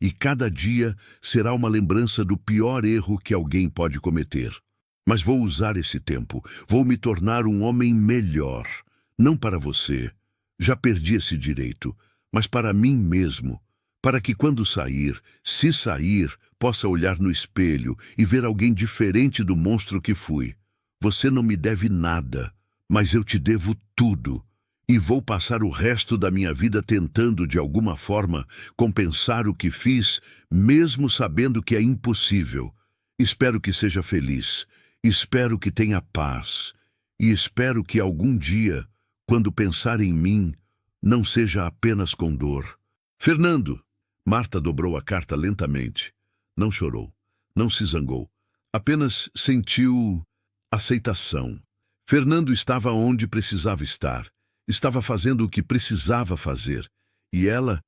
E cada dia será uma lembrança do pior erro que alguém pode cometer. Mas vou usar esse tempo. Vou me tornar um homem melhor. Não para você. Já perdi esse direito. Mas para mim mesmo. Para que quando sair, se sair, possa olhar no espelho e ver alguém diferente do monstro que fui. Você não me deve nada, mas eu te devo tudo. E vou passar o resto da minha vida tentando, de alguma forma, compensar o que fiz, mesmo sabendo que é impossível. Espero que seja feliz. Espero que tenha paz. E espero que algum dia, quando pensar em mim, não seja apenas com dor. Fernando! Marta dobrou a carta lentamente. Não chorou, não se zangou. Apenas sentiu aceitação. Fernando estava onde precisava estar. Estava fazendo o que precisava fazer. E ela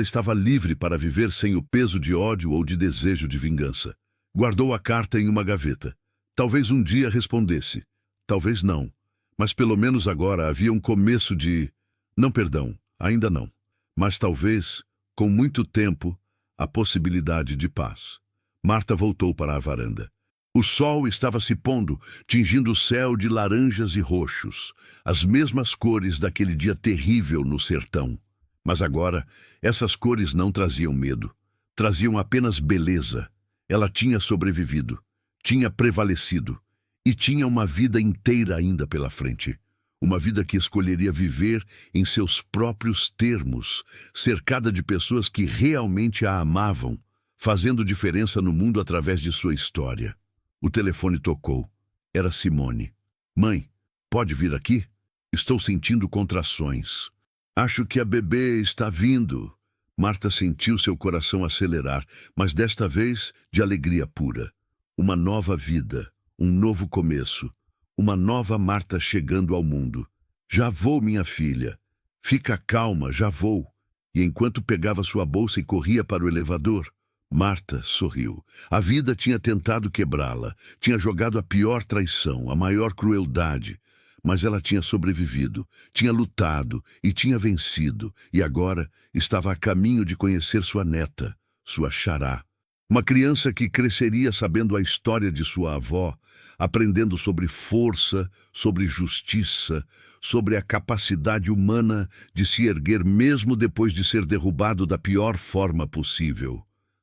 estava livre para viver sem o peso de ódio ou de desejo de vingança. Guardou a carta em uma gaveta. Talvez um dia respondesse. Talvez não. Mas pelo menos agora havia um começo de... Não, perdão, ainda não. Mas talvez, com muito tempo, a possibilidade de paz. Marta voltou para a varanda. O sol estava se pondo, tingindo o céu de laranjas e roxos, as mesmas cores daquele dia terrível no sertão. Mas agora, essas cores não traziam medo, traziam apenas beleza. Ela tinha sobrevivido, tinha prevalecido e tinha uma vida inteira ainda pela frente. Uma vida que escolheria viver em seus próprios termos, cercada de pessoas que realmente a amavam, fazendo diferença no mundo através de sua história. O telefone tocou. Era Simone. Mãe, pode vir aqui? Estou sentindo contrações. Acho que a bebê está vindo. Marta sentiu seu coração acelerar, mas desta vez de alegria pura. Uma nova vida, um novo começo, uma nova Marta chegando ao mundo. Já vou, minha filha. Fica calma, já vou. E enquanto pegava sua bolsa e corria para o elevador, Marta sorriu. A vida tinha tentado quebrá-la, tinha jogado a pior traição, a maior crueldade, mas ela tinha sobrevivido, tinha lutado e tinha vencido, e agora estava a caminho de conhecer sua neta, sua xará. Uma criança que cresceria sabendo a história de sua avó, aprendendo sobre força, sobre justiça, sobre a capacidade humana de se erguer mesmo depois de ser derrubado da pior forma possível.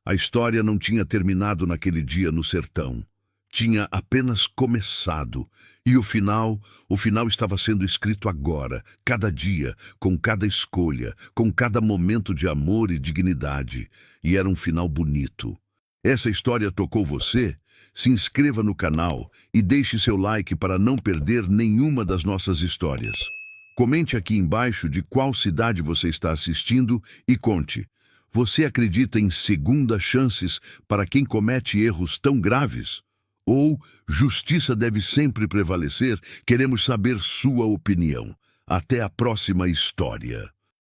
A história não tinha terminado naquele dia no sertão. Tinha apenas começado. E o final estava sendo escrito agora, cada dia, com cada escolha, com cada momento de amor e dignidade. E era um final bonito. Essa história tocou você? Se inscreva no canal e deixe seu like para não perder nenhuma das nossas histórias. Comente aqui embaixo de qual cidade você está assistindo e conte. Você acredita em segundas chances para quem comete erros tão graves? Ou justiça deve sempre prevalecer? Queremos saber sua opinião. Até a próxima história.